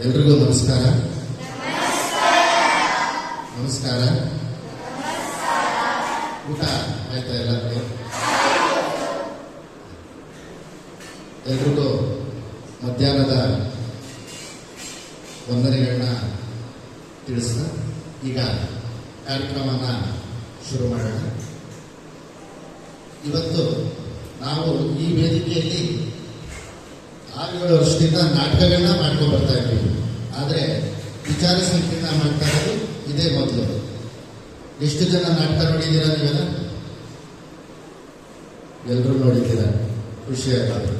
ಎಲ್ರಿಗೂ ನಮಸ್ಕಾರ. ನಮಸ್ಕಾರ. ಊಟ ಆಯ್ತಾ ಎಲ್ಲರಿಗೆ? ಎಲ್ರಿಗೂ ಮಧ್ಯಾಹ್ನದ ವಂದನೆಗಳನ್ನ ತಿಳಿಸ್ತಾ ಈಗ ಕಾರ್ಯಕ್ರಮನ ಶುರು ಮಾಡೋಣ. ಇವತ್ತು ನಾವು ಈ ವೇದಿಕೆಯಲ್ಲಿ 6-7 ವರ್ಷದಿಂದ ನಾಟಕಗಳನ್ನ ಮಾಡ್ಕೊಂಡು ಬರ್ತಾ ಇದ್ದೀವಿ. ಆದರೆ ವಿಚಾರ ಸಂಕಿರಣ ಮಾಡ್ತಾ ಇರೋದು ಇದೇ ಮೊದಲು. ಎಷ್ಟು ಜನ ನಾಟಕ ನೋಡಿದ್ದೀರಾ ನೀವೆಲ್ಲ? ಎಲ್ಲರೂ ನೋಡಿದ್ದೀರಾ, ಖುಷಿ ಆಗೋದು.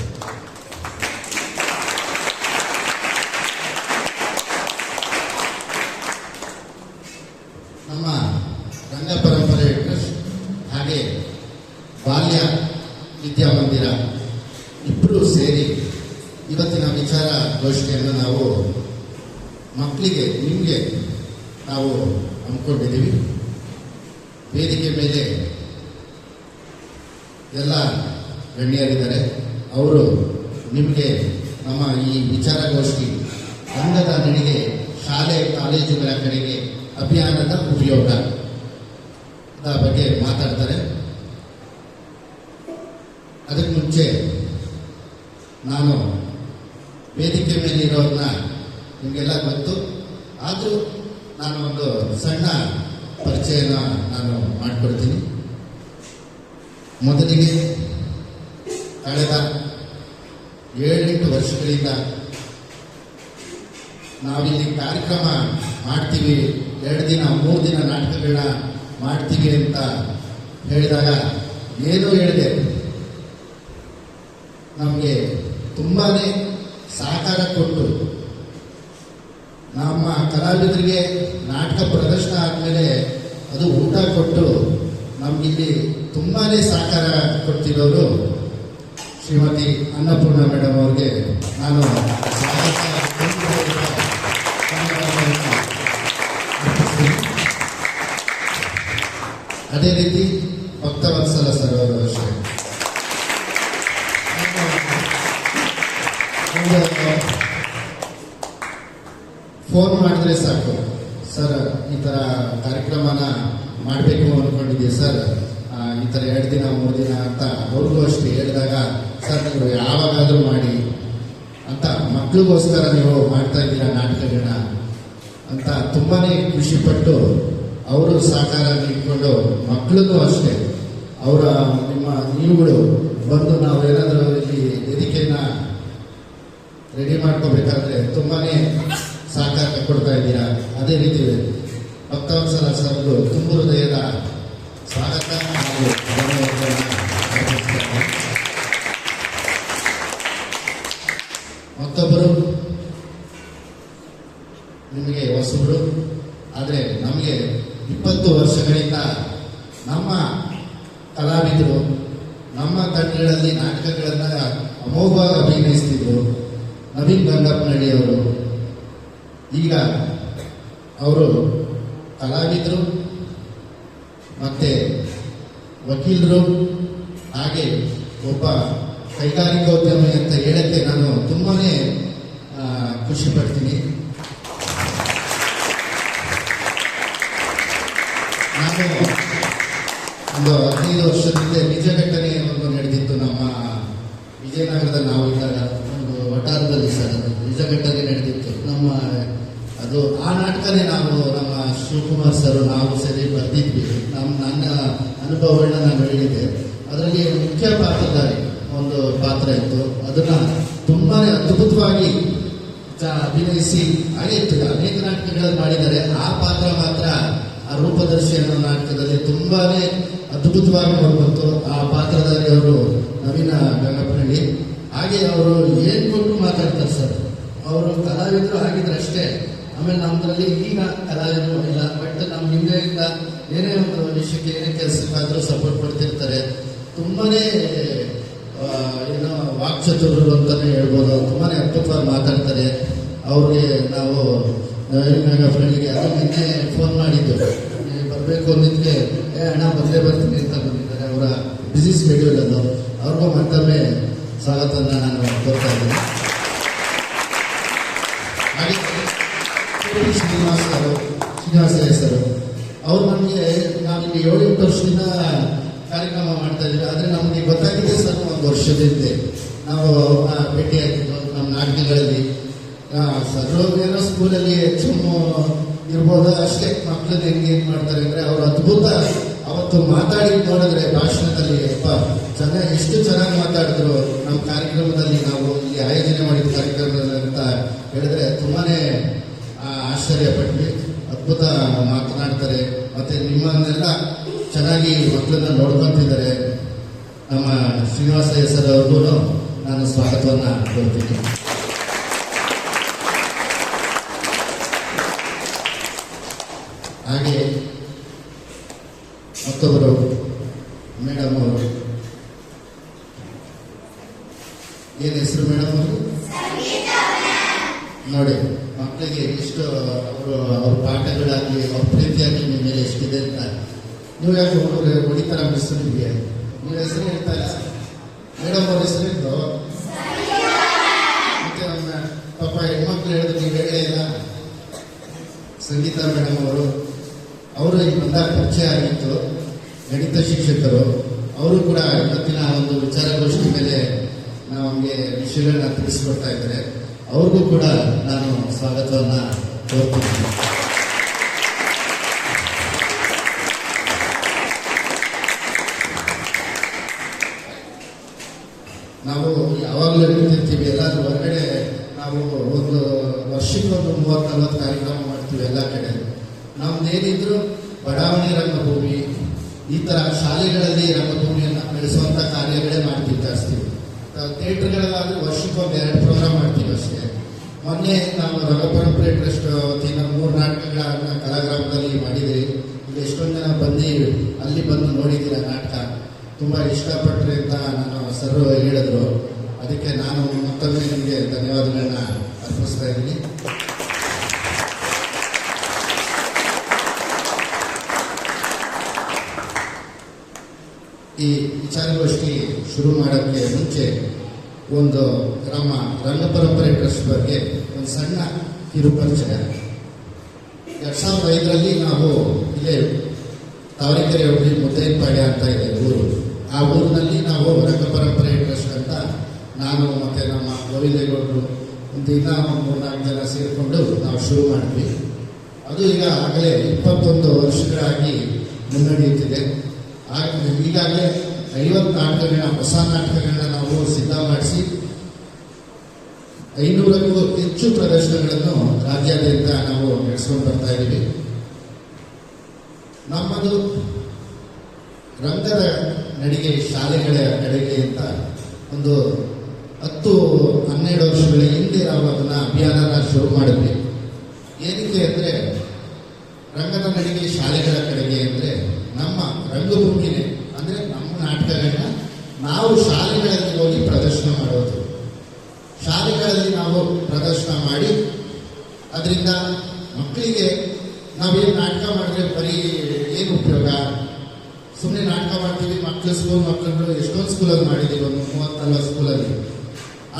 ನಮ್ಮ ರಂಗ ಪರಂಪರೆ ಟ್ರಸ್ಟ್ ಹಾಗೆ ಬಾಲ್ಯ ವಿದ್ಯಾಮಂದಿರ ಇಬ್ಬರು ಸೇರಿ ಇವತ್ತಿನ ವಿಚಾರ ಗೋಷ್ಠಿಯನ್ನು ನಾವು ಮಕ್ಕಳಿಗೆ ನಿಮಗೆ ನಾವು ಹಮ್ಮಿಕೊಂಡಿದ್ದೀವಿ. ವೇದಿಕೆ ಮೇಲೆ ಎಲ್ಲ ಗಣ್ಯರಿದ್ದಾರೆ. ಅವರು ನಿಮಗೆ ನಮ್ಮ ಈ ವಿಚಾರಗೋಷ್ಠಿ ರಂಗದ ನಡಿಗೆ ಶಾಲೆ ಕಾಲೇಜುಗಳ ಕಡೆಗೆ ಅಭಿಯಾನದ ಉಪಯೋಗದ ಬಗ್ಗೆ ಮಾತಾಡ್ತಾರೆ. ಅದಕ್ಕೆ ಮುಂಚೆ ನಾನು ವೇದಿಕೆ ಮೇಲೆ ಇರೋರನ್ನ ನಿಮಗೆಲ್ಲ ಗೊತ್ತು, ಆದರೂ ನಾನು ಒಂದು ಸಣ್ಣ ಪರಿಚಯನ ನಾನು ಮಾಡಿಕೊಡ್ತೀನಿ. ಮೊದಲಿಗೆ ಕಳೆದ 7-8 ವರ್ಷಗಳಿಂದ ನಾವಿಲ್ಲಿ ಕಾರ್ಯಕ್ರಮ ಮಾಡ್ತೀವಿ, 2 ದಿನ 3 ದಿನ ನಾಟಕಗಳನ್ನ ಮಾಡ್ತೀವಿ ಅಂತ ಹೇಳಿದಾಗ ಏನು ಹೇಳಿದೆ, ನಮಗೆ ತುಂಬಾ ಸಹಕಾರ ಕೊಟ್ಟು ನಮ್ಮ ಕಲಾವಿದರಿಗೆ ನಾಟಕ ಪ್ರದರ್ಶನ ಆದಮೇಲೆ ಅದು ಊಟ ಕೊಟ್ಟು ನಮಗಿಲ್ಲಿ ತುಂಬಾ ಸಹಕಾರ ಕೊಡ್ತಿರೋರು ಶ್ರೀಮತಿ ಅನ್ನಪೂರ್ಣ ಮೇಡಮ್ ಅವ್ರಿಗೆ ನಾನು ಅದೇ ರೀತಿ ಭಕ್ತವತ್ಸಲ ಸರ್ ಅವರು ಅಷ್ಟೇ. ಫೋನ್ ಮಾಡಿದ್ರೆ ಸಾಕು, ಸರ್ ಈ ಥರ ಕಾರ್ಯಕ್ರಮನ ಮಾಡಬೇಕು ಅಂದ್ಕೊಂಡಿದ್ದೀವಿ ಸರ್, ಈ ಥರ 2 ದಿನ 3 ದಿನ ಅಂತ ಅವ್ರಿಗೂ ಅಷ್ಟೇ ಹೇಳಿದಾಗ, ಸರ್ ನೀವು ಯಾವಾಗಾದರೂ ಮಾಡಿ ಅಂತ, ಮಕ್ಕಳಿಗೋಸ್ಕರ ನೀವು ಮಾಡ್ತಾ ಇದ್ದೀರಾ ನಾಟಕಗಳನ್ನ ಅಂತ ತುಂಬಾ ಖುಷಿಪಟ್ಟು ಅವರು ಸಹಕಾರ ನೀಡಿಕೊಂಡು, ಮಕ್ಕಳನ್ನು ಅಷ್ಟೇ ಅವರ ನೀವುಗಳು ಬಂದು ನಾವು ಏನಾದರೂ ಇಲ್ಲಿ ವೇದಿಕೆಯನ್ನ ರೆಡಿ ಮಾಡ್ಕೋಬೇಕಾದ್ರೆ ತುಂಬಾ ಸಹಕಾರ ಕೊಡ್ತಾ ಇದ್ದೀರಾ. ಅದೇ ರೀತಿ ಭಕ್ತವತ್ಸಲ ಸರ್ಗಳು ತುಂಬ ಹೃದಯದ ಸ್ವಾಗತ ಹಾಗೂ ಮತ್ತೊಬ್ಬರು ನಿಮಗೆ ಹೊಸಬರು, ಆದರೆ ನಮಗೆ 20 ವರ್ಷಗಳಿಂದ ನಮ್ಮ ಕಲಾವಿದರು ನಮ್ಮ ತಂಡಗಳಲ್ಲಿ ನಾಟಕಗಳನ್ನು ಅಮೋಘವಾಗಿ ಅಭಿನಯಿಸ್ತಿದ್ರು. ನವೀನ್ ಗಂಗಪ್ಪನಹಳ್ಳಿ ಅವರು ಈಗ ಅವರು ಕಲಾವಿದರು ಮತ್ತೆ ವಕೀಲರು ಹಾಗೆ ಒಬ್ಬ ಕೈಗಾರಿಕೋದ್ಯಮಿ ಅಂತ ಹೇಳಕ್ಕೆ ನಾನು ತುಂಬಾ ಖುಷಿ ಪಡ್ತೀನಿ. ನಾನು ಒಂದು 15 ವರ್ಷದಿಂದ ನಿಜ ಘಟನೆ ಒಂದು ನಡೆದಿತ್ತು ನಮ್ಮ ವಿಜಯನಗರದಲ್ಲಿ. ನಾವು ಇದ್ದಾಗ ಒಂದು ವಟಾರದಲ್ಲಿ ಸರ್ ನಿಜ ಘಟನೆ ನಡೆದಿತ್ತು. ನಮ್ಮ ಅದು ಆ ನಾಟಕನೇ ನಾವು ನಮ್ಮ ಶಿವಕುಮಾರ್ ಸರ್ ನಾವು ಸರಿ ಬರ್ದಿದ್ವಿ. ನನ್ನ ಅನುಭವಗಳನ್ನ ನಾನು ಹೇಳಿದ್ದೆ. ಅದರಲ್ಲಿ ಮುಖ್ಯ ಪಾತ್ರಧಾರಿ ಒಂದು ಪಾತ್ರ ಇತ್ತು, ಅದನ್ನ ತುಂಬಾ ಅದ್ಭುತವಾಗಿ ಅಭಿನಯಿಸಿ ಹಾಗೆ ಅನೇಕ ನಾಟಕಗಳನ್ನು ಮಾಡಿದ್ದಾರೆ. ಆ ಪಾತ್ರ ಮಾತ್ರ ಆ ರೂಪದರ್ಶಿ ಅನ್ನೋ ನಾಟಕದಲ್ಲಿ ತುಂಬಾನೇ ಅದ್ಭುತವಾಗಿ ನೋಡ್ಬಂತು. ಆ ಪಾತ್ರಧಾರಿ ಅವರು ನವೀನ ಗಂಗಪ್ಪನಹಳ್ಳಿ. ಹಾಗೆ ಅವರು ಏನ್ ಕೊಟ್ಟು ಮಾತಾಡ್ತಾರೆ ಸರ್, ಅವರು ಕಲಾವಿದರು ಆಗಿದ್ರೆ ಅಷ್ಟೇ. ಆಮೇಲೆ ನಮ್ಮದ್ರಲ್ಲಿ ಈಗ ಕಲಾವಿದರು ಇಲ್ಲ, ಬಟ್ ನಮ್ಮ ಹಿಂದೆಯಿಂದ ಏನೇ ಒಂದು ವಿಷಯಕ್ಕೆ ಏನೇ ಕೆಲಸಕ್ಕಾದ್ರೂ ಸಪೋರ್ಟ್ ಕೊಡ್ತಿರ್ತಾರೆ. ತುಂಬಾನೇ ಏನೋ ವಾಕ್ಚತುರರು ಅಂತಾನೆ ಹೇಳ್ಬೋದು. ತುಂಬಾನೇ ಅದ್ಭುತವಾಗಿ ಮಾತಾಡ್ತಾರೆ. ಅವ್ರಿಗೆ ನಾವು ನವೀನ ಫ್ರೆಂಡ್ಗೆ ಅದು ನಿನ್ನೆ ಫೋನ್ ಮಾಡಿದ್ದು, ಬರಬೇಕು ಅಂದಿದ್ದಕ್ಕೆ ಹಣ ಬಂದೇ ಬರ್ತೀನಿ ಅಂತ ಬಂದಿದ್ದಾರೆ. ಅವರ ಬಿಸಿ ಸ್ಕೆಡ್ಯೂಲ್ ಅದು. ಅವ್ರಿಗೂ ಮತ್ತೊಮ್ಮೆ ಸ್ವಾಗತನ ನಾನು ಕೋರ್ತಾ ಇದ್ದೀನಿ. ಹಾಗೆ ಶ್ರೀನಿವಾಸ ಸರ್ ಅವ್ರು ನಮಗೆ ನಾವಿಲ್ಲಿ 7-8 ವರ್ಷದಿಂದ ಕಾರ್ಯಕ್ರಮ ಮಾಡ್ತಾ ಇದ್ದೀವಿ. ಆದರೆ ನಮಗೆ ಗೊತ್ತಾಗಿದೆ ಸರ್, ಒಂದು ವರ್ಷದಿಂದ ನಾವು ಭೇಟಿಯಾಗಿದ್ದು ನಮ್ಮ ನಾಟಕಗಳಲ್ಲಿ. ಸರ್ ಏನೋ ಸ್ಕೂಲಲ್ಲಿ ಹೆಚ್ಚು ಇರ್ಬೋದು ಅಷ್ಟೇ, ಮಕ್ಕಳನ್ನ ಹೆಂಗೆ ಏನು ಮಾಡ್ತಾರೆ ಅಂದರೆ ಅವರು ಅದ್ಭುತ. ಅವತ್ತು ಮಾತಾಡಿ ನೋಡಿದ್ರೆ ಭಾಷಣದಲ್ಲಿ ಚೆನ್ನಾಗಿ ಎಷ್ಟು ಚೆನ್ನಾಗಿ ಮಾತಾಡಿದ್ರು ನಮ್ಮ ಕಾರ್ಯಕ್ರಮದಲ್ಲಿ, ನಾವು ಇಲ್ಲಿ ಆಯೋಜನೆ ಮಾಡಿದ ಕಾರ್ಯಕ್ರಮದಲ್ಲಿ ಅಂತ ಹೇಳಿದ್ರೆ ತುಂಬಾನೇ ಆಶ್ಚರ್ಯಪಟ್ವಿ. ಅದ್ಭುತ ಮಾತನಾಡ್ತಾರೆ, ಮತ್ತೆ ನಿಮ್ಮನ್ನೆಲ್ಲ ಚೆನ್ನಾಗಿ ಮಕ್ಕಳನ್ನ ನೋಡ್ಕೊಂತಿದ್ದಾರೆ. ನಮ್ಮ ಶ್ರೀನಿವಾಸ ಸರ್ ಅವ್ರಿಗೂ ನಾನು ಸ್ವಾಗತವನ್ನ ಕೊಡ್ತೀನಿ. ಹಾಗೆ ಮತ್ತೊಬ್ಬರು ಮೇಡಮ್ ಅವರು, ಏನು ಹೆಸರು ಮೇಡಮ್ ಅವರು? ನೋಡಿ ಮಕ್ಕಳಿಗೆ ಎಷ್ಟು ಅವ್ರ ಪಾಠಗಳಾಗಲಿ ಅವ್ರ ಪ್ರೀತಿಯಾಗಲಿ ನಿಮ್ಮ ಮೇಲೆ ಎಷ್ಟಿದೆ ಅಂತ. ನೀವು ಯಾಕೆ ಹೊಡಿತಾರ ಮಿಸ್ಸು ನಿಮಗೆ? ನೀವು ಹೆಸರು ಹೇಳ್ತಾರೆ ಮೇಡಮ್ ಅವ್ರ ಹೆಸರಿದ್ದು. ಮತ್ತೆ ನಮ್ಮ ಪಾಪ ಹೆಣ್ಮಕ್ಳು ಹೇಳಿದ್ರು ನೀವು ಹೇಳೇ ಇಲ್ಲ. ಸಂಗೀತ ಮೇಡಮ್ ಅವರು ಈಗ ಬಂದಾಗ ಪರಿಚಯ ಆಗಿತ್ತು, ಗಣಿತ ಶಿಕ್ಷಕರು. ಅವರು ಕೂಡ ಇವತ್ತಿನ ಒಂದು ವಿಚಾರಗೋಷ್ಠಿ ಮೇಲೆ ನಮಗೆ ವಿಷಯಗಳನ್ನ ತಿಳಿಸ್ಕೊಡ್ತಾ ಇದ್ದಾರೆ. ಅವ್ರಿಗೂ ಕೂಡ ನಾನು ಸ್ವಾಗತವನ್ನ ಕೋರ್ತೀನಿ. ನಾವು ಯಾವಾಗಲೂ ಹೇಳ್ತಿರ್ತೀವಿ, ಎಲ್ಲಾದ್ರೂ ಹೊರಗಡೆ ನಾವು ಒಂದು ವರ್ಷಕ್ಕೊಂದು 30-40 ಕಾರ್ಯಕ್ರಮ ಮಾಡ್ತೀವಿ ಎಲ್ಲ ಕಡೆ. ನಮ್ದೇನಿದ್ರು ಬಡಾವಣೆ ರಂಗಭೂಮಿ, ಈ ತರ ಶಾಲೆಗಳಲ್ಲಿ ರಂಗಭೂಮಿಯನ್ನ ಬೆಳೆಸುವಂತ ಕಾರ್ಯಗಳೇ ಮಾಡ್ತೀವಿ ಜಾಸ್ತಿ. ಥಿಯೇಟರ್ಗಳಲ್ಲಾದ್ರೂ ವರ್ಷಕ್ಕೊಂದು 2 ಪ್ರೋಗ್ರಾಮ್ ಮಾಡ್ತೀವಿ ಅಷ್ಟೇ. ಮೊನ್ನೆ ನಾವು ರಂಗಪರಂಪರೆ ಟ್ರಸ್ಟ್ ವತಿಯಿಂದ 3 ನಾಟಕಗಳನ್ನ ಕಲಾಗ್ರಾಮದಲ್ಲಿ ಮಾಡಿದ್ರಿ. ಇಲ್ಲಿ ಎಷ್ಟೊಂದು ಜನ ಅಲ್ಲಿ ಬಂದು ನೋಡಿದ್ದೀರ ನಾಟಕ, ತುಂಬಾ ಇಷ್ಟಪಟ್ರಿ ಅಂತ ನಾನು ಸರ್ ಹೇಳಿದ್ರು. ಅದಕ್ಕೆ ನಾನು ಮತ್ತೊಮ್ಮೆ ನಿಮಗೆ ಧನ್ಯವಾದಗಳನ್ನ ಅರ್ಪಿಸ್ತಾ ಇದ್ದೀನಿ. ಈ ವಿಚಾರಗೋಷ್ಠಿ ಶುರು ಮಾಡೋಕ್ಕೆ ಮುಂಚೆ ಒಂದು ನಮ್ಮ ರಂಗಪರಂಪರೆ ಟ್ರಸ್ಟ್ ಬಗ್ಗೆ ಒಂದು ಸಣ್ಣ ಕಿರುಪರಿಚಯ. 2005ರಲ್ಲಿ ನಾವು ಇಲ್ಲೇ ತಾವರೆಕೆರೆ ಹೋಗಿ ಮುದ್ದೇನಪಾಳ್ಯ ಅಂತ ಇದೆ ಊರು. ಆ ಊರಿನಲ್ಲಿ ನಾವು ರಂಗಪರಂಪರೆ ಟ್ರಸ್ಟ್ ಅಂತ ನಾನು ಮತ್ತೆ ನಮ್ಮ ಗೋವಿಂದೇಗೌಡರು ಒಂದು 3-4 ಜನ ಸೇರಿಕೊಂಡು ನಾವು ಶುರು ಮಾಡಿದ್ವಿ. ಅದು ಈಗ ಆಗಲೇ 21 ವರ್ಷಗಳಾಗಿ ಮುನ್ನಡೆಯುತ್ತಿದೆ. ಈಗಾಗಲೇ 50 ನಾಟಕಗಳನ್ನ, ಹೊಸ ನಾಟಕಗಳನ್ನ ನಾವು ಸಿದ್ಧ ಮಾಡಿಸಿ 500ಕ್ಕೂ ಹೆಚ್ಚು ಪ್ರದರ್ಶನಗಳನ್ನು ರಾಜ್ಯಾದ್ಯಂತ ನಾವು ನಡೆಸ್ಕೊಂಡು ಬರ್ತಾ ಇದ್ದೀವಿ. ನಮ್ಮದು ರಂಗದ ನಡಿಗೆ ಶಾಲೆಗಳ ಕಡೆಗೆ ಅಂತ ಒಂದು 10-12 ವರ್ಷಗಳ ಹಿಂದೆ ನಾವು ಅದನ್ನ ಅಭಿಯಾನ ಶುರು ಮಾಡಿದ್ವಿ. ಏನಕ್ಕೆ ಅಂದರೆ ರಂಗದ ನಡಿಗೆ ಶಾಲೆಗಳ ಕಡೆಗೆ ಅಂದರೆ ನಮ್ಮ ರಂಗಭೂಮಿನೇ ಅಂದರೆ ನಮ್ಮ ನಾಟಕಗಳನ್ನ ನಾವು ಶಾಲೆಗಳಲ್ಲಿ ಹೋಗಿ ಪ್ರದರ್ಶನ ಮಾಡೋದು. ಶಾಲೆಗಳಲ್ಲಿ ನಾವು ಪ್ರದರ್ಶನ ಮಾಡಿ ಅದರಿಂದ ಮಕ್ಕಳಿಗೆ ನಾವೇನು ನಾಟಕ ಮಾಡಿದ್ರೆ ಬರೀ ಏನು ಉಪಯೋಗ? ಸುಮ್ಮನೆ ನಾಟಕ ಮಾಡ್ತೀವಿ, ಮಕ್ಕಳು ಎಷ್ಟೊಂದು ಸ್ಕೂಲಲ್ಲಿ ಮಾಡಿದ್ದೀವಿ, ಒಂದು 30-40 ಸ್ಕೂಲಲ್ಲಿ.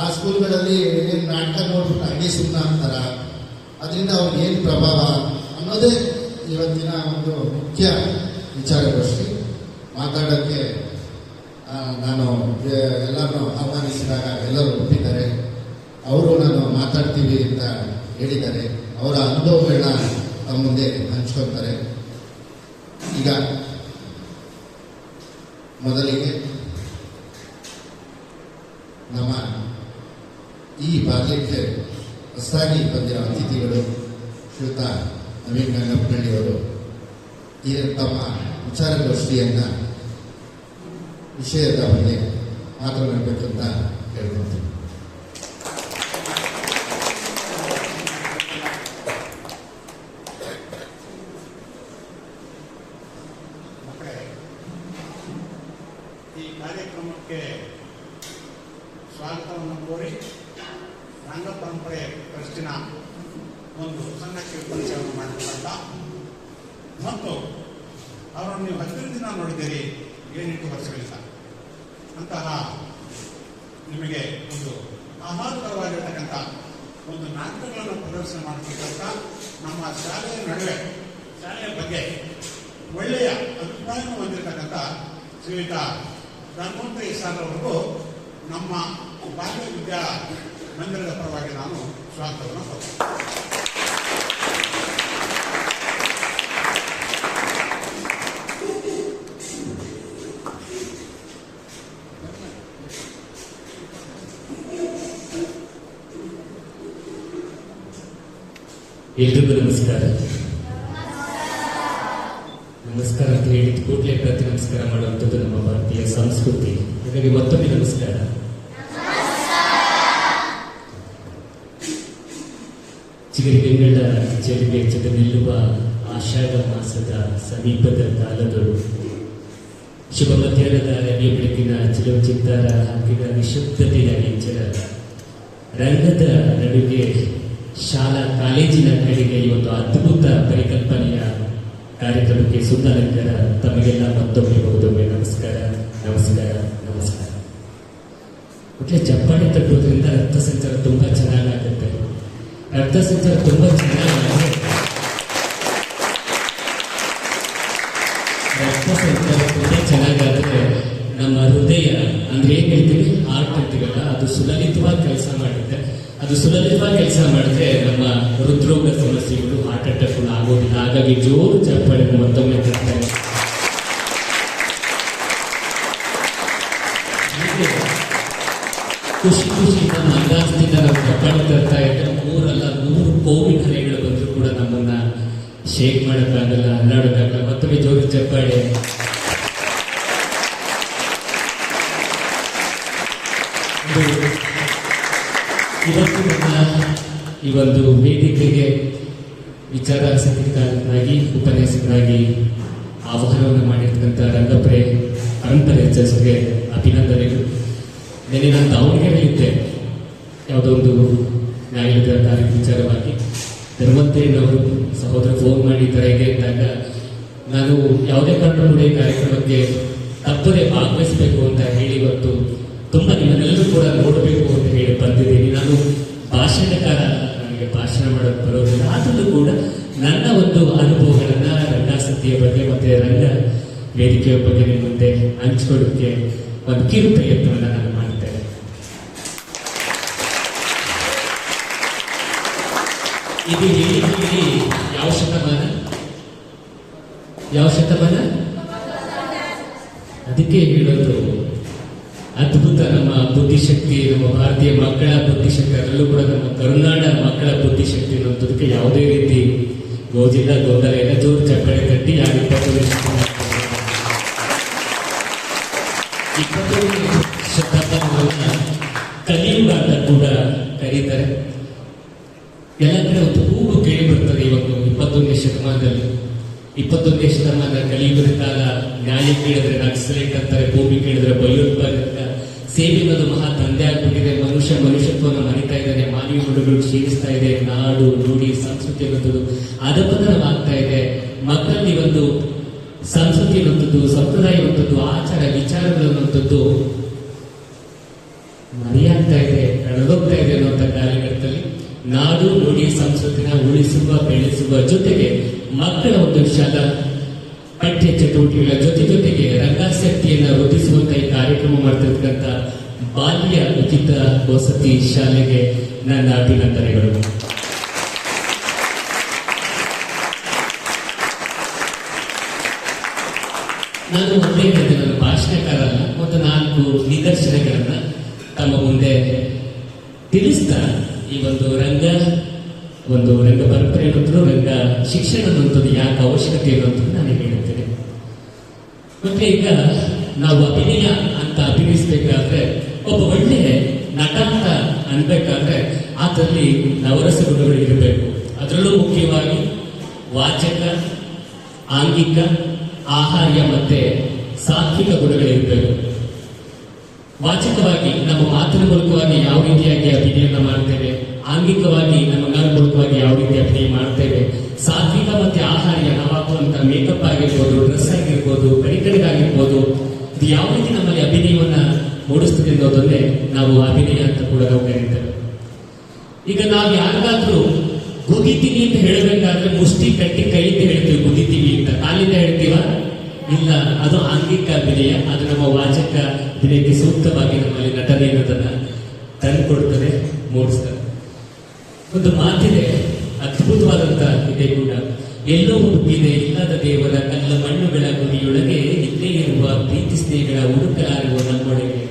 ಆ ಸ್ಕೂಲ್ಗಳಲ್ಲಿ ಏನು ನಾಟಕ ನೋಡ್ಬಿಟ್ಟು ಅಡಿ ಸುಮ್ಮನೆ ಅಂತಾರ, ಅದರಿಂದ ಅವ್ರಿಗೆ ಏನು ಪ್ರಭಾವ ಅನ್ನೋದೇ ಇವತ್ತಿನ ಒಂದು ಮುಖ್ಯ ವಿಚಾರಗೋಷ್ಠಿ. ಮಾತಾಡೋಕ್ಕೆ ನಾನು ಎಲ್ಲರನ್ನು ಆಹ್ವಾನಿಸಿದಾಗ ಎಲ್ಲರೂ ಒಪ್ಪಿದ್ದಾರೆ. ಅವರು ನಾನು ಮಾತಾಡ್ತೀವಿ ಅಂತ ಹೇಳಿದ್ದಾರೆ. ಅವರ ಅನುಭವಗಳನ್ನ ತಮ್ಮ ಮುಂದೆ ಹಂಚ್ಕೊಳ್ತಾರೆ. ಈಗ ಮೊದಲಿಗೆ ನಮ್ಮ ಈ ಬಾಲ್ಯಕ್ಕೆ ಹೊಸದಾಗಿ ಬಂದಿರೋ ಅತಿಥಿಗಳು ಶ್ರೀಯುತ ನವೀನ್ ಗಂಗಪ್ಪನಹಳ್ಳಿಯವರು ಈ ತಮ್ಮ ವಿಚಾರಗೋಷ್ಠಿಯನ್ನ ವಿಷಯದ ಬಗ್ಗೆ ಮಾತನಾಡಬೇಕಂತ ಹೇಳ್ಕೊಳ್ತೀನಿ. ಈ ಕಾರ್ಯಕ್ರಮಕ್ಕೆ ಸ್ವಾಗತವನ್ನು ಕೋರಿ ರಂಗಪರಂಪರೆ ಟ್ರಸ್ಟಿನ ಒಂದು ಸಣ್ಣ ಕಿರುಪರಿಚಯವನ್ನು ಮಾಡಿದಂತ ಮತ್ತು ಅವರನ್ನು ನೀವು 10 ದಿನ ನೋಡಿದ್ದೀರಿ, 7-8 ವರ್ಷಗಳಿಂದ. ಅಂತಹ ನಿಮಗೆ ಒಂದು ಆಹ್ಲಾದಕರವಾಗಿರ್ತಕ್ಕಂಥ ಒಂದು ನಾಟಕಗಳನ್ನು ಪ್ರದರ್ಶನ ಮಾಡತಕ್ಕಂಥ ನಮ್ಮ ಶಾಲೆಯ ನಡುವೆ ಶಾಲೆಯ ಬಗ್ಗೆ ಒಳ್ಳೆಯ ಅಭಿಪ್ರಾಯವನ್ನು ಹೊಂದಿರತಕ್ಕಂಥ ಶ್ರೀಯುತ ಧನ್ವಂತ ಇಸಾರ್ ಅವರಿಗೂ ನಮ್ಮ ಬಾಲ್ಯ ವಿದ್ಯಾ ಮಂದಿರದ ಪರವಾಗಿ ನಾನು ಸ್ವಾಗತವನ್ನು ಕೊಡ್ತೇನೆ. ಎಲ್ರಿಗೂ ನಮಸ್ಕಾರ. ನಮಸ್ಕಾರ ಅಂತ ಹೇಳಿದ ಕೂಡಲೇ ಪ್ರತಿ ನಮಸ್ಕಾರ ಮಾಡುವಂಥದ್ದು ನಮ್ಮ ಭಾರತೀಯ ಸಂಸ್ಕೃತಿ. ಹಾಗಾಗಿ ಮತ್ತೊಮ್ಮೆ ನಮಸ್ಕಾರ. ಚಿಗರಿಗೆಗಳ ಚೆಲುವೆ ಜೊತೆ ನಿಲ್ಲುವ ಆಷಾಢ ಮಾಸದ ಸಮೀಪದ ಕಾಲದೊಳು ಶುಭ ಮಧ್ಯಾಹ್ನದ ರವಿ ಬೆಳಕಿನ ಚಿಲುವ ಚಿತ್ತಾರ ಹಾಕಿದ ನಿಶಬ್ದತೆಯ ಎಚ್ಚರ ರಂಗದ ನಡುವೆ ಶಾಲಾ ಕಾಲೇಜಿನ ಕಡೆಗೆ ಈ ಒಂದು ಅದ್ಭುತ ಪರಿಕಲ್ಪನೆಯ ಕಾರ್ಯಕ್ರಮಕ್ಕೆ ಸುಂದರಂಕರ ತಮಗೆಲ್ಲ ಮತ್ತೊಮ್ಮೆ ಬಹುದೊಮ್ಮೆ ನಮಸ್ಕಾರ ನಮಸ್ಕಾರ ನಮಸ್ಕಾರ. ಒಟ್ಟೆ ಚಪ್ಪಾಳೆ ತಟ್ಟುವುದರಿಂದ ರಕ್ತ ಸಂಚಾರ ತುಂಬಾ ಚೆನ್ನಾಗಾಗುತ್ತೆ. ರಕ್ತ ಸಂಚಾರ ತುಂಬಾ ಚೆನ್ನಾಗಿ ರಕ್ತ ಸಂಚಾರ ತುಂಬಾ ಚೆನ್ನಾಗಾದ್ರೆ ನಮ್ಮ ಹೃದಯ ಅಂದ್ರೆ ಏನ್ ಹೇಳ್ತೀವಿ ಹಾರ್ಟ್ ಅಂತೀವಲ್ಲ, ಅದು ಸುಲಲಿತವಾಗಿ ಕೆಲಸ ಮಾಡುತ್ತೆ. ಅದು ಸುಲಲಿತವಾಗಿ ಕೆಲಸ ಮಾಡಿದ್ರೆ ನಮ್ಮ ಹೃದ್ರೋಗ ಸಮಸ್ಯೆಗಳು, ಹಾರ್ಟ್ ಅಟ್ಯಾಕ್ಗಳು ಆಗೋದಿಲ್ಲ. ಹಾಗಾಗಿ ಜೋರು ಚಪ್ಪಾಳೆ ಮತ್ತೊಮ್ಮೆ ತರ್ತಾರೆ. ಖುಷಿ ಖುಷಿಯಿಂದ ಮಂದಾಸ್ತಿಂದ ನಾವು ಚಪ್ಪಾಳೆ ತರ್ತಾ ಇದ್ದರೆ 3 ಕೋವಿಡ್ ಅಲೆಗಳು ಬಂದರೂ ಕೂಡ ನಮ್ಮನ್ನ ಶೇಕ್ ಮಾಡೋಕ್ಕಾಗಲ್ಲ, ಅಲ್ಲಾಡೋಕ್ಕಾಗಲ್ಲ. ಮತ್ತೊಮ್ಮೆ ಜೋರು ಚಪ್ಪಾಳೆ. ಇವತ್ತು ಈ ಒಂದು ವೇದಿಕೆಗೆ ವಿಚಾರಾಸಕ್ತಿಕಾರನಾಗಿ ಉಪನ್ಯಾಸಕರಾಗಿ ಆಹ್ವಾನವನ್ನು ಮಾಡಿರ್ತಕ್ಕಂಥ ಪರಂಪರೆ ಜಸ್ಗೆ ಅಭಿನಂದನೆಗಳು. ನೆನೆ ನಾನು ದಾವಣಗೆರೆಯಲ್ಲಿದ್ದೆ, ಯಾವುದೋ ಒಂದು ನ್ಯಾಯಾಲಯದ ಕಾರ್ಯ ವಿಚಾರವಾಗಿ ಧನ್ವಂತಯ್ಯನವರು ಸಹೋದರ ಫೋನ್ ಮಾಡಿ ತರಗೆ ಇದ್ದಾಗ ನಾನು ಯಾವುದೇ ಕಾರಣ ಕೂಡ ಈ ಕಾರ್ಯಕ್ರಮಕ್ಕೆ ತಪ್ಪದೆ ಭಾಗವಹಿಸಬೇಕು ಅಂತ ಹೇಳಿ ಇವತ್ತು ತುಂಬ ನಿಮ್ಮನ್ನೆಲ್ಲರೂ ಕೂಡ ನೋಡಬೇಕು ಅಂತ ಹೇಳಿ ಬಂದಿದ್ದೀನಿ. ನಾನು ಭಾಷಣಕಾರ, ನನಗೆ ಭಾಷಣ ಮಾಡೋಕ್ಕೆ ಬರೋದಿಲ್ಲ. ಆದರೂ ಕೂಡ ನನ್ನ ಒಂದು ಅನುಭವಗಳನ್ನ ರಂಗಾಸಕ್ತಿಯ ಬಗ್ಗೆ ಮತ್ತೆ ರಂಗ ವೇದಿಕೆಯ ಬಗ್ಗೆ ನಿಮ್ಮ ಮುಂದೆ ಹಂಚ್ಕೊಳ್ಳೋಕ್ಕೆ ಒಂದು ಕಿರು ಪ್ರಯತ್ನವನ್ನು ನಾನು ಮಾಡ್ತೇನೆ. ಇದು ಹೇಳಿ ಯಾವ ಶತಮಾನ ಅದಕ್ಕೆ ಹೇಳೋದು ಅದ್ಭುತ. ನಮ್ಮ ಬುದ್ಧಿಶಕ್ತಿ, ನಮ್ಮ ಭಾರತೀಯ ಮಕ್ಕಳ ಬುದ್ಧಿಶಕ್ತಿ, ಅದರಲ್ಲೂ ಕೂಡ ನಮ್ಮ ಕರುನಾಡ ಮಕ್ಕಳ ಬುದ್ಧಿಶಕ್ತಿ ಅನ್ನೋದಕ್ಕೆ ಯಾವುದೇ ರೀತಿ ಗೋಜಿಲ್ಲ, ಗೊಂದಲ ಇಲ್ಲ. ಜೋರು ಚಪ್ಪಳೆ ಕಟ್ಟಿ ಯಾರು 21ನೇ ಶತಮಾನವನ್ನ ಕಲಿಯುಗ ಅಂತ ಕೂಡ ಕರೀತಾರೆ. ಎಲ್ಲ ಕಡೆ ಒಂದು ಕೂಗು ಕೇಳಿ ಬರ್ತದೆ. ಇವತ್ತು 21ನೇ ಶತಮಾನದಲ್ಲಿ 21ನೇ ಶತಮಾನ ಕಲಿಯುಗದ ಕಾಲ. ನ್ಯಾಯ ಕೇಳಿದ್ರೆ ನಕ್ಸಲೇಟ್ ಅಂತಾರೆ, ಭೂಮಿ ಕೇಳಿದ್ರೆ ಭಯೋತ್ಪಾದಕ, ಸೇವೆ ಅನ್ನೋದು ಮಹಾ ತಂದೆ ಆಗ್ಬಿಟ್ಟಿದೆ. ಮನುಷ್ಯತ್ವವನ್ನು ಮರಿತಾ ಇದ್ದಾನೆ, ಮಾನವೀಯ ಮೌಲ್ಯಗಳು ಕ್ಷೀಣಿಸ್ತಾ ಇದೆ. ನಾಡು ನುಡಿ ಸಂಸ್ಕೃತಿ ಅನ್ನೋದು ಅಧಪತನವಾಗ್ತಾ ಇದೆ. ಮಕ್ಕಳಲ್ಲಿ ಒಂದು ಸಂಸ್ಕೃತಿ ಅನ್ನುವಂಥದ್ದು, ಸಂಪ್ರದಾಯ ಅನ್ನುವಂಥದ್ದು, ಆಚಾರ ವಿಚಾರಗಳು ಅನ್ನುವಂಥದ್ದು ಮರೆಯಾಗ್ತಾ ಇದೆ, ಕಳೆದೋಗ್ತಾ ಇದೆ ಅನ್ನುವಂಥ ಕಾಲಘಟ್ಟದಲ್ಲಿ ನಾಡು ನುಡಿ ಸಂಸ್ಕೃತಿನ ಉಳಿಸುವ ಬೆಳೆಸುವ ಜೊತೆಗೆ ಮಕ್ಕಳ ಒಂದು ಶಾಲಾ ಪಠ್ಯ ಚಟುವಟಿಕೆಗಳ ಜೊತೆಗೆ ರಂಗಾಸಕ್ತಿಯನ್ನು ವೃದ್ಧಿಸುವಂತ ಈ ಕಾರ್ಯಕ್ರಮ ಮಾಡ್ತಿರ್ತಕ್ಕಂಥ ಬಾಲ್ಯ ಉಚಿತ ವಸತಿ ಶಾಲೆಗೆ ನನ್ನ ಅಭಿನಂದನೆಗಳು. ನಾನು ಒಂದೇ ಹೇಳಿದೆ, ನನ್ನ ಭಾಷಣಕಾರ ಅಲ್ಲ, ಒಂದು 4 ನಿದರ್ಶನಗಳನ್ನ ತಮ್ಮ ಮುಂದೆ ತಿಳಿಸ್ತಾ ಈ ಒಂದು ರಂಗ ಪರಂಪರೆ ಅನ್ನೋದು, ರಂಗ ಶಿಕ್ಷಣ ಅನ್ನುವಂಥದ್ದು ಯಾಕೆ ಅವಶ್ಯಕತೆ ಇರುವಂಥದ್ದು ನಾನು ಹೇಳುತ್ತೇನೆ. ಮತ್ತೆ ಈಗ ನಾವು ಅಭಿನಯ ಅಂತ ಅಭಿನಯಿಸಬೇಕಾದ್ರೆ, ಒಬ್ಬ ಒಳ್ಳೆ ನಟ ಅಂತ ಅನ್ಬೇಕಾದ್ರೆ ಅದರಲ್ಲಿ ನವರಸ ಗುಣಗಳು ಇರಬೇಕು. ಅದರಲ್ಲೂ ಮುಖ್ಯವಾಗಿ ವಾಚಕ, ಆಂಗಿಕ, ಆಹಾರ್ಯ ಮತ್ತೆ ಸಾತ್ವಿಕ ಗುಣಗಳಿರಬೇಕು. ವಾಚಕವಾಗಿ ನಮ್ಮ ಮಾತಿನ ಮೂಲಕವಾಗಿ ಯಾವ ರೀತಿಯಾಗಿ ಅಭಿನಯನ ಮಾಡ್ತೇವೆ, ಆಂಗಿಕವಾಗಿ ನಮ್ಮ ಗಾನ ಮೂಲಕವಾಗಿ ಯಾವ ರೀತಿ ಅಭಿನಯ ಮಾಡ್ತೇವೆ, ಸಾತ್ವಿಕ ಮತ್ತೆ ಆಹಾರ್ಯ ನಾವು ಹಾಕುವಂತ ಮೇಕಪ್ ಆಗಿರ್ಬೋದು, ಡ್ರೆಸ್ ಆಗಿರ್ಬೋದು, ಕಡಿಗಳಿಗಾಗಿರ್ಬೋದು, ಇದು ಯಾವ ರೀತಿ ನಮ್ಮಲ್ಲಿ ಅಭಿನಯವನ್ನ ಮೂಡಿಸ್ತದೆ ಅನ್ನೋದನ್ನೇ ನಾವು ಅಭಿನಯ ಅಂತ ಕೂಡ ನಾವು ಕರೀತೇವೆ. ಈಗ ನಾವು ಯಾರಿಗಾದ್ರೂ ಗುದಿತೀವಿ ಅಂತ ಹೇಳಬೇಕಾದ್ರೆ ಮುಷ್ಟಿ ಕಟ್ಟಿ ಕೈಯಿಂದ ಹೇಳ್ತೀವಿ ಗುದಿತೀವಿ ಅಂತ, ಕಾಲಿಂದ ಹೇಳ್ತೀವ? ಇಲ್ಲ, ಅದು ಆಂಗಿಕ ಅಭಿನಯ. ಅದು ನಮ್ಮ ವಾಚಕ ಅಭಿನಯಕ್ಕೆ ಸೂಕ್ತವಾಗಿ ನಮ್ಮಲ್ಲಿ ನಟನೆ ಅನ್ನೋದನ್ನ ತಂದು ಕೊಡ್ತಾರೆ, ಮೂಡಿಸ್ತಾರೆ. ಒಂದು ಮಾತಿದೆ, ಅದ್ಭುತವಾದಂತ ಇದೆ ಕೂಡ. ಎಲ್ಲೋ ಹುಡುಕಿದೆ ಇಲ್ಲದ ದೇವರ ಕಲ್ಲ ಮಣ್ಣುಗಳ ಗುರಿಯೊಳಗೆ ಇಲ್ಲೇ ಇರುವ ಪ್ರೀತಿ ಸ್ನೇಹಗಳ ಹುಡುಕಲಾರುವ ನಮ್ಮೊಳಗೆ.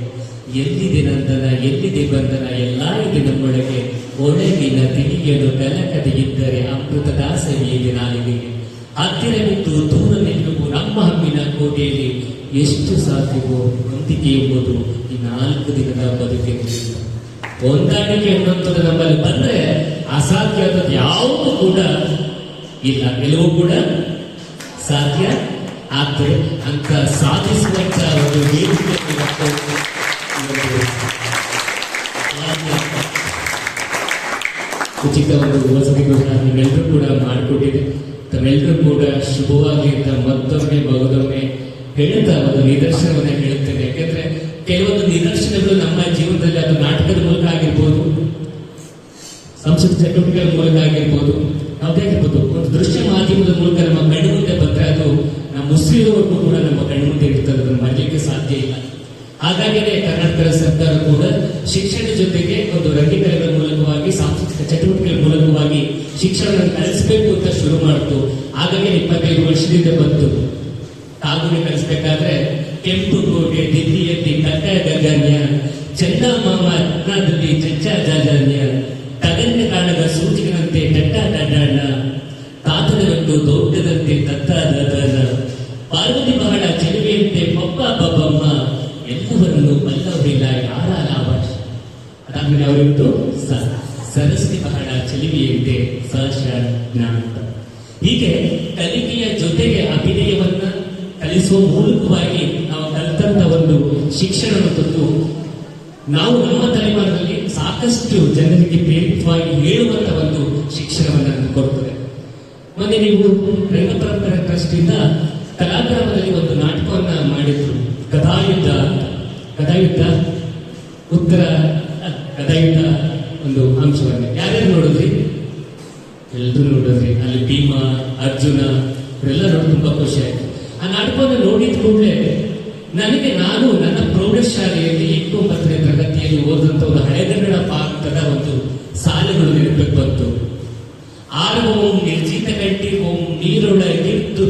ಎಲ್ಲಿದೆ ನಂದನ ಎಲ್ಲಿದೆ ಬಂಧನ ಎಲ್ಲ ಇದೆ ನಮ್ಮೊಳಗೆ. ಒಳಗಿನ ತಿಳಿಯಲು ಕಲಕದೆಯಿದ್ದರೆ ಅಮೃತದ ಸವಿಯಿದೆ ನಾಲಿಗೆಗೆ. ಹತ್ತಿರವಿದ್ದು ದೂರ ನಿಲ್ಲುವು ನಮ್ಮ ಹಮ್ಮಿನ ಕೋಟೆಯಲ್ಲಿ ಎಷ್ಟು ಸಾಧ್ಯವೋ ಹೊಂದಿಕೆ ಎಂಬುದು ಈ 4 ದಿನದ ಬದುಕಿನಲ್ಲಿ. ಹೊಂದಾಣಿಕೆ ಅನ್ನುವಂಥದ್ದು ನಮ್ಮಲ್ಲಿ ಬಂದ್ರೆ ಅಸಾಧ್ಯವಾದದ್ದು ಯಾವುದು ಕೂಡ ಇಲ್ಲ, ಎಲ್ಲವೂ ಕೂಡ ಸಾಧ್ಯ ಆಗ್ತದೆ ಅಂತ ಸಾಧಿಸುವಂತ ಒಂದು ವೇದಿಕೆ ಇವತ್ತು ಉಚಿತ ಒಂದು ವಸತಿಗಳು ನಿಮ್ಮೆಲ್ಲರೂ ಕೂಡ ಮಾಡಿಕೊಟ್ಟಿದೆ. ತಮ್ಮೆಲ್ಲರೂ ಕೂಡ ಶುಭವಾಗಿ ಅಂತ ಮತ್ತೊಮ್ಮೆ ಮಗದೊಮ್ಮೆ ಹೇಳ್ತಾ ಒಂದು ನಿದರ್ಶನವನ್ನ ಹೇಳುತ್ತೇನೆ. ಯಾಕೆಂದ್ರೆ ಕೆಲವೊಂದು ನಿದರ್ಶನಗಳು ನಮ್ಮ ಜೀವನದಲ್ಲಿ ಅದು ನಾಟಕದ ಮೂಲಕ ಆಗಿರ್ಬೋದು, ಸಂಸ್ಕೃತಿ ಚಟುವಟಿಕೆಗಳ ಮೂಲಕ ಆಗಿರ್ಬೋದು, ಯಾವುದೇ ಆಗಿರ್ಬೋದು, ಒಂದು ದೃಶ್ಯ ಮಾಧ್ಯಮದ ಮೂಲಕ ನಮ್ಮ ಕಣ್ಣು ಮುಂದೆ ಬಂದ್ರೆ ಅದು ನಮ್ಮ ಮುಸ್ಲಿಮವರೆಗೂ ಕೂಡ ನಮ್ಮ ಕಣ್ಣು ಮುಂದೆ ಇರ್ತದೆ, ಅದನ್ನು ಮಾಡಲಿಕ್ಕೆ ಸಾಧ್ಯ ಇಲ್ಲ. ಹಾಗಾಗಿಯೇ ಕರ್ನಾಟಕ ಸರ್ಕಾರ ಕೂಡ ಶಿಕ್ಷಣ ಜೊತೆಗೆ ಒಂದು ರಂಗಕಲೆಗಳ ಮೂಲಕವಾಗಿ ಸಾಂಸ್ಕೃತಿಕ ಚಟುವಟಿಕೆಗಳ ಮೂಲಕವಾಗಿ ಶಿಕ್ಷಣ ಕಲಿಸಬೇಕು ಅಂತ ಶುರು ಮಾಡಿತು. ಹಾಗಾಗಿ 25 ವರ್ಷದಿಂದ ಬಂತು. ಕಾಗುಣಿ ಕಲಿಸ್ಬೇಕಾದ್ರೆ ಕೆಂಪು ಕೋಟೆ ದಿಲ್ಲಿಯಲ್ಲಿ ಕಟ್ಟ ಗಗನ್ಯ ಚಂದಮಾಮ ರತ್ನದಲ್ಲಿ ಚಚ್ಚ ಜಾಜನ್ಯ ತಗನ್ಯ ಕಾಣದ ಸೂಚಿಕನಂತೆ ಟಟ್ಟ ಟಡ್ಡಣ್ಣ ತಾತನಗಂಟು ದೊಡ್ಡದಂತೆ ತತ್ತಾದ ಪಾರ್ವತಿ ಬಹಳ ಚೆಲುವೆಯಂತೆ ಪಪ್ಪ ಬಬ್ಬಮ್ಮ ಎಲ್ಲವರನ್ನು ಬಲ್ಲವರಿಲ್ಲ ಯಾರ ಲಾಭ. ಅದಾದ್ಮೇಲೆ ಅವರಿತ್ತು ಸರಸ್ವತಿ ಬಹಳ ಚೆಲುವೆಯಂತೆ ಜ್ಞಾನ. ಹೀಗೆ ಕಲಿಕೆಯ ಜೊತೆಗೆ ಅಭಿನಯವನ್ನ ಕಲಿಸುವ ಮೂಲಕವಾಗಿ ನಾವು ಕಲಿತಂತ ಒಂದು ಶಿಕ್ಷಣವನ್ನು ತಂದು ನಾವು ನಮ್ಮ ತಲೆಮಾರಿನಲ್ಲಿ ಸಾಕಷ್ಟು ಜನರಿಗೆ ಪ್ರೇರಿತವಾಗಿ ಹೇಳುವಂತ ಒಂದು ಶಿಕ್ಷಣವನ್ನು ಕೊಡ್ತದೆ. ಮೊನ್ನೆ ನೀವು ರಂಗಪರಂಪರೆ ಟ್ರಸ್ಟ್ ಇಂದ ಕಲಾಗ್ರಾಮದಲ್ಲಿ ಒಂದು ನಾಟಕವನ್ನ ಮಾಡಿದ್ರು, ಗದಾಯುದ್ಧ. ಉತ್ತರ ಗದಾಯುದ್ಧ ಒಂದು ಅಂಶವನ್ನ ಯಾರ್ಯಾರು ನೋಡಿದ್ರಿ? ಎಲ್ಲರೂ ನೋಡಿದ್ರಿ. ಅಲ್ಲಿ ಭೀಮ, ಅರ್ಜುನ ಇವರೆಲ್ಲ ನೋಡಿ ತುಂಬಾ ಖುಷಿ ಆಯ್ತು. ಆ ನಾಟಕವನ್ನು ನೋಡಿದ ಕೂಡಲೇ ನನಗೆ ನಾನು ನನ್ನ ಪ್ರೌಢಶಾಲೆಯಲ್ಲಿ 8-9ನೇ ತರಗತಿಯಲ್ಲಿ ಓದಂತ ಒಂದು ಹಳೆಗನ್ನಡ ಪಾತ್ರದ ಒಂದು ಸಾಲುಗಳು ನೆನಪಿಗೆ ಬಂತು. ಆರವ ಓಂ ನಿರ್ಜಿತ ಗಟ್ಟಿ ಓಂ ನೀರೊಳಗಿತ್ತು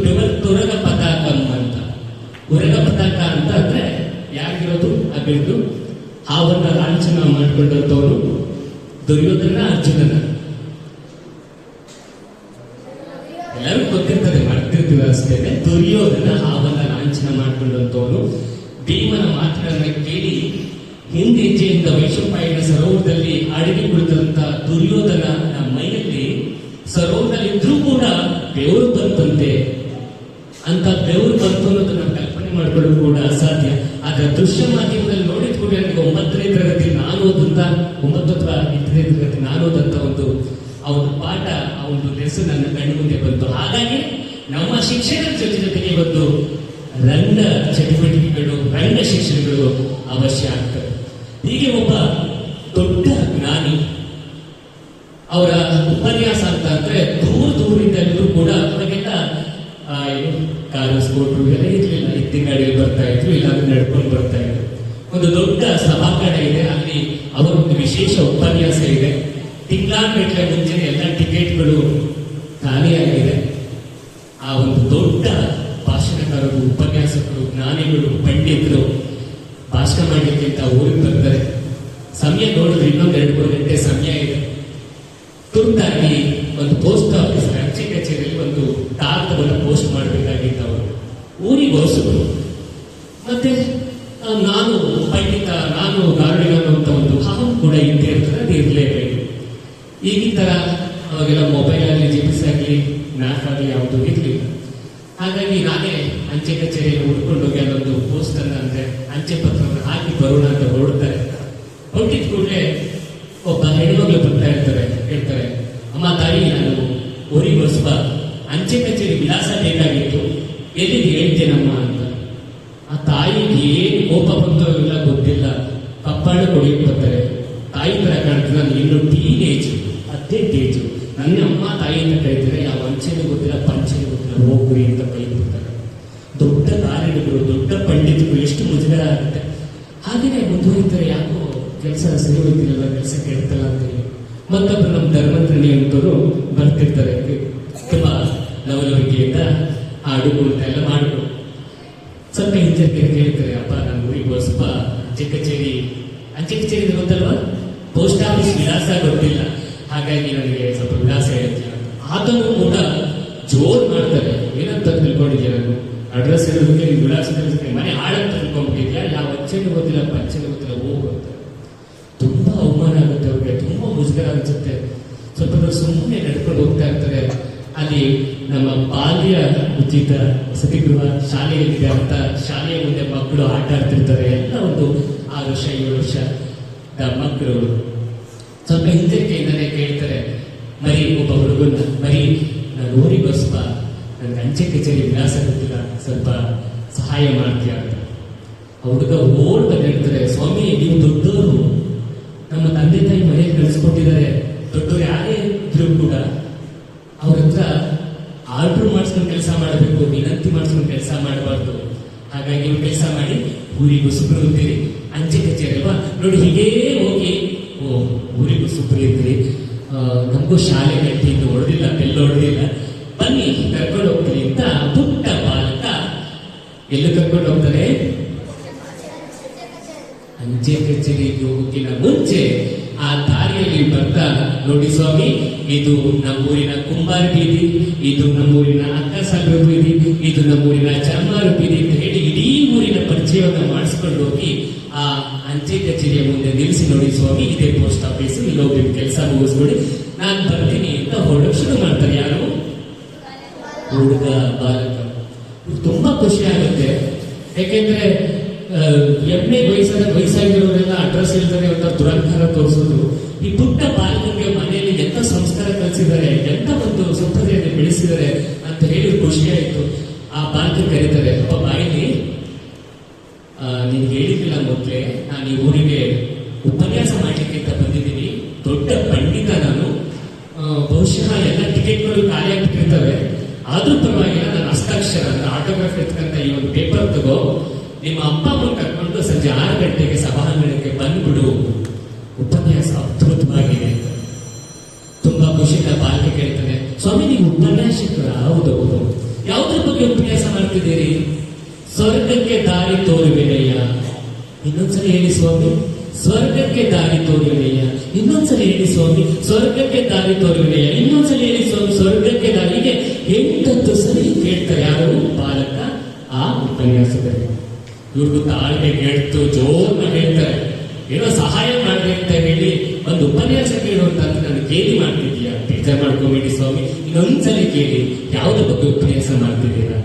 ತುರಗ ಪತಾಕಂ ಅಂತ. ಉರಗ ಪತಾಕ ಅಂತ ಅಂದ್ರೆ ಯಾರಿಗಿರೋದು? ಅಬಿರ್ದು ಹಾವನ್ನ ಲಾಂಛನ ಮಾಡಿಕೊಂಡಂತವನು ದುರ್ಯೋಧನ, ಅರ್ಜುನನ. ಎಲ್ಲರೂ ಗೊತ್ತಿರ್ತದೆ, ಮಾಡ್ತಿರ್ತೀವಿ ಅಷ್ಟೇ. ದುರ್ಯೋಧನ ಹಾವನ್ನ ಲಾಂಛನ ಮಾಡಿಕೊಂಡಂತವನು ಭೀಮನ ಮಾತುಗಳನ್ನ ಕೇಳಿ ಹಿಂದೆ ಹೆಜ್ಜೆಯಿಂದ ವೈಶಂಪಾಯನ ಸರೋವರದಲ್ಲಿ ಅಡಗಿ ಕುಳಿತಂತ ದುರ್ಯೋಧನ ಮೈಯಲ್ಲಿ ಸರೋವರದಲ್ಲಿ ಇದ್ರೂ ಕೂಡ ಬೆವರು ಬಂತಂತೆ. ಅಂತ ಬೆವರು ಬಂತು ಅನ್ನೋದು ನಾವು ಕಲ್ಪನೆ ಮಾಡ್ಕೊಳ್ಳೋದು ಕೂಡ ಅಸಾಧ್ಯ. ಆದ್ರೆ ದೃಶ್ಯ ಮಾಧ್ಯಮದಲ್ಲಿ ನೋಡಿದ ಕೂಡ ನನಗೆ 9ನೇ ತರಗತಿ ನಾನು ಓದಂತ 9 ಅಥವಾ 8ನೇ ತರಗತಿ ನಾನು ಓದಂತ ಒಂದು ಆ ಒಂದು ಪಾಠ, ಆ ಒಂದು ಲೆಸನ್ ನನ್ನ ಕಣ್ಣು ಮುಂದೆ ಬಂತು. ಹಾಗಾಗಿ ನಮ್ಮ ಶಿಕ್ಷಣದ ಜೊತೆಗೆ ಒಂದು ರಂಗ ಚಟುವಟಿಕೆಗಳು, ರಂಗ ಶಿಕ್ಷಣಗಳು ಅವಶ್ಯ ಆಗ್ತದೆ. ಹೀಗೆ ಒಬ್ಬ ದೊಡ್ಡ ಜ್ಞಾನಿ ಅವರ ಉಪನ್ಯಾಸ ಅಂತ ಅಂದ್ರೆ ದೂರದಿಂದ ಎಲ್ಲರೂ ಕೂಡ ಅವಾಗೆಲ್ಲ ಕಾರು ಸ್ಕೂಟ್ರು ಎಲ್ಲ ಇರ್ಲಿಲ್ಲ, ಎತ್ತಿನ ಗಾಡಿಯಲ್ಲಿ ಬರ್ತಾ ಇದ್ರು, ಇಲ್ಲಾಂದ್ರೆ ನಡ್ಕೊಂಡು ಬರ್ತಾ ಇದ್ರು. ಒಂದು ದೊಡ್ಡ ಸಭಾಂಗಣ ಇದೆ, ಅಲ್ಲಿ ಅವರ ಒಂದು ವಿಶೇಷ ಉಪನ್ಯಾಸ ಇದೆ. ತಿಂಗಳಾನ್ಗಟ್ಟಲೆ ಮುಂಚೆ ಎಲ್ಲ ಟಿಕೆಟ್ಗಳು ಖಾಲಿಯಾಗಿದೆ. ಆ ಒಂದು ದೊಡ್ಡ ಭಾಷಣಕಾರರು, ಉಪನ್ಯಾಸಕರು, ಜ್ಞಾನಿಗಳು, ಪಂಡಿತರು ಭಾಷಣ ಮಾಡಲಿಕ್ಕೆ ಅಂತ ಊರಿಗೆ ಬರ್ತಾರೆ. ಸಮಯ ನೋಡಿದ್ರೆ ಇನ್ನೊಂದು 2-3 ಗಂಟೆ ಸಮಯ ಇದೆ. ತುರ್ತಾಗಿ ಒಂದು ಪೋಸ್ಟ್ ಆಫೀಸ್ ಅಂಚೆ ಕಚೇರಿಯಲ್ಲಿ ಒಂದು ಕಾಗದವನ್ನು ಪೋಸ್ಟ್ ಮಾಡಬೇಕಾಗಿತ್ತು. ಅವರು ಊರಿಗೆ ಹೊಸರು. ಮತ್ತೆ ನಾನು ಪಂಡಿತ, ನಾನು ಗಾರ್ಡಿನ ಅಂತ ಒಂದು ಅಹಂ ಕೂಡ ಇದ್ದೇ ಇರ್ತದೆ, ಅದು ಇರಲೇಬೇಕು. ಈಗಿನ ತರ ಅವಾಗೆಲ್ಲ ಮೊಬೈಲ್ ಆಗಲಿ, GPS ಆಗಲಿ, ಮ್ಯಾಪ್ ಆಗಲಿ ಯಾವುದು ಇರಲಿಲ್ಲ. ಹಾಗಾಗಿ ನಾನೇ ಅಂಚೆ ಕಚೇರಿಯಲ್ಲಿ ಹುಡ್ಕೊಂಡು ಹೋಗಿ ಅದೊಂದು ಪೋಸ್ಟ್ ಅನ್ನ ಅಂದ್ರೆ ಅಂಚೆ ಪತ್ರವನ್ನು ಹಾಕಿ ಬರೋಣ ಅಂತ ಹೊರಡ್ತಾರೆ. ಹೊರಟಿದ ಕೂಡಲೇ ಒಬ್ಬ ಹೆಣ್ಮಗಳು ಬರ್ತಾ ಇರ್ತಾರೆ. ಹೇಳ್ತಾರೆ, ಅಮ್ಮ ತಾಯಿ, ನಾನು ಊರಿಗೆ ಹೊಸಬ, ಅಂಚೆ ಕಚೇರಿ ವಿಳಾಸ ಬೇಕಾಗಿತ್ತು, ಎಲ್ಲಿಗೆ ಹೇಳ್ತೇನಮ್ಮ ಅಂತ. ಆ ತಾಯಿಗೆ ಏನು ಕೋಪ ಬಂತೋ ಇಲ್ಲ ಗೊತ್ತಿಲ್ಲ, ಕಪ್ಪಾಳು ಕೊಡಿಯಕ್ಕೆ ಬರ್ತಾರೆ. ತಾಯಿ ತರ ಕಾಣ್ತೀನಿ, ನಾನು ಇನ್ನು ಟೀನೇಜ್, ಅದೇ ಏಜು. ನನ್ನ ಅಮ್ಮ ತಾಯಿ ಅಂತ ಕರೀತಾರೆ, ಯಾವ ವಂಚನೆ ಗೊತ್ತಿಲ್ಲ, ಪಂಚನೆ ಗೊತ್ತಿಲ್ಲ, ಹೋಗ್ರಿ ಅಂತ ಬೈದ್ಬಿಡ್ತಾರೆ. ದೊಡ್ಡ ಕಾರಣಗಳು, ದೊಡ್ಡ ಪಂಡಿತರು, ಎಷ್ಟು ಮುಜುಗರ ಆಗುತ್ತೆ. ಹಾಗೇನೆ ಮುಂದುವರಿತಾರೆ, ಯಾಕೋ ಕೆಲಸ ಸರಿ ಹೋಗ್ತಿರಲ್ಲ, ಕೆಲಸ ಕೆಡ್ತಲ್ಲ ಅಂತ ಹೇಳಿ. ಮತ್ತೊಬ್ಬರು ನಮ್ಮ ಧರ್ಮಂತ್ರಣಿ ಅಂತವರು ಬರ್ತಿರ್ತಾರೆ, ತುಂಬಾ ಲವಲವಿಕೆಯಿಂದ ಹಾಡು ಕುಣಿತ ಎಲ್ಲ ಮಾಡಿದ್ರು. ಸ್ವಲ್ಪ ಹಿಂಜರಿಕೆ ಕೇಳ್ತಾರೆ, ಅಪ್ಪ ನನ್ನ ಊರಿಗೆ ಸ್ವಲ್ಪ ಅಂಚೆ ಕಚೇರಿ ಗೊತ್ತಲ್ವಾ, ಪೋಸ್ಟ್ ಆಫೀಸ್ ವಿಳಾಸ ಗೊತ್ತಿಲ್ಲ, ಹಾಗಾಗಿ ನನಗೆ ಸ್ವಲ್ಪ ವಿಳಾಸ ಹೇಳ್ತೀನಿ ಅಂತ. ಆತನು ಕೂಡ ಜೋರ್ ಮಾಡ್ತಾರೆ, ಏನಂತ ತಿಳ್ಕೊಂಡಿದ್ಯಾ, ನಾನು ಅಡ್ರೆಸ್ ಹೇಳೋದಕ್ಕೆ ನೀವು ವಿಳಾಸ ತಿಳಿಸ್ತೀನಿ, ಮನೆ ಹಾಳಂತ ತಿಳ್ಕೊಂಡ್ಬಿಟ್ಟಿದ್ಯಾ, ಯಾವ ಅಂಚೆನೂ ಗೊತ್ತಿಲ್ಲ, ಪಂಚೆನೂ ಗೊತ್ತಿಲ್ಲ, ಹೋಗು ಅಂತ. ತುಂಬಾ ಅವಮಾನ ಆಗುತ್ತೆ ಅವ್ರಿಗೆ, ತುಂಬಾ ಮುಜುಗರ ಅನ್ಸುತ್ತೆ. ಸ್ವಲ್ಪ ಸುಮ್ಮನೆ ನಡ್ಕೊಂಡು ಹೋಗ್ತಾ ಇರ್ತಾರೆ. ಅಲ್ಲಿ ನಮ್ಮ ಬಾಲ್ಯ ಉಚಿತ ವಸತಿ ಗೃಹ ಶಾಲೆಯಲ್ಲಿದೆ ಅಂತ ಶಾಲೆಯ ಮುಂದೆ ಮಕ್ಕಳು ಆಟ ಆಡ್ತಿರ್ತಾರೆ. ಎಲ್ಲ ಒಂದು 6 ವರ್ಷ 7 ವರ್ಷ ಮಕ್ಕಳು ಸ್ವಲ್ಪ ಹಿಂಜರಿಕೆಯಿಂದಲೇ ಕೇಳ್ತಾರೆ, ಮರಿ ಒಬ್ಬ ಹುಡುಗನ್ನ, ಮರಿ ನಾನು ಊರಿಗೆ ಬಸ್ಪ, ನನಗೆ ಅಂಚೆ ಕಚೇರಿ ವಿಳಾಸ ಗೊತ್ತಿಲ್ಲ, ಸ್ವಲ್ಪ ಸಹಾಯ ಮಾಡ್ತೀಯ ಅಂತ. ಆ ಹುಡುಗ ಓಡ್ ಬಂದಿರ್ತಾರೆ, ಸ್ವಾಮಿ ನೀವು ದೊಡ್ಡವರು, ನಮ್ಮ ತಂದೆ ತಾಯಿ ಮನೆಯಲ್ಲಿ ಕಳಿಸ್ಕೊಟ್ಟಿದ್ದಾರೆ, ದೊಡ್ಡವರು ಯಾರೇ ಇದ್ರು ಕೂಡ ಅವ್ರ ಹತ್ರ ಆರ್ಡರ್ ಮಾಡಿಸ್ಕೊಂಡು ಕೆಲಸ ಮಾಡಬೇಕು, ವಿನಂತಿ ಮಾಡಿಸ್ಕೊಂಡು ಕೆಲಸ ಮಾಡಬಾರ್ದು. ಹಾಗಾಗಿ ನೀವು ಕೆಲಸ ಮಾಡಿ ಊರಿಗೂ ಸುಬ್ರು ಇರ್ತೀರಿ, ಅಂಚೆ ಕಚೇರಿ ಅಲ್ವಾ ನೋಡಿ, ಹೀಗೇ ಹೋಗಿ ಊರಿಗೂ ಸುಬ್ರು ಇರ್ತೀರಿ, ನಮಗೂ ಶಾಲೆ ಗಟ್ಟಿ ಇನ್ನು ಹೊಡೆದಿಲ್ಲ, ಬೆಲ್ಲ ಹೊಡೆದಿಲ್ಲ, ಬನ್ನಿ ಕರ್ಕೊಂಡು ಹೋಗ್ತೀರಿ ಅಂತ ಪುಟ್ಟ ಬಾಲಕ ಎಲ್ಲೂ ಕರ್ಕೊಂಡು ಹೋಗ್ತಾರೆ, ಅಂಚೆ ಕಚೇರಿಗೆ ಹೋಗಿನ ಮುಂಚೆ ಆ ದಾರಿಯಲ್ಲಿ ಬರ್ತಾ, ನೋಡಿ ಸ್ವಾಮಿ ಇದು ನಮ್ಮೂರಿನ ಕುಂಬಾರ ಬೀದಿ, ಇದು ನಮ್ಮೂರಿನ ಅಕ್ಕಸಾಗರ ಬೀದಿ, ಇದು ನಮ್ಮೂರಿನ ಚರ್ಮಾರು ಬೀದಿ ಅಂತ ಹೇಳಿ ಇಡೀ ಊರಿನ ಪರಿಚಯವನ್ನು ಮಾಡಿಸ್ಕೊಂಡು ಹೋಗಿ ಆ ಅಂಚೆ ಕಚೇರಿಯ ಮುಂದೆ ನಿಲ್ಲಿಸಿ, ನೋಡಿ ಸ್ವಾಮಿ ಇದೇ ಪೋಸ್ಟ್ ಆಫೀಸ್, ಇಲ್ಲಿ ಹೋಗಿ ಕೆಲಸ ಮುಗಿಸ್ಬಿಡಿ, ನಾನು ಬರ್ತೀನಿ ಅಂತ ಹೊರಡಕ್ಕೆ ಶುರು ಮಾಡ್ತಾರೆ. ಯಾರು? ಹುಡುಗ ಬಾಲಕ. ತುಂಬಾ ಖುಷಿ ಆಗುತ್ತೆ, ಯಾಕೆಂದ್ರೆ ವಯಸ್ಸಾಗಿರೋರೆಲ್ಲ ಅಡ್ರೆಸ್ ಇಲ್ದರೆ ಒಂಥರ ದುರಂಕಾರ ತೋರಿಸೋದು. ಈ ಪುಟ್ಟ ಬಾಲಕನಿಗೆ ಮನೆಯಲ್ಲಿ ಎಂತ ಸಂಸ್ಕಾರ ಕಲಿಸಿದ್ದಾರೆ, ಎಂತ ಒಂದು ಸಂಪ್ರದಾಯವನ್ನು ಬೆಳೆಸಿದ್ದಾರೆ ಅಂತ ಹೇಳಿ ಖುಷಿ ಆಯ್ತು. ಆ ಬಾಲಕ ಕರೀತಾರೆ, ಅಪ್ಪ ಬಾಯಿಲಿ ನಿನ್ಗೆ ಹೇಳಿದ್ದಿಲ್ಲ ಮೊದಲೇ, ನಾನು ಈ ಊರಿಗೆ ಉಪನ್ಯಾಸ ಮಾಡ್ಲಿಕ್ಕೆ ಅಂತ ಬಂದಿದ್ದೀನಿ, ದೊಡ್ಡ ಪಂಡಿತ ನಾನು, ಬಹುಶಃ ಎಲ್ಲ ಟಿಕೆಟ್ಗಳು ಖಾಲಿ ಆಗ್ಬಿಟ್ಟಿರ್ತವೆ, ಆದ್ರೂ ಪರವಾಗಿಲ್ಲ, ನನ್ನ ಹಸ್ತಾಕ್ಷರ ಅಂದ್ರೆ ಆಟೋಗ್ರಾಫ್ ಎತ್ಕಂತ ಈ ಒಂದು ಪೇಪರ್ ತಗೋ, ನಿಮ್ಮ ಅಪ್ಪ ಅಮ್ಮ ಕರ್ಕೊಂಡು ಸಂಜೆ 6 ಗಂಟೆಗೆ ಸಭಾಂಗಣಕ್ಕೆ ಬಂದ್ಬಿಡು, ಉಪನ್ಯಾಸ ಅದ್ಭುತವಾಗಿದೆ ಅಂತ. ತುಂಬಾ ಖುಷಿಯಿಂದ ಬಾಲ್ಯ ಕೇಳ್ತಾನೆ, ಸ್ವಾಮಿ ನೀವು ಉಪನ್ಯಾಸಕರ? ಹೌದು. ಯಾವುದ್ರ ಬಗ್ಗೆ ಉಪನ್ಯಾಸ ಮಾಡ್ತಿದ್ದೀರಿ? ಸ್ವರ್ಗಕ್ಕೆ ದಾರಿ ತೋರುವೆನೆಯ. ಇನ್ನೊಂದ್ಸಲ ಹೇಳಿ ಸ್ವಾಮಿ. ಸ್ವರ್ಗಕ್ಕೆ ದಾರಿ ತೋರುವೆನೆಯ. ಇನ್ನೊಂದ್ಸಲ ಹೇಳಿ ಸ್ವಾಮಿ. ಸ್ವರ್ಗಕ್ಕೆ ದಾರಿ ತೋರುವೆನೆಯ. ಇನ್ನೊಂದ್ಸಲ ಹೇಳಿ ಸ್ವಾಮಿ. ಸ್ವರ್ಗಕ್ಕೆ ದಾರಿ. ಹೀಗೆ 8 ಸರಿ ಕೇಳ್ತಾರೆ. ಯಾರು? ಬಾಲಕ ಆ ಉಪನ್ಯಾಸದಲ್ಲಿ. ಇವ್ರಿಗೂ ತಾಳ್ಮೆ ಗೆಡ್ತು ಜೋರ್ನ ಹೇಳ್ತಾರೆ, ಏನೋ ಸಹಾಯ ಮಾಡ್ರಿ ಅಂತ ಹೇಳಿ ಒಂದು ಉಪನ್ಯಾಸ ಕೇಳುವಂತ ನಾನು ಕೇಳಿ ಮಾಡ್ತಿದ್ದೀಯಾ? ಬೇಜಾರ್ ಮಾಡ್ಕೋಬೇಡಿ ಸ್ವಾಮಿ, ಇನ್ನೊಂದ್ಸಲಿ ಕೇಳಿ, ಯಾವ್ದು ಬಗ್ಗೆ ಉಪನ್ಯಾಸ ಮಾಡ್ತಿದ್ದೀರಾ?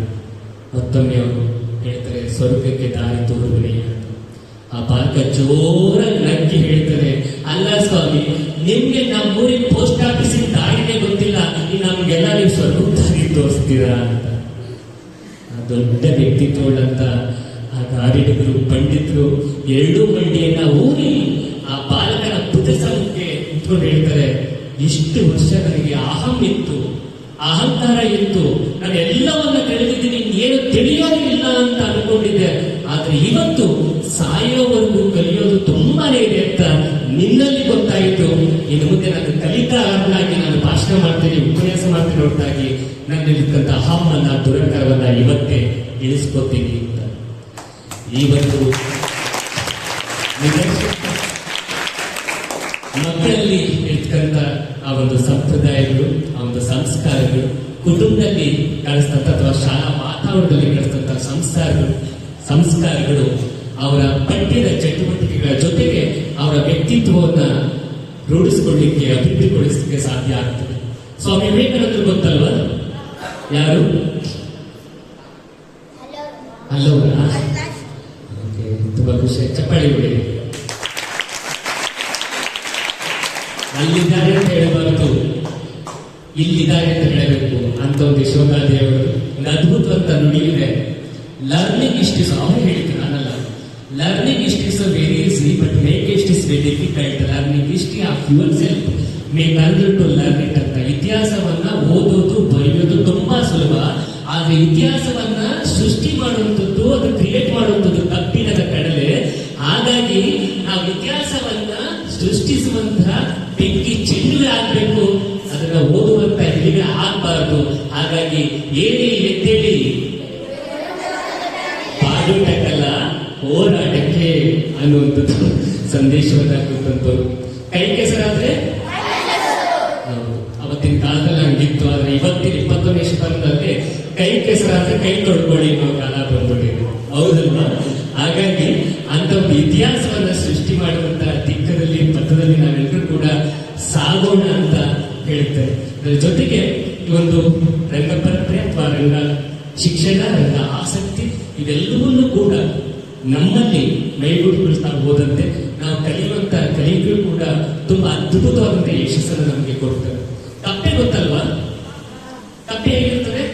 ಮತ್ತೊಮ್ಮೆ ಅವರು ಹೇಳ್ತಾರೆ, ಸ್ವರ್ಗಕ್ಕೆ ದಾರಿ ತೋರುವೆನೆಯ. ಆ ಬಾಲಕ ಜೋರಾಗಿ ನಗ್ಗಿ ಹೇಳ್ತಾರೆ, ಅಲ್ಲ ಸ್ವಾಮಿ, ನಿಮ್ಗೆ ನಮ್ಮೂರಿನ ಪೋಸ್ಟ್ ಆಫೀಸಿನ ದಾರಿನೇ ಗೊತ್ತಿಲ್ಲ, ನಮ್ಗೆಲ್ಲ ನೀವು ಸ್ವರ್ಗಕ್ಕೆ ದಾರಿ ತೋರಿಸ್ತೀರಾ ಅಂತ. ದೊಡ್ಡ ವ್ಯಕ್ತಿತ್ವಗಳಂತ ಆ ಗಾರಿಡಿಗರು, ಪಂಡಿತರು 2 ಮಂಡಿಯನ್ನ ಊರಿ ಆ ಬಾಲಕನ ಭುಜ ಸಮಕ್ಕೆ ನಿಂತ್ಕೊಂಡು ಹೇಳ್ತಾರೆ, ಇಷ್ಟು ವರ್ಷ ನನಗೆ ಅಹಂ ಇತ್ತು, ಅಹಂಕಾರ ಇತ್ತು, ನಾನು ಎಲ್ಲವನ್ನ ತಿಳಿದಿದ್ದೀನಿ, ಏನು ತಿಳಿಯೋದು ಇಲ್ಲ ಅಂತ ಅನ್ಕೊಂಡಿದ್ದೆ, ಆದ್ರೆ ಇವತ್ತು ಸಾಯೋವರೆಗೂ ಕಲಿಯೋದು ತುಂಬಾನೇ ಇದೆ ಅಂತ ನಿನ್ನಲ್ಲಿ ಗೊತ್ತಾಯಿತು. ಇನ್ನು ಮುಂದೆ ನಾನು ಕಲಿತಾಗಿ ನಾನು ಭಾಷಣ ಮಾಡ್ತೀನಿ, ಉಪನ್ಯಾಸ ಮಾಡ್ತೀನಿ ಹೊರತಾಗಿ ನನ್ನಲ್ಲಿರ್ತಕ್ಕಂಥ ಅಹಮ್ಮನ್ನ, ದುರಂಕಾರವನ್ನ ಇವತ್ತೇ ಇಳಿಸ್ಕೊತೀನಿ ಅಂತ. ಇವತ್ತು ಮಕ್ಕಳಲ್ಲಿ ಇರ್ತಕ್ಕಂಥ ಆ ಒಂದು ಸಂಪ್ರದಾಯಗಳು, ಆ ಒಂದು ಸಂಸ್ಕಾರಗಳು, ಕುಟುಂಬದಲ್ಲಿ ಕಳಿಸ್ತಂಥ ಅಥವಾ ಶಾಲಾ ವಾತಾವರಣದಲ್ಲಿ ಕಳಿಸ್ತಂಥ ಸಂಸ್ಕಾರಗಳು ಅವರ ಪಠ್ಯದ ಚಟುವಟಿಕೆಗಳ ಜೊತೆಗೆ ಅವರ ವ್ಯಕ್ತಿತ್ವವನ್ನ ರೂಢಿಸಿಕೊಳ್ಳಿಕ್ಕೆ, ಅಭಿವೃದ್ಧಿಗೊಳಿಸಲಿಕ್ಕೆ ಸಾಧ್ಯ ಆಗ್ತದೆ. ಸ್ವಾಮಿ ವಿವೇಕಾನಂದರು ಗೊತ್ತಲ್ವಾ? ಯಾರು? ಅಲ್ಲವರ? ತುಂಬಾ ಖುಷಿ, ಚಪ್ಪಾಳಿ ಹೊಡಿ. ಅಲ್ಲಿದ್ದಾರೆ ಅಂತ ಹೇಳಬಾರದು, ಇಲ್ಲಿದ್ದಾರೆ ಅಂತ ಹೇಳಬೇಕು ಅಂತ ಒಂದು ಯಶೋಗಾದೇವರು ಒಂದು ಅದ್ಭುತವಂತ ನುಡಿ ಇದೆ. ಲರ್ನಿಂಗ್ ಇಷ್ಟು ಅವರು ಹೇಳಿದ್ರು, ನಾನಲ್ಲ. Learning history is very easy, but make history is very difficult. Learning history of yourself may learn to learn it ಅಂತ. ಇತಿಹಾಸವನ್ನ ಓದೋದು ಬರೆಯೋದು ತುಂಬಾ ಸುಲಭ, ಆದ್ರೆ ಇತಿಹಾಸವನ್ನ ಸೃಷ್ಟಿ ಮಾಡುವಂಥದ್ದು, ಅದು ಕ್ರಿಯೇಟ್ ಮಾಡುವಂಥದ್ದು ಕಬ್ಬಿಣದ ಕಡಲೆ. ಹಾಗಾಗಿ ನಾವು ಇತಿಹಾಸವನ್ನ ಸೃಷ್ಟಿಸುವಂತಹ ಬೆಂಕಿ ಚೆಲುವೆ ಆಗ್ಬೇಕು, ಅದನ್ನ ಓದುವಂತ ಹಿರಿಮೆ ಆಗ್ಬಾರ್ದು. ಹಾಗಾಗಿ ಏಳಿ ಎದ್ದೇಳಿ ಬಾಡುಟಕ್ಕಲ್ಲ ಹೋರಾಟಕ್ಕೆ ಅನ್ನುವಂಥದ್ದು ಸಂದೇಶವನ್ನ ಕೊಟ್ಟಂತವ್ರು. ಕೈ ಕೆಸರಾದ್ರೆ ಅವತ್ತಿನ ಕಾಲದಲ್ಲಿ ಹಂಗಿತ್ತು, ಆದ್ರೆ ಇವತ್ತಿನ 21ನೇ ಶತಮಾನದಲ್ಲಿ ಕೈ ಕೆಸರಾದ್ರೆ ಕೈ ತೊಡ್ಕೊಳ್ಳಿ ಅನ್ನೋ ಕಾಲ ಬಂದ್ಬಿಟ್ಟಿದೆ, ಹೌದಲ್ವಾ? ಹಾಗಾಗಿ ಅಂತ ಒಂದು ಇತಿಹಾಸವನ್ನ ಸೃಷ್ಟಿ ಮಾಡುವಂತಹ ದಿಕ್ಕದಲ್ಲಿ ಪಥದಲ್ಲಿ ನಾವೆಲ್ಲರೂ ಕೂಡ ಸಾಗೋಣ ಅಂತ ಹೇಳ್ತಾರೆ. ಅದರ ಜೊತೆಗೆ ಈ ಒಂದು ರಂಗ ಪರಂಪರೆ ಅಥವಾ ರಂಗ ಶಿಕ್ಷಣ, ರಂಗ ಆಸಕ್ತಿ ಇವೆಲ್ಲವನ್ನೂ ಕೂಡ ನಮ್ಮಲ್ಲಿ ಮೈಗೂಡಿಸ್ತಾ ಹೋದಂತೆ ನಾವು ಕಲಿಯುವಂತ ಕಲಿಕೆಗಳು ಕೂಡ ತುಂಬಾ ಅದ್ಭುತವಾದಂತಹ ಯಶಸ್ಸನ್ನು ನಮಗೆ ಕೊಡ್ತವೆ. ಕಪ್ಪೆ ಗೊತ್ತಲ್ವಾ? ಕಪ್ಪೆ ಹೇಗಿರ್ತದೆ?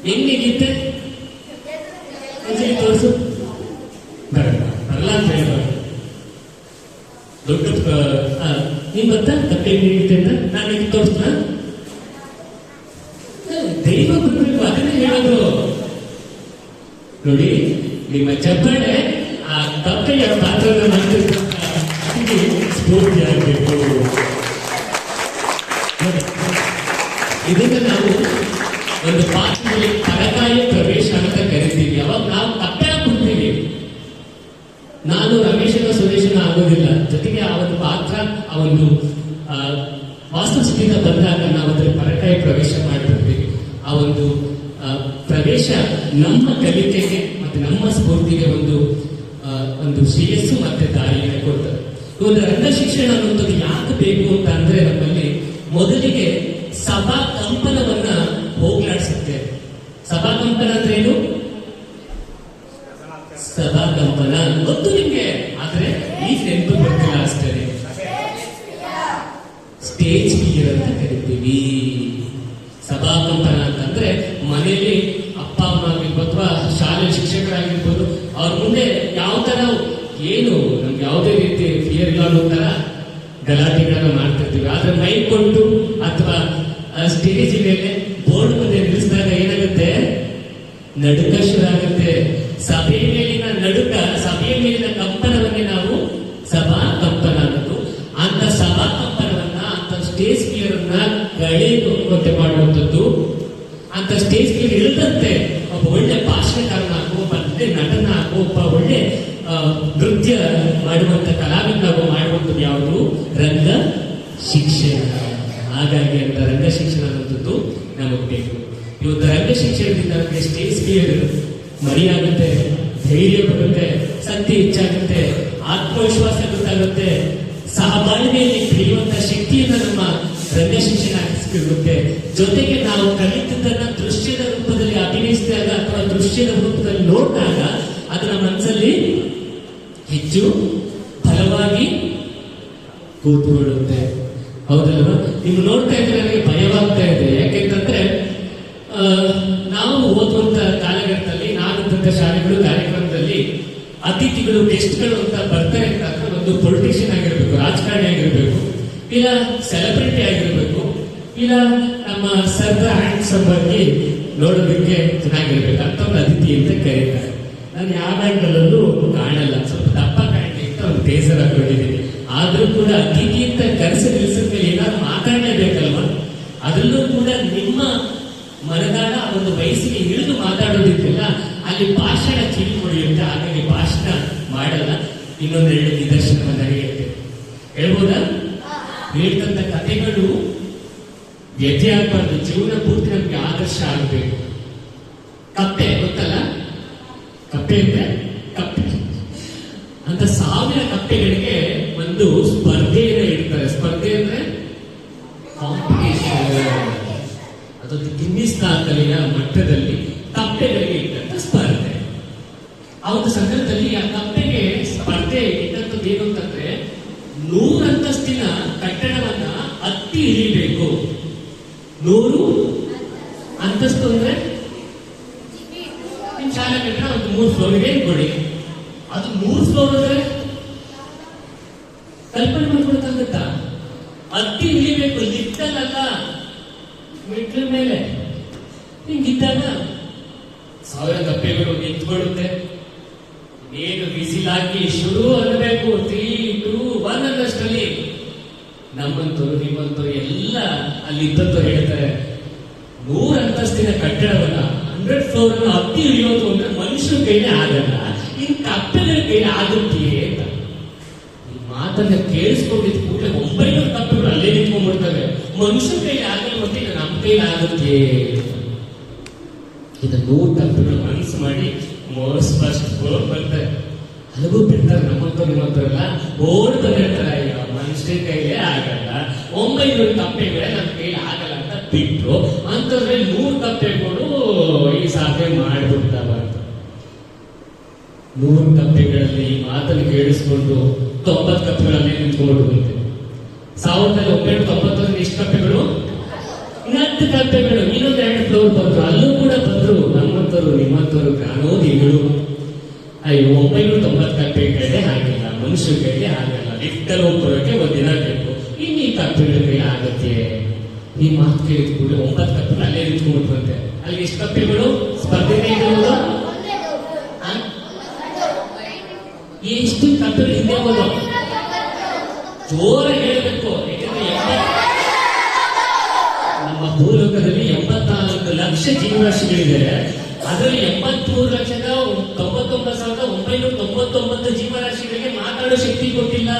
ಹೆಂಗಿರುತ್ತೆ? ತೋರಿಸು. ಬರಲ್ಲ ಅಂತ ಹೇಳ ದೊಡ್ಡ ನಿಮ್ ಗೊತ್ತಾ ಕಪ್ಪೆ ಹೇಗಿರುತ್ತೆ ಅಂತ? ನಾನು ಈಗ ತೋರಿಸ್ನ ದೈವ ಬರಬೇಕು, ಅದನ್ನೇ ಹೇಳೋದು ನೋಡಿ. ನಿಮ್ಮ ಚಪ್ಪಳೆ ಆ ಕಪ್ಪೆಯ ಪಾತ್ರನ ಮಾಡ್ತಿರ್ತಕ್ಕ ಸ್ಫೂರ್ತಿ ಆಗಬೇಕು. ಇದನ್ನ ನಾವು ಒಂದು ಪಾತ್ರದಲ್ಲಿ ಪರಕಾಯ ಪ್ರವೇಶ ಅಂತ ಕರಿತೀವಿ. ಅವಾಗ ನಾವು ಕಪ್ಪೆ ಹಾಕ್ಬಿಡ್ತೀವಿ. ನಾನು ರಮೇಶನ ಸುರೇಶನ ಆಗೋದಿಲ್ಲ, ಜೊತೆಗೆ ಆ ಒಂದು ಪಾತ್ರ, ಆ ಒಂದು ವಾಸ್ತುಸ್ಥಿತಿಯಿಂದ ಬಂದಾಗ ನಾವು ಅದ್ರ ಪರಕಾಯ ಪ್ರವೇಶ ಮಾಡಿಬಿಡ್ತೀವಿ. ಆ ಒಂದು ಪ್ರವೇಶ ನಮ್ಮ ಕಲಿಕೆಗೆ ಮತ್ತೆ ನಮ್ಮ ಸ್ಫೂರ್ತಿಗೆ ಒಂದು ಶ್ರೇಯಸ್ಸು ಮತ್ತೆ ದಾರಿಯನ್ನು ಕೊಡ್ತದೆ. ಒಂದು ರಂಗ ಶಿಕ್ಷಣ ಅನ್ನುವಂಥದ್ದು ಯಾಕೆ ಬೇಕು ಅಂತ ಅಂದ್ರೆ, ನಮ್ಮಲ್ಲಿ ಮೊದಲಿಗೆ ಸಭಾ ಕಂಪನವನ್ನ ಹೋಗ್ಲಾಡಿಸುತ್ತೆ. ಸಭಾ ಕಂಪನ ಅಂದ್ರೆ ಏನು? ಸಭಾ ಕಂಪನ ಗೊತ್ತು ನಿಮ್ಗೆ, ಆದ್ರೆ ಈಗ ನೆನಪು ಬರ್ತಿಲ್ಲ ಅಷ್ಟೇ. ಸ್ಟೇಜ್ ಫಿಯರ್ ಅಂತ ಕರಿತೀವಿ. ಸಭಾ ಕಂಪನ ಅಂತಂದ್ರೆ ಮನೆಯಲ್ಲಿ ಅಪ್ಪ ಅಮ್ಮ ಆಗಿರ್ಬೋದು ಅಥವಾ ಶಾಲೆ ಶಿಕ್ಷಕರಾಗಿರ್ಬೋದು, ಅವ್ರ ಮುಂದೆ ಯಾವ ತರ ಏನು ನಮ್ಗೆ ಯಾವುದೇ ರೀತಿ ಫಿಯರ್ ಇಲ್ಲ ಅನ್ನೋ ತರ ಗಲಾಟೆಗಳನ್ನ ಮಾಡ್ತಿರ್ತೀವಿ. ಆದ್ರೆ ಮೈಕ್ ಕೊಟ್ಟು ಅಥವಾ ಸ್ಟೇಜ್ ಮೇಲೆ ಬೋರ್ಡ್ ಮುಂದೆ ನಿಲ್ಲಿಸಿದಾಗ ಏನಾಗುತ್ತೆ? ನಡುಕ ಶುರು ಆಗುತ್ತೆ. ಸಭೆಯ ಮೇಲಿನ ನಡುಕ, ಸಭೆಯ ಮೇಲಿನ ಕಂಪನವನ್ನೇ ನಾವು ಸಭಾ ಕಂಪನ ಅನ್ನೋದು. ಅಂತ ಸಭಾ ಕಂಪನವನ್ನ, ಅಂತ ಸ್ಟೇಜ್ ಫಿಯರ್ ಅನ್ನ ಕಳೆಯುವಂತೆ ಮಾಡುವಂಥದ್ದು. ಅಂತ ಸ್ಟೇಜ್ ಫಿಯರ್ ಇಳಿದಂತೆ ಒಬ್ಬ ಒಳ್ಳೆ ಭಾಷಣಕಾರನಾಗು, ಒಬ್ಬ ಒಳ್ಳೆ ನಟನಾಗು, ಒಬ್ಬ ಒಳ್ಳೆ ನೃತ್ಯ ಮಾಡುವಂತ ಕಲಾವಿದನಾಗು ಮಾಡುವಂಥದ್ದು ಯಾವುದು? ರಂಗ ಶಿಕ್ಷಣ. ಹಾಗಾಗಿ ಅಂತ ರಂಗ ಶಿಕ್ಷಣ ಅನ್ನುವಂಥದ್ದು ನಮಗೆ ಬೇಕು. ಇವತ್ತು ರಂಗ ಶಿಕ್ಷಣದಿಂದ ನಮಗೆ ಸ್ಟೇಜ್ ಫಿಯರ್ ಮರಿಯಾಗುತ್ತೆ, ಧೈರ್ಯ ಬರುತ್ತೆ, ಶಕ್ತಿ ಹೆಚ್ಚಾಗುತ್ತೆ, ಆತ್ಮವಿಶ್ವಾಸ ಗೊತ್ತಾಗುತ್ತೆ, ಸಹಬಾಳ್ವೆಯಲ್ಲಿ ಬೆಳೆಯುವಂತ ಶಕ್ತಿಯನ್ನ ನಮ್ಮ ರಂಗ ಶಿಕ್ಷಣ ಸಿಗುತ್ತೆ. ಜೊತೆಗೆ ನಾವು ಕಲಿತದ್ದನ್ನ ದೃಶ್ಯದ ರೂಪದಲ್ಲಿ ಅಭಿನಯಿಸಿದಾಗ ಅಥವಾ ದೃಶ್ಯದ ರೂಪದಲ್ಲಿ ನೋಡಿದಾಗ ಅದು ನಮ್ಮ ಮನಸ್ಸಲ್ಲಿ ಹೆಚ್ಚು ಬಲವಾಗಿ ಕೂತ್ಕೊಳ್ಳುತ್ತೆ, ಹೌದಲ್ವಾ? ನೀವು ನೋಡ್ತಾ ಇದ್ರೆ ನನಗೆ ಭಯವಾಗ್ತಾ ಇದೆ. ಯಾಕೆಂತಂದ್ರೆ ನಾವು ಓದುವಂತ ಕಾಲಘಟ್ಟದಲ್ಲಿ, ನಾವಿದ್ದಂತ ಶಾಲೆಗಳು ಕಾರ್ಯಕ್ರಮದಲ್ಲಿ ಅತಿಥಿಗಳು, ಗೆಸ್ಟ್ಗಳು ಅಂತ ಬರ್ತಾರೆ ಅಂತ ಒಂದು ಪೊಲಿಟಿಷಿಯನ್ ಆಗಿರ್ಬೇಕು, ರಾಜಕಾರಣಿ ಆಗಿರ್ಬೇಕು, ಇಲ್ಲ ಸೆಲೆಬ್ರಿಟಿ ಆಗಿರ್ಬೇಕು, ಇಲ್ಲ ನಮ್ಮ ಸರ್ದಾರ್ ಹ್ಯಾಂಡ್ಸಮ್ ಬಗ್ಗೆ ನೋಡೋದಕ್ಕೆ ಚೆನ್ನಾಗಿರ್ಬೇಕು ಅಂತ ಒಂದು ಅತಿಥಿ ಅಂತ ಕರೀತಾರೆ. ನಾನು ಯಾವ ಆಂಗಲಲ್ಲೂ ಕಾಣಲ್ಲ, ಸ್ವಲ್ಪ ದಪ್ಪ ಕಾಣಲಿ ಅಂತ ಒಂದು ಟೇಸರ್ ಹಾಕೊಂಡಿದ್ದೀನಿ. ಆದ್ರೂ ಕೂಡ ಅತಿಥಿ ಅಂತ ಕರೆಸಿ ನಿಲ್ಸಿದ ಮೇಲೆ ಏನಾದ್ರು ಮಾತಾಡಲೇಬೇಕಲ್ವಾ? ಅದರಲ್ಲೂ ಕೂಡ ನಿಮ್ಮ ಮನದಾಳ ಒಂದು ವಯಸ್ಸಿಗೆ ಇಳಿದು ಮಾತಾಡೋದಿಲ್ಲ, ಅಲ್ಲಿ ಭಾಷಣ ಕಿವಿ ಹೊಡೆಯುತ್ತೆ. ಹಾಗಾಗಿ ಭಾಷಣ ಮಾಡಲ್ಲ. ಇನ್ನೊಂದೆರಡು ನಿದರ್ಶನವನ್ನ ಹೇಳ್ಬೋದಾ? ಹೇಳ್ತಂತ ಕಥೆಗಳು ವ್ಯಥೆ ಆಗ್ಬಾರ್ದು, ಜೀವನ ಪೂರ್ತಿ ನಮ್ಗೆ ಆದರ್ಶ ಆಗಬೇಕು. ಕಪ್ಪೆ ಗೊತ್ತಲ್ಲ? ಕಪ್ಪೆ ಅಂದ್ರೆ ಕಪ್ಪೆ ಅಂತ 1000 ಕಪ್ಪೆಗಳಿಗೆ ಒಂದು ಸ್ಪರ್ಧೆಯನ್ನ ಇಡ್ತಾರೆ. ಸ್ಪರ್ಧೆ ಅಂದ್ರೆ ಕಾಂಪಿಟೇಷನ್, ಅದೊಂದು ಗಿನ್ನಿಸ್ ದಾಖಲೆಯ ಮಟ್ಟದಲ್ಲಿ ಕಪ್ಪೆಗಳಿಗೆ ಇಟ್ಟಂತ ಸ್ಪರ್ಧೆ. ಆ ಒಂದು ಸಂದರ್ಭದಲ್ಲಿ ಆ ಕಪ್ಪೆಗೆ ಸ್ಪರ್ಧೆ ಇಟ್ಟಂತದ್ದು ಏನು ಅಂತಂದ್ರೆ 100 ಅಂತಸ್ತಿನ ಕಟ್ಟಡವನ್ನ ಹತ್ತಿ ಇಳಿಬೇಕು. 100 ಅಂತಸ್ತು ಅಂದ್ರೆ ನಿಮ್ ಶಾಲೆ ಕಟ್ಟಡ ಒಂದು ಕೊಡಿ, ಅದು 3 ಫ್ಲೋರ್ ಅಂದ್ರೆ ಕಲ್ಪನೆ ಮಾಡ್ಕೊಳಕ್ಕಾಗತ್ತಾ? ಹತ್ತಿ ಇಳಿಬೇಕು, ಲಿಫ್ಟಲ್ಲ, ಮೆಟ್ಲ ಮೇಲೆ. ಹಿಂಗಿದ್ದಾಗ 1000 ಕಪ್ಪೆಗಳು ನಿಂತ್ಕೊಳ್ಳುತ್ತೆ. ಏನು ವಿಸಿಲ್ ಹಾಕಿ ಶುರು ಅನ್ನಬೇಕು, 3, 2, 1 ಅನ್ನಷ್ಟರಲ್ಲಿ ನಮ್ಮಂತವ್ರು ನಿಮ್ಮಂತವ್ರು ಎಲ್ಲ ಅಲ್ಲಿ ಇದ್ದದ್ದು ಹೇಳ್ತಾರೆ, 100 ಅಂತಸ್ತಿನ ಕಟ್ಟಡವನ್ನ 100 ಫ್ಲೋರ್ ಅನ್ನು ಹತ್ತಿ ಇಳಿಯೋದು ಅಂದ್ರೆ ಮನುಷ್ಯನ ಕೈಲಿ ಆಗಲ್ಲ, ಇನ್ ಕಪ್ಪೆಗಳ ಕೈಲಿ ಆಗುತ್ತೆಯೇ ಅಂತ. ಈ ಮಾತನ್ನ ಕೇಳಿಸ್ಕೊಂಡಿದ್ ಕೂಡಲೇ 900 ಕಪ್ಪೆಗಳು ಅಲ್ಲೇ ನಿಂತ್ಕೊಂಡ್ಬಿಡ್ತವೆ. ಮನುಷ್ಯನ ಕೈಲಿ ಆಗಲ್ಲ ಮತ್ತೆ ನಮ್ಮ ಕೈಲಿ ಆಗುತ್ತೆ. ಇದು 100 ಕಪ್ಪೆಗಳು ಮನಸ್ಸು ಮಾಡಿ ಫಸ್ಟ್ ಫ್ಲೋರ್ ಬರ್ತಾರೆ. ಅಲ್ಲಿಗೂ ಬಿಡ್ತಾರೆ. ನಮ್ಮಂತವ್ರು ನಿಮ್ಮಂತವ್ರೆಲ್ಲ ಓಡ್ ಬಂದಿರ್ತಾರೆ, ಈಗ ಮನುಷ್ಯನ ಕೈಲೇ ಆಗಲ್ಲ, 900 ಕಪ್ಪೆಗಳೇ ನಮ್ಮ ಕೈಲಿ ಆಗಲ್ಲ ಅಂತ ಬಿಟ್ರು. ಅಂತಂದ್ರೆ 100 ಕಪ್ಪೆಗಳು ಈ ಸಾಧನೆ ಮಾಡ್ಬಿಡ್ತಾವ ಅಂತ. 100 ಕಪ್ಪೆಗಳಲ್ಲಿ ಈ ಮಾತನ್ನು ಕೇಳಿಸ್ಕೊಂಡು 90 ಕಪ್ಪೆಗಳಲ್ಲಿ ನಿಂತ್ಕೊಂಡ್ಬಿಡುತ್ತೆ. 1990 ಎಷ್ಟು ಕಪ್ಪೆಗಳು? 10 ಕಪ್ಪೆಗಳು. ಇನ್ನೊಂದು 2 ಫ್ಲೋರ್ ಬಂದ್ರು, ಅಲ್ಲೂ ಕೂಡ ಬಂದ್ರು ನಮ್ಮಂತವ್ರು ನಿಮ್ಮಂತವ್ರು ಕಾಣೋದಿಗಳು. ಅಯ್ಯೋ 990 ಕಪ್ಪೆಗಳೇ ಆಗಿಲ್ಲ, ಮನುಷ್ಯರ ಕೈಲಿ ಆಗಲ್ಲ, ಲಿಫ್ಟಲ್ಲಿ ಹೋಗ್ಬರೋಕೆ ಒಂದಿನ ಬೇಕು, ಇನ್ನು ಈ ಕಪ್ಪೆಗಳ ಕೈ ಆಗತ್ತೆ. ಈ ಮಾತು ಕೇಳಿದ ಕೂಡ 9 ಕಪ್ಪೆಗಳು ಅಲ್ಲೇ ನಿಂತ್ಕೊಂಡ್ಬಿಟ್ರಂತೆ. ಅಲ್ಲಿ ಎಷ್ಟು ಕಪ್ಪೆಗಳು ಸ್ಪರ್ಧೆನೇ ಇರೋದು? ಎಷ್ಟು ಕಪ್ಪೆಗಳು ಹಿಂದೆ ಹೋದ? ಜೋರಾಗಿ ಹೇಳಬೇಕು, ಯಾಕಂದ್ರೆ ನಮ್ಮ ಭೂಲೋಕದಲ್ಲಿ 84 ಲಕ್ಷ ಜೀವರಾಶಿಗಳಿದೆ. ಅದರಲ್ಲಿ 83,99,999 ಜೀವರಾಶಿಗಳಿಗೆ ಮಾತಾಡೋ ಶಕ್ತಿ ಕೊಟ್ಟಿಲ್ಲ.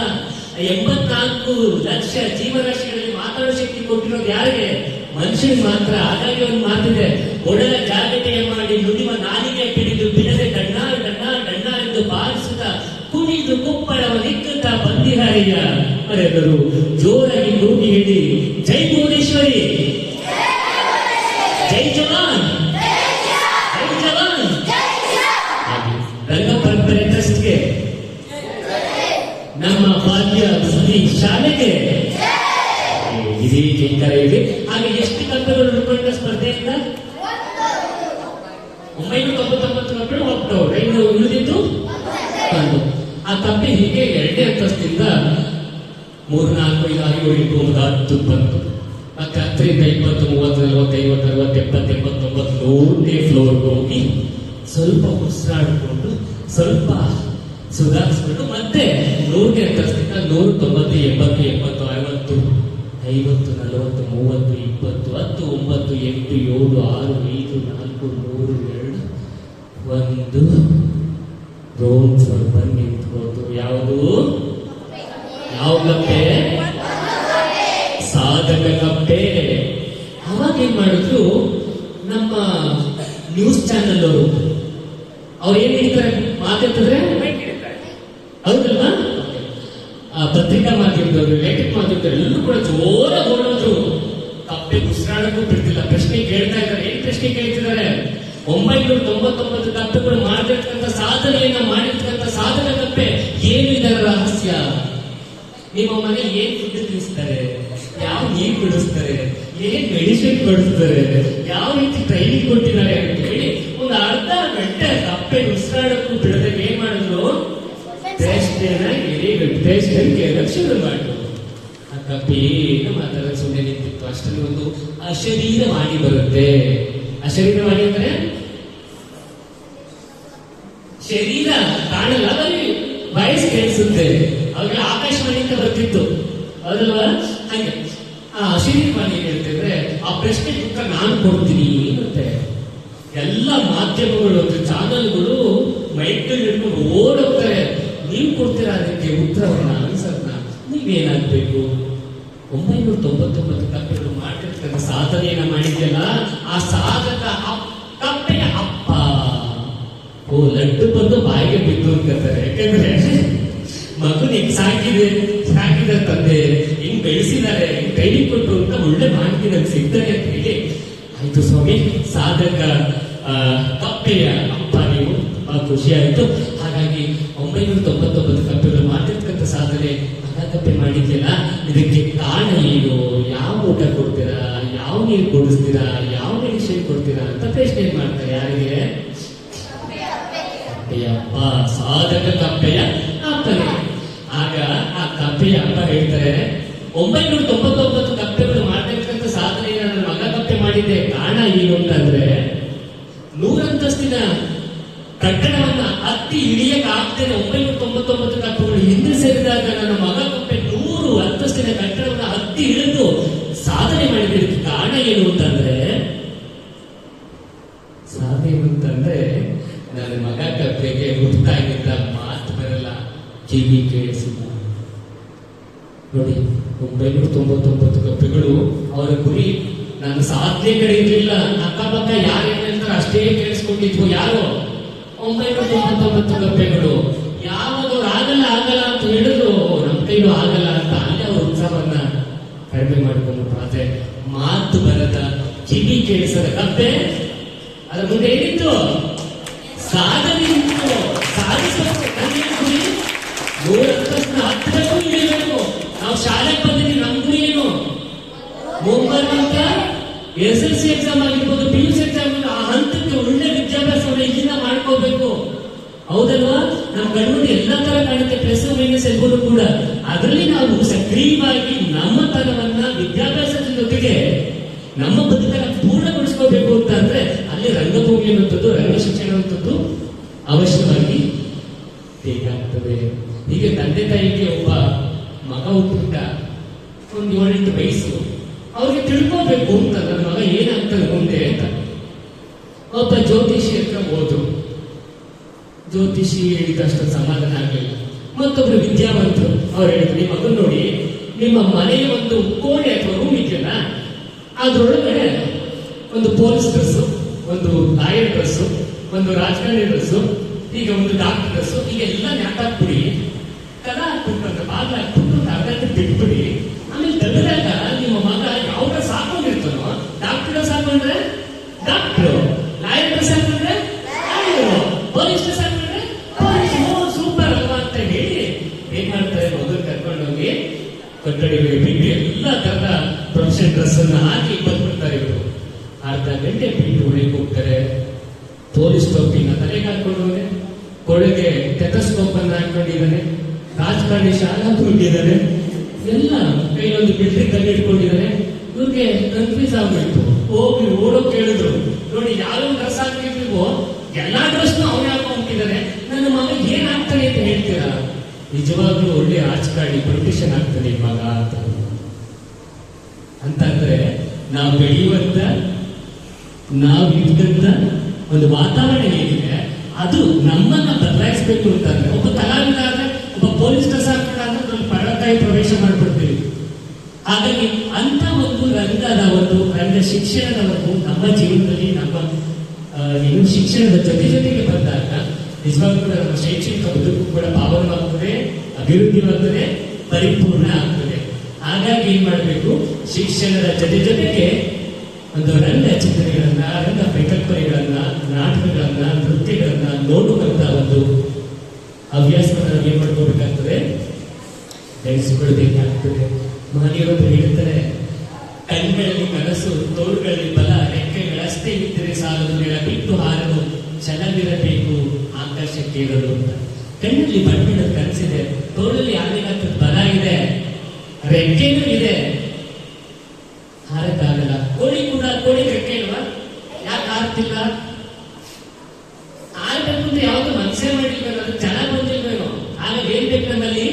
84 ಲಕ್ಷ ಜೀವರಾಶಿಗಳಲ್ಲಿ ಮಾತಾಡೋ ಶಕ್ತಿ ಕೊಟ್ಟಿರೋದು ಯಾರಿಗೆ? ಮನುಷ್ಯನಿಗೆ ಮಾತ್ರ. ಹಾಗಾಗಿ ಒಂದು ಮಾತಿದೆ, ಒಡಲ ಜಾಗಟೆಯ ಮಾಡಿ ನುಡಿವ ನಾಲಿಗೆ ಪಿಡಿದು ಬಿಡದೆ ಡಣ್ಣ ಡಣ್ಣ ಡಣ್ಣ ಎಂದು ಬಾರಿಸುತ್ತ ಕುಣಿದು ಕುಪ್ಪಳವ ನಿಕ್ಕುತ್ತ ಬಂದಿಹಾರಿಯ ಮರೆದರು. ಜೋರಾಗಿ ಕೂಗಿ ಹೇಳಿ, ಜೈ ಭುವನೇಶ್ವರಿ, ಜೈ ಜವಾನ್, ಜೈ ಜವಾನ್. ರಂಗ ಪರಂಪರೆ ಟ್ರಸ್ಟ್ಗೆ, ನಮ್ಮ ಭಾಗ್ಯ ಸುದ್ದಿ ಶಾಲೆಗೆ ಇದೇ ಜೈಕಾರ ಇದೆ. ಹಾಗೆ ಎಷ್ಟು ಕಪ್ಪೆಗಳು ಉಳ್ಕೊಂಡ ಸ್ಪರ್ಧೆಯಿಂದ? 999 ಕಪ್ಪೆಗಳು ಹೋಗ್ತವ್ರು, ಇನ್ನು ಉಳಿದಿದ್ದು ಕಂಡು. ಆ ಕಪ್ಪೆ ಹೀಗೆ 2ನೇ ಅಂತಸ್ತಿಂದ 3, 4, 5, 6, 7, 8, 9, 10 ಬಂತು. ಮತ್ತೆ 10ರಿಂದ 20, 30, 40, 50, 60, 70, 89 100ನೇ ಫ್ಲೋರ್ಗೆ ಹೋಗಿ ಸ್ವಲ್ಪ ಉಸಿರಾಡಿಕೊಂಡು ಸ್ವಲ್ಪ ಸುಧಾರಿಸ್ಕೊಂಡು ಮತ್ತೆ 100ನೇ ಅಂತಸ್ತಿಂದ 100, 90, 80, 70, 60, 50, 40, 30, 20, 10, 9, 8, 7, 6, 5, 4, 3, 2, 1 ರೌಂಡ್ ಸ್ವಲ್ಪ ನಿಂತ್ಕೋತು. ಯಾವುದು? ಯಾವ ಕಪ್ಪೆ? ಸಾಧಕ ಕಪ್ಪೆ. ಅವಾಗ ಏನ್ ಮಾಡಿದ್ರು ನಮ್ಮ ನ್ಯೂಸ್ ಚಾನೆಲ್ ಅವ್ರು ಏನ್ ಹೇಳ್ತಾರೆ ಮಾತಾಡ್ತಿದ್ರೆ ಹೌದಲ್ವಾ? ಪತ್ರಿಕಾ ಮಾಧ್ಯಮದವರು, ಲೇಖಕ ಮಾಧ್ಯಮದವರು ಎಲ್ಲರೂ ಕೂಡ ಜೋರಾಗಿ ಓಡೋದ್ರು. ಕಪ್ಪೆ ಉಸಿರಾಡಕ್ಕೂ ಬಿಡ್ತಿಲ್ಲ. ಪ್ರಶ್ನೆ ಕೇಳ್ತಾ ಇದ್ದಾರೆ. ಏನ್ ಪ್ರಶ್ನೆ ಕೇಳ್ತಿದ್ದಾರೆ? 999 ಕಪ್ಪೆಗಳು ಮಾಡಿರ್ತಕ್ಕಂಥ ಸಾಧನೆಯನ್ನ ಮಾಡಿರ್ತಕ್ಕಂಥ ಸಾಧನ ಕಪ್ಪೆ ಏನು ಇದರ ರಹಸ್ಯ? ನಿಮ್ಮ ಮನೆ ಏನ್ ಫುಡ್ ತಿನ್ನಿಸ್ತಾರೆ, ಯಾವ ನೀರು ಕುಡಿಸ್ತಾರೆ, ಏನ್ ಮೆಡಿಸಿನ್ ಕೊಡಿಸ್ತಾರೆ, ಯಾವ ರೀತಿ ಟ್ರೈನಿಂಗ್ ಕೊಟ್ಟಿದ್ದಾರೆ ಅಂತ ಹೇಳಿ ಒಂದು ಅರ್ಧ ಗಂಟೆ ಕಪ್ಪೆ ಉಸಿರಾಡಕ್ಕೂ ಬಿಡದೆ ಏನ್ ಮಾಡಿದ್ರು? ಟೇಸ್ಟ್ ಕೇಳಕ್ ಶುರು ಮಾಡಿದ್ರು. ಆ ಕಪ್ಪೆ ಏನು ಮಾತಾಡೋದು ಸುಮ್ಮನೆ ನಿಂತಿತ್ತು. ಅಷ್ಟರಲ್ಲಿ ಒಂದು ಅಶರೀರವಾಣಿ ಬರುತ್ತೆ. ಅಶರೀರವಾಣಿ ಅಂದ್ರೆ ಶರೀರ ಕಾಣಲ್ಲ, ಬರೀ ವಾಯ್ಸ್ ಕೇಳಿಸುತ್ತೆ. ಅವಾಗ ಆಕಾಶವಾಣಿಯಿಂದ ಬರ್ತಿತ್ತು ಅದಲ್ವಾ? ಹಾಗೆ ಆ ಅಶರೀರವಾಣಿ ಹೇಳ್ತಿದ್ರೆ ಆ ಪ್ರಶ್ನೆ ಉತ್ತರ ನಾನು ಕೊಡ್ತೀನಿ ಮತ್ತೆ ಎಲ್ಲ ಮಾಧ್ಯಮಗಳು ಚಾನಲ್ಗಳು ಮೈಕಲ್ಲಿ ಹಿಡ್ಕೊಂಡು ಓಡೋಗ್ತಾರೆ. ನೀವು ಕೊಡ್ತೀರಾ ಅದಕ್ಕೆ ಉತ್ತರವನ್ನ, ಆನ್ಸರ್ನ. ನೀವೇನಾಗ್ಬೇಕು? 999 ಕಪ್ಪೆಗಳು ಮಾಡಿರ್ತಕ್ಕಂಥ ಸಾಧನೆಯನ್ನ ಮಾಡಿದ್ಯಲ್ಲ, ಆ ಸಾಧಕ ಕಪ್ಪೆಯ ಅಪ್ಪ ಓ ಲಡ್ಡು ಬಂದು ಬಾಯಿಗೆ ಬಿದ್ದು ಅಂತಾರೆ. ಯಾಕಂದ್ರೆ ಮಗನ್ ಹೆಂಗ್ ಸಾಕಿದ ತಂದೆ ಹೆಂಗ್ ಬೆಳೆಸಿದ್ದಾರೆ, ಹೆಂಗ್ ಟ್ರೈನಿಂಗ್ ಕೊಟ್ಟು ಅಂತ ಒಳ್ಳೆ ಮಾಹಿತಿ ನಮ್ಗೆ ಸಿಗ್ತಾರೆ ಅಂತ ಹೇಳಿ, ಆಯ್ತು ಸ್ವಾಮಿ ಸಾಧಕ ಕಪ್ಪೆಯ ಅಪ್ಪ ನೀವು, ತುಂಬಾ ಖುಷಿ ಆಯ್ತು. ಹಾಗಾಗಿ 999 ಕಪ್ಪೆಗಳು ಮಾಡಿರ್ತಕ್ಕಂಥ ಸಾಧನೆ ಕಪ್ಪೆ ಮಾಡಿದ್ಯಲ್ಲ, ಇದಕ್ಕೆ ಕಾರಣ ಏನು? ಯಾವ ಊಟ ಕೊಡ್ತೀರಾ, ಯಾವ ನೀರು ಕೊಡಿಸ್ತೀರಾ, ಯಾವ ಮೆಡಿಸಿನ್ ಕೊಡ್ತೀರಾ ಅಂತ ಪ್ರಶ್ನೆ ಮಾಡ್ತಾರೆ. ಯಾರಿಗೆ? ಕಪ್ಪೆಯ ಅಪ್ಪ. ಸಾಧಕ ಕಪ್ಪೆಯ ಅಪ್ಪನೇ. ಆಗ ಆ ಕಪ್ಪೆಯ ಅಪ್ಪ ಹೇಳ್ತಾರೆ, 999 ಕಪ್ಪೆಗಳು ಮಾಡತಕ್ಕಂಥ ಸಾಧನೆ ನನ್ನ ಮಗ ಕಪ್ಪೆ ಮಾಡಿದ್ದೆ. ಕಾರಣ ಏನು ಅಂತಂದ್ರೆ 100 ಅಂತಸ್ತಿನ ಕಟ್ಟಡವನ್ನ ಹತ್ತಿ ಇಳಿಯಕ್ಕೆ ಆಗ್ತೇನೆ 999 ಕಪ್ಪೆಗಳು ಹಿಂದೆ ಸೇರಿದಾಗ ನನ್ನ ಮಗ ಕಪ್ಪೆ 100 ಅಂತಸ್ತಿನ ಕಟ್ಟಡವನ್ನ ಹತ್ತಿ ಇಳಿದು ಸಾಧನೆ ಮಾಡಿದ ಕಾರಣ ಏನು ಅಂತಂದ್ರೆ ನನ್ನ ಮಗ ಕಪ್ಪೆಗೆ ಹುಟ್ಟಾಗಿದ್ದ ಮಾತು ಬರಲ್ಲ, ಕಿವಿ ಕೇಳಿಸಿಲ್ಲ. ನೋಡಿ, 999 ಕಪ್ಪೆಗಳು ಅವರ ಗುರಿ ನನ್ನ ಸಾಧನೆ ಕಡೆ ಇರಲಿಲ್ಲ. ಅಕ್ಕಪಕ್ಕ ಯಾರು ಹೇಳ್ತಾರೆ ಅಷ್ಟೇ ಕೇಳಿಸ್ಕೊಂಡಿದ್ವು. ಯಾರು 999 ಕಪ್ಪೆಗಳು ಯಾವಾಗ ಅವ್ರು ಆಗಲ್ಲ ಅಂತ ಹೇಳಿದ್ರು, ನಮ್ಮ ಕೈಲೂ ಆಗಲ್ಲ ಅಂತ ಅಲ್ಲಿ ಅವ್ರ ಉತ್ಸಾಹವನ್ನ ಕಡಿಮೆ ಮಾಡಿಕೊಂಡು, ಆದ್ರೆ ಮಾತು ಬರದ ಕಿವಿ ಕೇಳಿಸದ ಕಪ್ಪೆ ಅದ್ರ ಮುಂದೆ ಏನಿತ್ತು? ಸಾಧನೆ ಇತ್ತು. ಸಾಧಿಸಬೇಕು. ಗುರಿ 100 ಅಂತಸ್ತಿನ ಹತ್ತಬೇಕು, ಇಳಿಬೇಕು. ನಾವು ಶಾಲೆಗೆ ಬಂದಿದ್ದೀವಿ, ನಮ್ ಗುರಿ ಏನು? ಮುಂಬರುವಂತ SSLC ಎಕ್ಸಾಮ್ ಆಗಿರ್ಬೋದು, PUC ಎಕ್ಸಾಮ್, ಆ ಹಂತಕ್ಕೆ ಒಳ್ಳೆ ವಿದ್ಯಾಭ್ಯಾಸವನ್ನು ಇಲ್ಲಿಂದ ಮಾಡ್ಕೋಬೇಕು. ಹೌದಲ್ವಾ? ನಮ್ಮ ಗಂಡು ಎಲ್ಲಾ ತರ ಕಾಣುತ್ತೆ, ಪ್ಲಸ್ ಮೈನಸ್ ಎಲ್ಬೋದು ಕೂಡ. ಅದರಲ್ಲಿ ನಾವು ಸಕ್ರಿಯವಾಗಿ ನಮ್ಮ ತನವನ್ನ ವಿದ್ಯಾಭ್ಯಾಸದ ಜೊತೆಗೆ ನಮ್ಮ ಬದುಕನ್ನ ಪೂರ್ಣಗೊಳಿಸ್ಕೋಬೇಕು ಅಂತ ಅಂದ್ರೆ ಅಲ್ಲಿ ರಂಗಭೂಮಿ ಅನ್ನುವಂಥದ್ದು, ರಂಗ ಶಿಕ್ಷಣ ಅನ್ನುವಂಥದ್ದು ಅವಶ್ಯವಾಗಿ ಬೇಕಾಗ್ತದೆ. ಹೀಗೆ ತಂದೆ ತಾಯಿಗೆ ಒಬ್ಬ ಮಗ ಹುಟ್ಟುಬಿಟ್ಟ, ಒಂದು 7-8 ವಯಸ್ಸು, ಅವ್ರಿಗೆ ತಿಳ್ಕೋಬೇಕು ಅಂತ ನನ್ನ ಮಗ ಏನಾಗ್ತದೆ ಮುಂದೆ ಅಂತ. ಒಬ್ಬ ಜ್ಯೋತಿಷಿ ಹತ್ರ ಹೋದ್ರು. ಜ್ಯೋತಿಷಿ ಹೇಳಿದಷ್ಟು ಸಮಾಧಾನ ಆಗಲಿಲ್ಲ. ಮತ್ತೊಬ್ರು ವಿದ್ಯಾವಂತರು ಅವ್ರು ಹೇಳಿದ್ರು, ನಿಮ್ಮ ಮಗನ್ ನೋಡಿ, ನಿಮ್ಮ ಮನೆಯ ಒಂದು ಕೋಣೆ ಅಥವಾ ರೂಮ್ ಇದೆಯಲ್ಲ, ಅದ್ರೊಳಗಡೆ ಒಂದು ಪೊಲೀಸ್ ಡ್ರೆಸ್, ಒಂದು ಲಾಯರ್ ಡ್ರೆಸ್, ಒಂದು ರಾಜಕಾರಣಿ ಡ್ರೆಸ್, ಈಗ ಒಂದು ಡಾಕ್ಟರ್ ಡ್ರೆಸ್, ಈಗ ಎಲ್ಲ ನ್ಯಾಟಾಕ್ಬಿಡಿ, ಕದ ಹಾಕ್ಬಿಟ್ಟು ಬಾಗ್ಲ ಹಾಕ್ಬಿಟ್ಟು ಅರ್ಧ ಬಿಟ್ಬಿಡಿ. ಆಮೇಲೆ ತೆಗೆದಾಗ ನಿಮ್ಮ ಮಗ ಯಾವ ಡ್ರೆಸ್ ಹಾಕೊಂಡಿರ್ತಾನೋ, ಡಾಕ್ಟರ್ ಡ್ರೆಸ್ ಹಾಕೊಂಡ್ರೆ ಡಾಕ್ಟ್ರು, ಲಾಯರ್ ಡ್ರೆಸ್ ಹಾಕೊಂಡ್ರೆ ಲಾಯರು, ಪೊಲೀಸ್ ಡ್ರೆಸ್ ಹಾಕೊಂಡ್ರೆ ಸೂಪರ್ ಅಲ್ವಾ ಅಂತ ಹೇಳಿ ಏನ್ ಮಾಡ್ತಾರೆ, ಮೊದಲು ಕರ್ಕೊಂಡೋಗಿ ಕೊಠಡಿಗಳಿಗೆ ಬಿಟ್ಟು ಎಲ್ಲ ತರದ ಪ್ರೊಫೆಷನಲ್ ಡ್ರೆಸ್ ಅನ್ನ ಹಾಕಿ ಬಂದ್ಬಿಡ್ತಾರೆ. ಇವರು ಅರ್ಧ ಗಂಟೆ ಬಿಟ್ಟು ಉಳಿಗೆ ಹೋಗ್ತಾರೆ. ಪೊಲೀಸ್ ಟೋಪಿನ ತಲೆಗೆ ಹಾಕೊಂಡವನೆ, ಕೊಳಗೆ ಟೆಥಸ್ಕೋಪ್ ಅನ್ನ ಹಾಕೊಂಡಿದ್ದಾನೆ, ರಾಜಕಾರಣಿ ಶಾಲಾ ತುಂಬಿದ್ದಾನೆ, ಎಲ್ಲ ಕೈಲೊಂದು ಬಿಲ್ಟ್ರಿ ಕಲ್ಲಿ ಇಟ್ಕೊಂಡಿದ್ದಾನೆ. ಇವ್ರಿಗೆ ಕನ್ಫ್ಯೂಸ್ ಆಗ್ಬಿಟ್ಟು ಹೋಗಿ ಓಡೋಕ್ ಕೇಳಿದ್ರು, ನೋಡಿ ಯಾವ ಡ್ರೆಸ್ ಹಾಕಿದ್ರಿಗೋ ಎಲ್ಲಾ ಡ್ರೆಸ್ನು ಅವನೇ ಹಾಕೊಂಡ್ಬಿಟ್ಟಿದ್ದಾನೆ, ನನ್ನ ಮಗ ಏನಾಗ್ತಾನೆ ಅಂತ ಹೇಳ್ತೀರಾ? ನಿಜವಾಗ್ಲೂ ಒಳ್ಳೆ ರಾಜಕಾರಣಿ, ಪೊಲಿಟಿಷಿಯನ್ ಆಗ್ತಾನೆ ಮಗ ಅಂತಂದ್ರೆ ನಾವು ಬೆಳೆಯುವಂತ, ನಾವು ಇದ್ದಂತ ಒಂದು ವಾತಾವರಣ ಏನಿದೆ ಅದು ನಮ್ಮನ್ನ ಬದಲಾಯಿಸಬೇಕು ಅಂತಂದ್ರೆ, ಒಬ್ಬ ಕಲಾವಿದ ಆದ್ರೆ, ಒಬ್ಬ ಪೊಲೀಸ್ ಡ್ರೆಸ್ ಹಾಕೊಂಡಾದ್ರೆ ನಾವು ಪಳಕಾಯಿ ಪ್ರವೇಶ ಮಾಡ್ಬಿಡ್ತೀವಿ. ಹಾಗಾಗಿ ಅಂತ ಒಂದು ರಂಗದ ಒಂದು ರಂಗ ಶಿಕ್ಷಣದ ಒಂದು ನಮ್ಮ ಜೀವನದಲ್ಲಿ ನಮ್ಮ ಏನು ಶಿಕ್ಷಣದ ಜೊತೆಗೆ ಬಂದಾಗ ನಿಜವಾಗ್ಲೂ ಕೂಡ ನಮ್ಮ ಶೈಕ್ಷಣಿಕ ಬದುಕು ಕೂಡ ಪಾವನವಾಗ್ತದೆ, ಅಭಿವೃದ್ಧಿವಾಗ್ತದೆ, ಪರಿಪೂರ್ಣ ಆಗ್ತದೆ. ಹಾಗಾಗಿ ಏನ್ ಮಾಡಬೇಕು, ಶಿಕ್ಷಣದ ಜೊತೆಗೆ ಒಂದು ರಂಗ ಚಿತ್ರಗಳನ್ನ, ರಂಗ ಪರಿಕಲ್ಪನೆಗಳನ್ನ, ನಾಟಕಗಳನ್ನ, ನೃತ್ಯಗಳನ್ನ ನೋಡುವಂತ ಒಂದು ಹವ್ಯಾಸವನ್ನು ನಾವು ಏನ್ ಮಾಡ್ಕೋಬೇಕಾಗ್ತದೆ, ಬೆಳೆಸಿಕೊಳ್ಬೇಕಾಗ್ತದೆ. ಮಹನೀಯರೊಬ್ಬರು ಹೇಳ್ತಾರೆ, ಕಣ್ಗಳಲ್ಲಿ ಕನಸು, ತೋಳುಗಳಲ್ಲಿ ಬಲ, ರೆಕ್ಕೆಗಳಷ್ಟೇ ಇದ್ದರೆ ಸಾಲದು, ನೆಲ ಬಿಟ್ಟು ಹಾರಲು ಛಲವಿರಬೇಕು, ಆಕಾಶಕ್ಕೇರಲು ಅಂತ. ಕಣ್ಣಲ್ಲಿ ಬಣ್ಣ ಕನಸಿದೆ, ತೋಳಲ್ಲಿ ಆನೆಗಾಗ್ತದ ಬಲ ಇದೆ, ರೆಕ್ಕೆನೂ ಇದೆ, ಹಾರಕ್ಕಾಗಲ್ಲ. ಕೋಳಿ ಕೂಡ, ಕೋಳಿ ರೆಕ್ಕೆ ಇಲ್ವಾ? ಯಾಕೆ ಹಾರ್ತಿಲ್ಲ? ಹಾರಬೇಕು ಅಂತ ಯಾವ್ದು ಮನಸ್ಸೇ ಮಾಡಿಲ್ವೇನೋ, ಅದು ಛಲ ಬಂದಿಲ್ವೇನೋ. ಆಗ ಏನ್ ಬೇಕು ನಮ್ಮಲ್ಲಿ?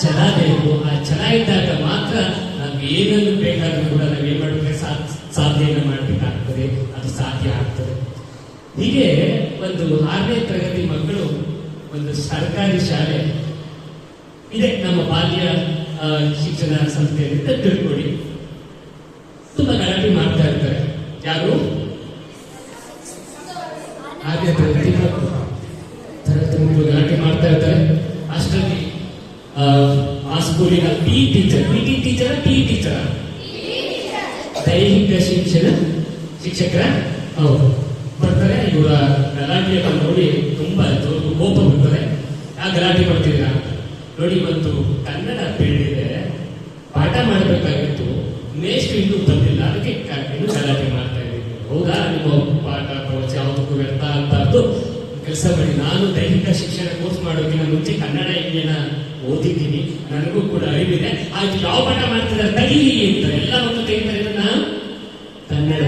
ಛಲ ಬೇಕು. ಆ ಛಲ ಇದ್ದಾಗ ಮಾತ್ರ ನಾವು ಏನನ್ನು ಬೇಕಾದ್ರೂ ಕೂಡ ನಾವೇನ್ ಮಾಡಬೇಕು, ಸಾಧನೆಯನ್ನು ಮಾಡಬೇಕಾಗ್ತದೆ, ಅದು ಸಾಧ್ಯ ಆಗ್ತದೆ. ಹೀಗೆ ಒಂದು 6ನೇ ತರಗತಿ ಮಕ್ಕಳು ಒಂದು ಸರ್ಕಾರಿ ಶಾಲೆ ಇದೆ ನಮ್ಮ ಬಾಲ್ಯ ಶಿಕ್ಷಣ ಸಂಸ್ಥೆಯಲ್ಲಿ ತಿಳ್ಕೊಳ್ಳಿ. ತುಂಬಾ ಗಲಾಟೆ ಮಾಡ್ತಾ ಇರ್ತಾರೆ. ಯಾರು 6ನೇ ತರಗತಿ ಮಕ್ಕಳು ಗಲಾಟೆ ಮಾಡ್ತಾ ಇರ್ತಾರೆ. ಅಷ್ಟರಲ್ಲಿ ಆ ಸ್ಕೂಲಿನ PE ಟೀಚರ್ ದೈಹಿಕ ಶಿಕ್ಷಣ ಶಿಕ್ಷಕರ ಹೌದು ಬರ್ತಾರೆ. ಇವರ ಗಲಾಟೆಯನ್ನು ನೋಡಿ ತುಂಬಾ ಕೋಪ ಬರ್ತದೆ. ಆ ಗಲಾಟೆ ಮಾಡ್ತಿದ್ದೀರಾ ನೋಡಿ, ಇವತ್ತು ಕನ್ನಡ ಪೀಳಿಗೆ ಪಾಠ ಮಾಡಬೇಕಾಗಿತ್ತು, ಮೇಷ್ಟ್ರು ಇನ್ನೂ ಬಂದಿಲ್ಲ, ಅದಕ್ಕೆ ಇನ್ನೂ ಗಲಾಟೆ ಮಾಡ್ತಾ ಇದ್ದೀವಿ. ಹೌದಾ? ನಿಮ್ಮ ಪಾಠ ಪ್ರವಚನ ಯಾವುದಕ್ಕೂ ವ್ಯರ್ಥ ಆಗ್ಬಾರ್ದು, ಕೆಲಸ ಮಾಡಿ. ನಾನು ದೈಹಿಕ ಶಿಕ್ಷಣ ಕೋರ್ಸ್ ಮಾಡೋಕ್ಕಿಂತ ಮುಂಚೆ ಕನ್ನಡ ಇಂಗ್ಲಿಷ್ ಓದಿದ್ದೀನಿ, ನನಗೂ ಕೂಡ ಅರಿವಿದೆ. ಆಯ್ತು, ಯಾವ ಪಾಠ ಮಾಡ್ತಿದ್ದಾರೆ ತಗೀಲಿ ಅಂತ ಎಲ್ಲ ಮಕ್ಕಳು ತೆಗಿತಾರೆ. ಇದನ್ನ ಕನ್ನಡ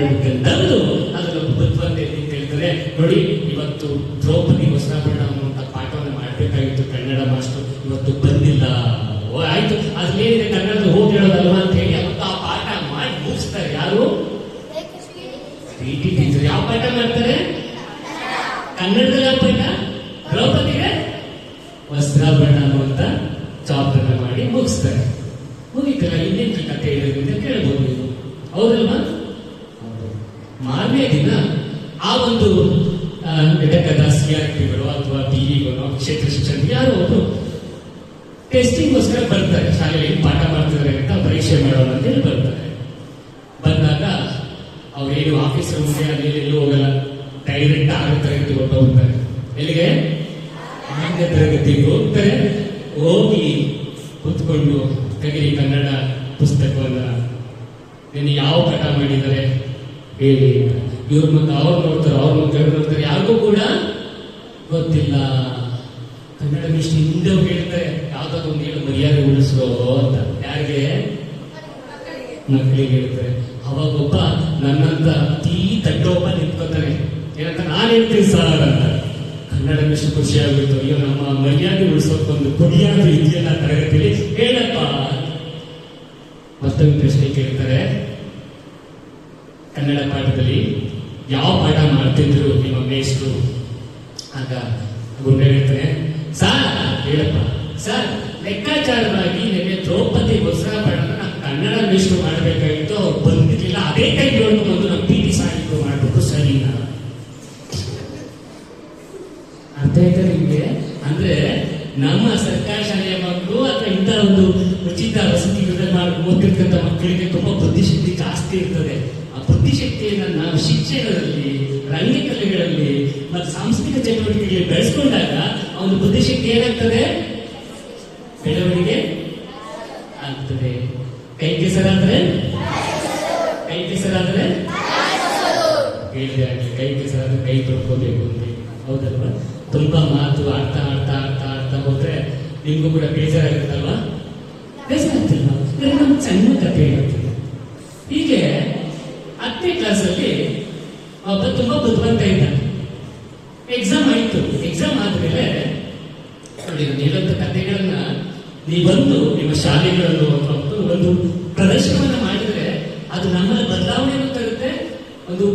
ತಂದು ಅದರ ಬುದ್ಧಿವಂತೆ ಅಂತ ಹೇಳ್ತಾರೆ. ನೋಡಿ, ಇವತ್ತು ದ್ರೌಪದಿ ವಸ್ತ್ರಾಭರಣ ಅನ್ನುವಂಥ ಪಾಠವನ್ನು ಮಾಡಬೇಕಾಗಿತ್ತು ಕನ್ನಡ ಮಾಸ್ಟರ್, ಇವತ್ತು ಬಂದಿಲ್ಲ. ಓ ಆಯ್ತು, ಅದ್ರೇನಿದೆ ಕನ್ನಡದ ಹೋಗಿ ಹೇಳೋದಲ್ವಾ ಅಂತ ಹೇಳಿ ಅವತ್ತು ಆ ಪಾಠ ಮಾಡಿ ಮುಗಿಸ್ತಾರೆ. ಯಾರು? ಟೀಚರ್. ಯಾವ ಪಾಠ ಮಾಡ್ತಾರೆ? ಕನ್ನಡದಲ್ಲಿ ಯಾವ ಪಾಠ? ದ್ರೌಪದಿಗೆ ವಸ್ತ್ರಾಭರಣ ಅನ್ನುವಂತ ಚಾಪ್ಟರ್ ಮಾಡಿ ಮುಗಿಸ್ತಾರೆ. ಮುಗಿತಲ್ಲ, ಇನ್ನೇನು ಕಥೆ ಹೇಳೋದ್ರಿಂದ ಕೇಳ್ಬೋದು ನೀವು, ಹೌದಲ್ವಾ? ಮಾರನೇ ದಿನ ಆ ಒಂದು ಘಟಕದ ಸಿಆರ್ಪಿಗಳು ಅಥವಾ ಬಿಇಗಳು ಕ್ಷೇತ್ರ ಶಿಕ್ಷಣ ಯಾರೋ ಅವರು ಟೆಸ್ಟಿಂಗ್ಗೋಸ್ಕರ ಬರ್ತಾರೆ. ಶಾಲೆಯಲ್ಲಿ ಪಾಠ ಮಾಡ್ತಿದ್ದಾರೆ ಅಂತ ಪರೀಕ್ಷೆ ಮಾಡೋಣ ಅಂತೇಳಿ ಬರ್ತಾರೆ. ಬಂದಾಗ ಅವ್ರೇನು ಆಫೀಸರ್ ಮುಂದೆ ಅಲ್ಲಿ ಎಲ್ಲೂ ಹೋಗಲ್ಲ, ಡೈರೆಕ್ಟ್ ಆಗ ತರಗತಿ ಹೋಗ್ತಾರೆ. ಎಲ್ಲಿಗೆ? ಆರನೇ ತರಗತಿಗೆ ಹೋಗ್ತಾರೆ. ಹೋಗಿ ಕುತ್ಕೊಂಡು ತೆಗಿರಿ ಕನ್ನಡ ಪುಸ್ತಕವನ್ನ, ನಿನ್ನೆ ಯಾವ ಪಾಠ ಮಾಡಿದ್ದಾರೆ ಹೇಳಿ. ಇವ್ರ ಮಕ್ಕ ಅವ್ರು ನೋಡ್ತಾರೆ, ಅವ್ರ ಮಕ್ಕ ಇವ್ರು ನೋಡ್ತಾರೆ, ಯಾರಿಗೂ ಕೂಡ ಗೊತ್ತಿಲ್ಲ. ಕನ್ನಡ ಮಿಸ್ಟ್ ಹಿಂದೆ ಹೇಳ್ತಾರೆ, ಯಾವ್ದಾದ್ರು ಒಂದು ಹೇಳಿ ಮರ್ಯಾದೆ ಉಳಿಸೋ ಅಂತ. ಯಾರಿಗೆ? ಮಕ್ಕಳಿಗೆ ಹೇಳ್ತಾರೆ. ಅವಾಗೊಬ್ಬ ನನ್ನಂತ ಅತೀ ತಟ್ಟೊಬ್ಬ ನಿಂತ್ಕೊತಾನೆ. ಏನಂತ ನಾನು ಹೇಳ್ತೀನಿ ಸರ್ ಅಂತ. ಕನ್ನಡ ಮಿಸ್ಟ್ ಖುಷಿ ಆಗ್ಬಿಟ್ಟು, ಅಯ್ಯೋ ನಮ್ಮ ಮರ್ಯಾದೆ ಉಳಿಸೋಕೊಂದು ಕೊಡಿಯಾದ್ರೂ ಇದೆಯಲ್ಲ ತರಗತಿಯಲ್ಲಿ, ಹೇಳಪ್ಪ. ಮತ್ತೊಂದು ಪ್ರಶ್ನೆ ಕೇಳ್ತಾರೆ, ಕನ್ನಡ ಪಾಠದಲ್ಲಿ ಯಾವ ಪಾಠ ಮಾಡ್ತಿದ್ರು ನಿಮ್ಮ ಮೇಷ್ಟ್ರು? ಆಗ ಗುಂಡ ಹೇಳ್ತಾರೆ, ಸರ್ ಹೇಳಪ್ಪ ಸರ್, ಲೆಕ್ಕಾಚಾರವಾಗಿ ನಿನ್ನೆ ದ್ರೌಪದಿ ವಸ್ತ್ರಾಭರಣ ನಾವು ಕನ್ನಡ ಮೇಷ್ಟ್ರು ಮಾಡಬೇಕಾಗಿತ್ತು, ಅವ್ರು ಬಂದಿರ್ಲಿಲ್ಲ. ಅದೇ ಟೈಮ್ ಬಂದು ನಮ್ಮ ಪಿಟಿ ಸಾಹಿತ್ಯ ಮಾಡ್ಬಿಟ್ಟು ಸರಿ. ಅರ್ಥ ಆಯ್ತಾ ನಿಮ್ಗೆ? ಅಂದ್ರೆ ನಮ್ಮ ಸರ್ಕಾರಿ ಶಾಲೆಯ ಮಕ್ಕಳು ಅಥವಾ ಇಂಥ ಒಂದು ಉಚಿತ ವಸತಿ ಓದಿರ್ತಕ್ಕಂಥ ಮಕ್ಕಳಿಗೆ ತುಂಬಾ ಬುದ್ಧಿಶಕ್ತಿ ಜಾಸ್ತಿ ಇರ್ತದೆ. ಆ ಬುದ್ಧಿಶಕ್ತಿಯನ್ನು ನಾವು ಶಿಕ್ಷಣದಲ್ಲಿ, ರಂಗಕಲೆಗಳಲ್ಲಿ ಮತ್ತು ಸಾಂಸ್ಕೃತಿಕ ಚಟುವಟಿಕೆಗಳಲ್ಲಿ ಬೆಳೆಸ್ಕೊಂಡಾಗ ಅವನ ಬುದ್ಧಿಶಕ್ತಿ ಏನಾಗ್ತದೆ? ಬೆಳವಣಿಗೆ ಆಗ್ತದೆ. ಕೈ ಕೆಸರಾದ್ರೆ ಹೇಳಿದೆ ಆಗಲಿ, ಕೈ ಕೆಸರಾದ್ರೆ ಕೈ ತೊಡ್ಕೋಬೇಕು ಅಂತ, ಹೌದಲ್ವಾ? ತುಂಬಾ ಮಾತು ಆಡ್ತಾ ಆಡ್ತಾ ಆಡ್ತಾ ಆಡ್ತಾ ಹೋದ್ರೆ ನಿಮ್ಗೂ ಕೂಡ ಬೇಜಾರಾಗುತ್ತಲ್ವಾ? ಬೇಜಾರಾಗ್ತಿಲ್ಲ, ನಮ್ಗೆ ಸಣ್ಣ ಕಥೆ ಹೇಳ್ತೀನಿ. ಹೀಗೆ 10ನೇ ಕ್ಲಾಸಲ್ಲಿ ಒಬ್ಬ ತುಂಬಾ ಬುದ್ಧಿವಂತ ಇದ್ದ. ಎಕ್ಸಾಮ್ ಆಯ್ತು. ಎಕ್ಸಾಮ್ ಆದ್ಮೇಲೆ ನೋಡಿ, ನೀವಂತ ಕಥೆಗಳನ್ನ ನೀವೊಂದು ನಿಮ್ಮ ಶಾಲೆಗಳನ್ನು ಒಂದು ಪ್ರದರ್ಶನವನ್ನ ಮಾಡಿದ್ರೆ ಅದು ನಮ್ಮಲ್ಲಿ ಬದಲಾವಣೆಯನ್ನು ತರುತ್ತೆ, ಒಂದು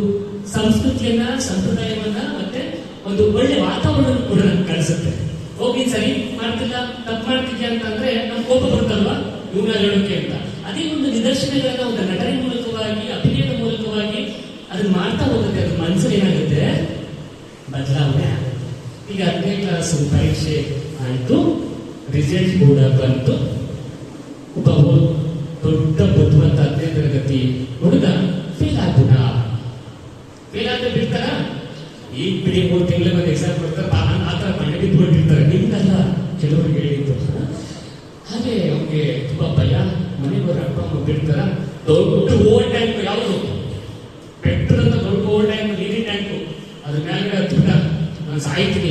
ಸಂಸ್ಕೃತಿಯನ್ನ, ಸಂಪ್ರದಾಯವನ್ನ, ಮತ್ತೆ ಒಂದು ಒಳ್ಳೆ ವಾತಾವರಣ ಕೂಡ ನಮ್ಗೆ ಕಳಿಸುತ್ತೆ. ಹೋಗಿ ಸರಿ ಮಾಡ್ತಿಲ್ಲ, ತಪ್ಪು ಮಾಡ್ತಿದ್ಯಾ ಅಂತಂದ್ರೆ ನಮ್ಗೆ ಕೋಪ ಬರುತ್ತಲ್ವಾ, ಇವ್ನ ಹೇಳೋಕೆ ಅಂತ. ಅದೇ ಒಂದು ನಿದರ್ಶನಗಳನ್ನ ಒಂದು ನಟನೆ ಮೂಲಕವಾಗಿ, ಅಭಿನಯದ ಮೂಲಕವಾಗಿ ಅದನ್ನ ಮಾಡ್ತಾ ಹೋಗುತ್ತೆ. ಅದ್ರ ಮನಸ್ಸಲ್ಲಿ ಏನಾಗುತ್ತೆ? ಬದಲಾವಣೆ ಆಗುತ್ತೆ. ಈಗ 10ನೇ ಕ್ಲಾಸ್ ಪರೀಕ್ಷೆ ಆಯ್ತು, ರಿಸಲ್ಟ್ ಕೂಡ ಬಂತು. ಒಬ್ಬ ದೊಡ್ಡ ಬುದ್ಧಿವಂತ 10ನೇ ತರಗತಿ ಹುಡುಗ ಫೇಲ್ ಆಗ್ಬಿಟ್ಟ. ಫೇಲ್ ಆದ್ರೆ ಬಿಡ್ತಾರ? ಈಗ ಬಿಡಿ 3 ತಿಂಗಳ ಮೇಲೆ ಎಕ್ಸಾಮ್ ಕೊಡ್ತಾರೆ, ಆತರ ಮನೆ ಬಿದ್ದುಬಿಟ್ಟಿರ್ತಾರೆ. ನಿಮ್ಗಲ್ಲ, ಕೆಲವರಿಗೆ ಹೇಳಿದ್ದು. ಹಾಗೆ ಅವ್ರಿಗೆ ತುಂಬಾ ಭಯ. ಮನೆಯವರು ಅಪ್ಪ ಅಮ್ಮ ಬಿಡ್ತಾರ. ದೊಡ್ಡ ಓವರ್ ಟ್ಯಾಂಕ್, ಯಾವುದು ಪೆಟ್ರೋಲ್ ಅಂತ ದೊಡ್ಡ ಓವರ್ ಟ್ಯಾಂಕ್, ನೀರಿನ ಟ್ಯಾಂಕು, ಅದ್ರ ಮೇಲೆ ಹತ್ಬಿಟ್ಟ. ನಾನು ಸಾಯ್ತೀನಿ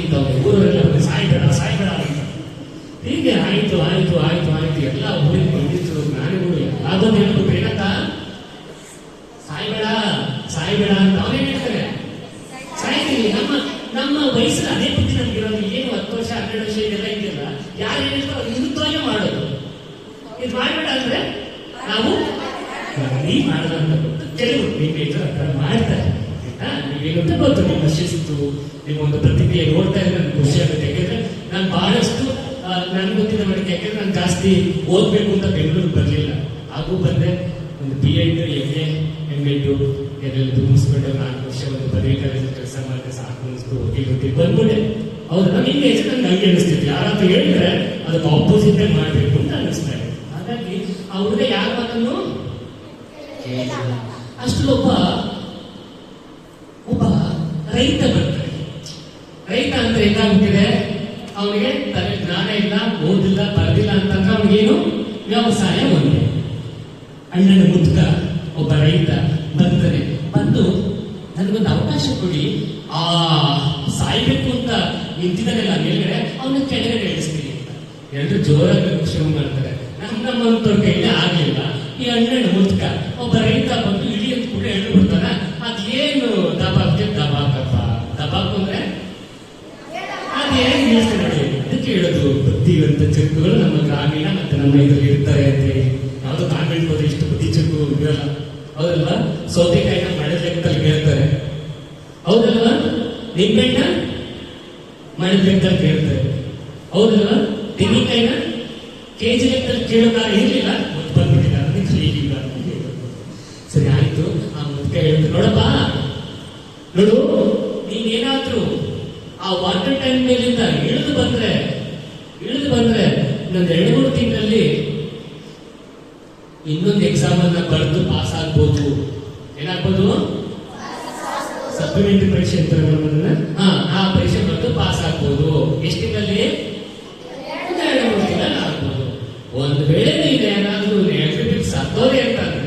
ಅಂತ ಊರವರೆಲ್ಲ ಸಾಯ್ಬೇಡ ಅಂತ. ಹೀಗೆ ಆಯ್ತು ಎಲ್ಲ ಊರಿಗೆ ಬಂದಿತ್ತು. ಜ್ಞಾನಿಗಳು ಯಾವ್ದೊಂದು ಹೇಳ್ಬಿಟ್ಟು ಏನಂತ, ಸಾಯ್ಬೇಡ ಅಂತ ಅವನೇನ್ ಹೇಳ್ತಾರೆ, ಸಾಯ್ತೀವಿ. ನಮ್ಮ ವಯಸ್ಸಲ್ಲಿ ಅದೇ ಬುದ್ಧಿ ನಮ್ಗಿರೋದು. ಏನು 10 ವರ್ಷ 12 ವರ್ಷ ಇದೆಲ್ಲ ಇದೆಯಲ್ಲ, ಯಾರು ಹೇಳ್ತಾರೋ ಅದು ವಿರುದ್ಧವಾಗಿ ಮಾಡೋದು. ಇದು ಮಾಡ್ಬೇಡ ಅಂದ್ರೆ ನಾವು ಮಾಡೋದು ಅಂತ ಗೊತ್ತು. ಕೆಲವರು ನಿಮ್ಮ ಮಾಡ್ತಾರೆ. ನೀವೇನಂತ ಗೊತ್ತು, ನಿಮ್ಮ ಶಿಸ್ತು, ನಿಮ್ಮ ಒಂದು ಪ್ರತಿಕ್ರಿಯೆ ನೋಡ್ತಾ ಇದ್ರೆ ನನ್ಗೆ ಖುಷಿ ಆಗುತ್ತೆ. ಯಾಕೆಂದ್ರೆ ನಾನು ಬಹಳಷ್ಟು ನನ್ಗೆ ಗೊತ್ತಿದ್ದ ಮಟ್ಟಿಗೆ, ಯಾಕೆಂದ್ರೆ ನಾನು ಜಾಸ್ತಿ ಓದ್ಬೇಕು ಅಂತ ಬೆಂಗಳೂರಿಗೆ ಬರಲಿಲ್ಲ. ಹಾಗೂ ಬಂದೆ, ಒಂದು B.Ed, M.Ed ಎಲ್ಲ ಮುಗಿಸ್ಕೊಂಡು 4 ವರ್ಷ ಒಂದು ಪದವಿ ಕಾಲೇಜಲ್ಲಿ ಕೆಲಸ ಮಾಡಿದ್ರೆ ಸಾಕು ಅನಿಸ್ತು. ಹೋಗಿ ಬಂದ್ಬಿಟ್ಟೆ. ಹೌದು, ನಾನು ಹಿಂಗೆ ನಂಗೆ ಹಂಗೆ ಅನಿಸ್ತಿತ್ತು. ಯಾರಾದ್ರೂ ಹೇಳಿದ್ರೆ ಅದಕ್ಕೆ ಆಪೋಸಿಟ್ ಮಾಡಬೇಕು ಅಂತ ಅನಿಸ್ತಾ ಇದೆ. ಹಾಗಾಗಿ ಆ ಹುಡುಗ ಯಾರ ಮಾತನ್ನು ಅಷ್ಟು ಒಬ್ಬ ರೈತ ಬರ್ತಾರೆ. ರೈತ ಅಂದ್ರೆ ಏನಾಗ್ಬಿಟ್ಟಿದೆ, ಅವನಿಗೆ ತಲೆ ಜ್ಞಾನ ಇಲ್ಲ, ಓದಿಲ್ಲ, ಬರೆದಿಲ್ಲ ಅಂತಂದ್ರೆ ಅವನಿಗೇನು ವ್ಯವಸಾಯ ಒಂದೇ. ಅಣ್ಣನ ಮುದ್ಕ ಒಬ್ಬ ರೈತ ಬಂದು ನನಗೊಂದು ಅವಕಾಶ ಕೊಡಿ, ಆ ಸಾಯ್ಬೇಕು ಅಂತ ನಿಂತಿದ್ದಾನೆಲ್ಲ ಮೇಲ್ಗಡೆ ಅವನ ಕೆಳಗಡೆ ಇಳಿಸ್ತೀನಿ ಅಂತ ಎಲ್ಲರೂ ಜೋರಾಗಿ ಶುರು ಮಾಡ್ತಾರೆ. ನಮ್ಮಂತವ್ರ ಕೈಲಿ ಆಗ್ಲಿಲ್ಲ. ಈ ಹನ್ನೆರಡು ಮುದ್ಕ ಒಬ್ಬ ರೈತ ಬಂದು ಇಳಿ ಅಂತ ಕೂಡ ಎಳ್ಳು ಬಿಡ್ತಾನ. ಅದೇನು ದಬಾಕ್ಗೆ ದಬಾಕಪ್ಪ, ದಬಾಕು ಅಂದ್ರೆ ಅದೇನು ಇಳಿಸ್ತಾರೆ ನೋಡಿ. ಅದಕ್ಕೆ ಹೇಳೋದು ಬುದ್ಧಿವಂತ ಚಿಕ್ಕಗಳು ನಮ್ಮ ಗ್ರಾಮೀಣ ಮತ್ತೆ ನಮ್ಮ ಇದ್ರಲ್ಲಿ ಇರ್ತಾರೆ ಅಂತ ಹೇಳಿ. ಯಾವ್ದು ಕಾನ್ವೆಂಟ್ ಹೋದ್ರೆ ಇಷ್ಟು ಬುದ್ಧಿ ಚಿಕ್ಕು ಇರಲ್ಲ, ಹೌದಲ್ವಾ? ಸೌತೆಕಾಯಿನ ಮಳೆ ಲೆಕ್ಕದಲ್ಲಿ ಕೇಳ್ತಾರೆ, ಹೌದಲ್ವಾ? ನಿಂಬೆಣ್ಣ ಮಳೆ ಲೆಕ್ಕದಲ್ಲಿ ಕೇಳ್ತಾರೆ, ಹೌದಲ್ವಾ? ತೆಂಗಿನಕಾಯಿನ ಕೆಜಿ ಲೆಕ್ಕದಲ್ಲಿ ಕೇಳೋಕಾರ ಇರ್ಲಿಲ್ಲ, ಮುದ್ದು ಬಂದ್ಬಿಟ್ಟಿಲ್ಲ, ಅದಕ್ಕೆ ಈಗಿಲ್ಲ. ಸರಿ ಆಯ್ತು. ಆ ಮುದ್ಕ ಹೇಳ್ತಾರೆ, ನೋಡಪ್ಪ ನೋಡು, ನೀನೇನಾದ್ರೂ ಆ ವಾಟರ್ ಟ್ಯಾಂಕ್ ಮೇಲಿಂದ ಇಳಿದು ಬಂದ್ರೆ ಇನ್ನೊಂದು 2-3 ತಿಂಗಳಲ್ಲಿ ಇನ್ನೊಂದು ಎಕ್ಸಾಮ್ ಅನ್ನ ಬರೆದು ಪಾಸ್ ಆಗ್ಬೋದು. ಏನಾಗ್ಬೋದು? ಸಪ್ಲಿಮೆಂಟರಿ ಪರೀಕ್ಷೆ ಅಂತ ಆ ಪರೀಕ್ಷೆ ಬರೆದು ಪಾಸ್ ಆಗ್ಬೋದು. ಎಷ್ಟು ತಿಂಗಳಲ್ಲಿ? 2-3 ತಿಂಗಳಲ್ಲಿ ಆಗ್ಬೋದು. ಒಂದ್ ವೇಳೆ ನೀನೇನಾದ್ರೂ ನೆಗೆಟಿವ್ ಸತ್ತೋದೆ ಅಂತಂದ್ರೆ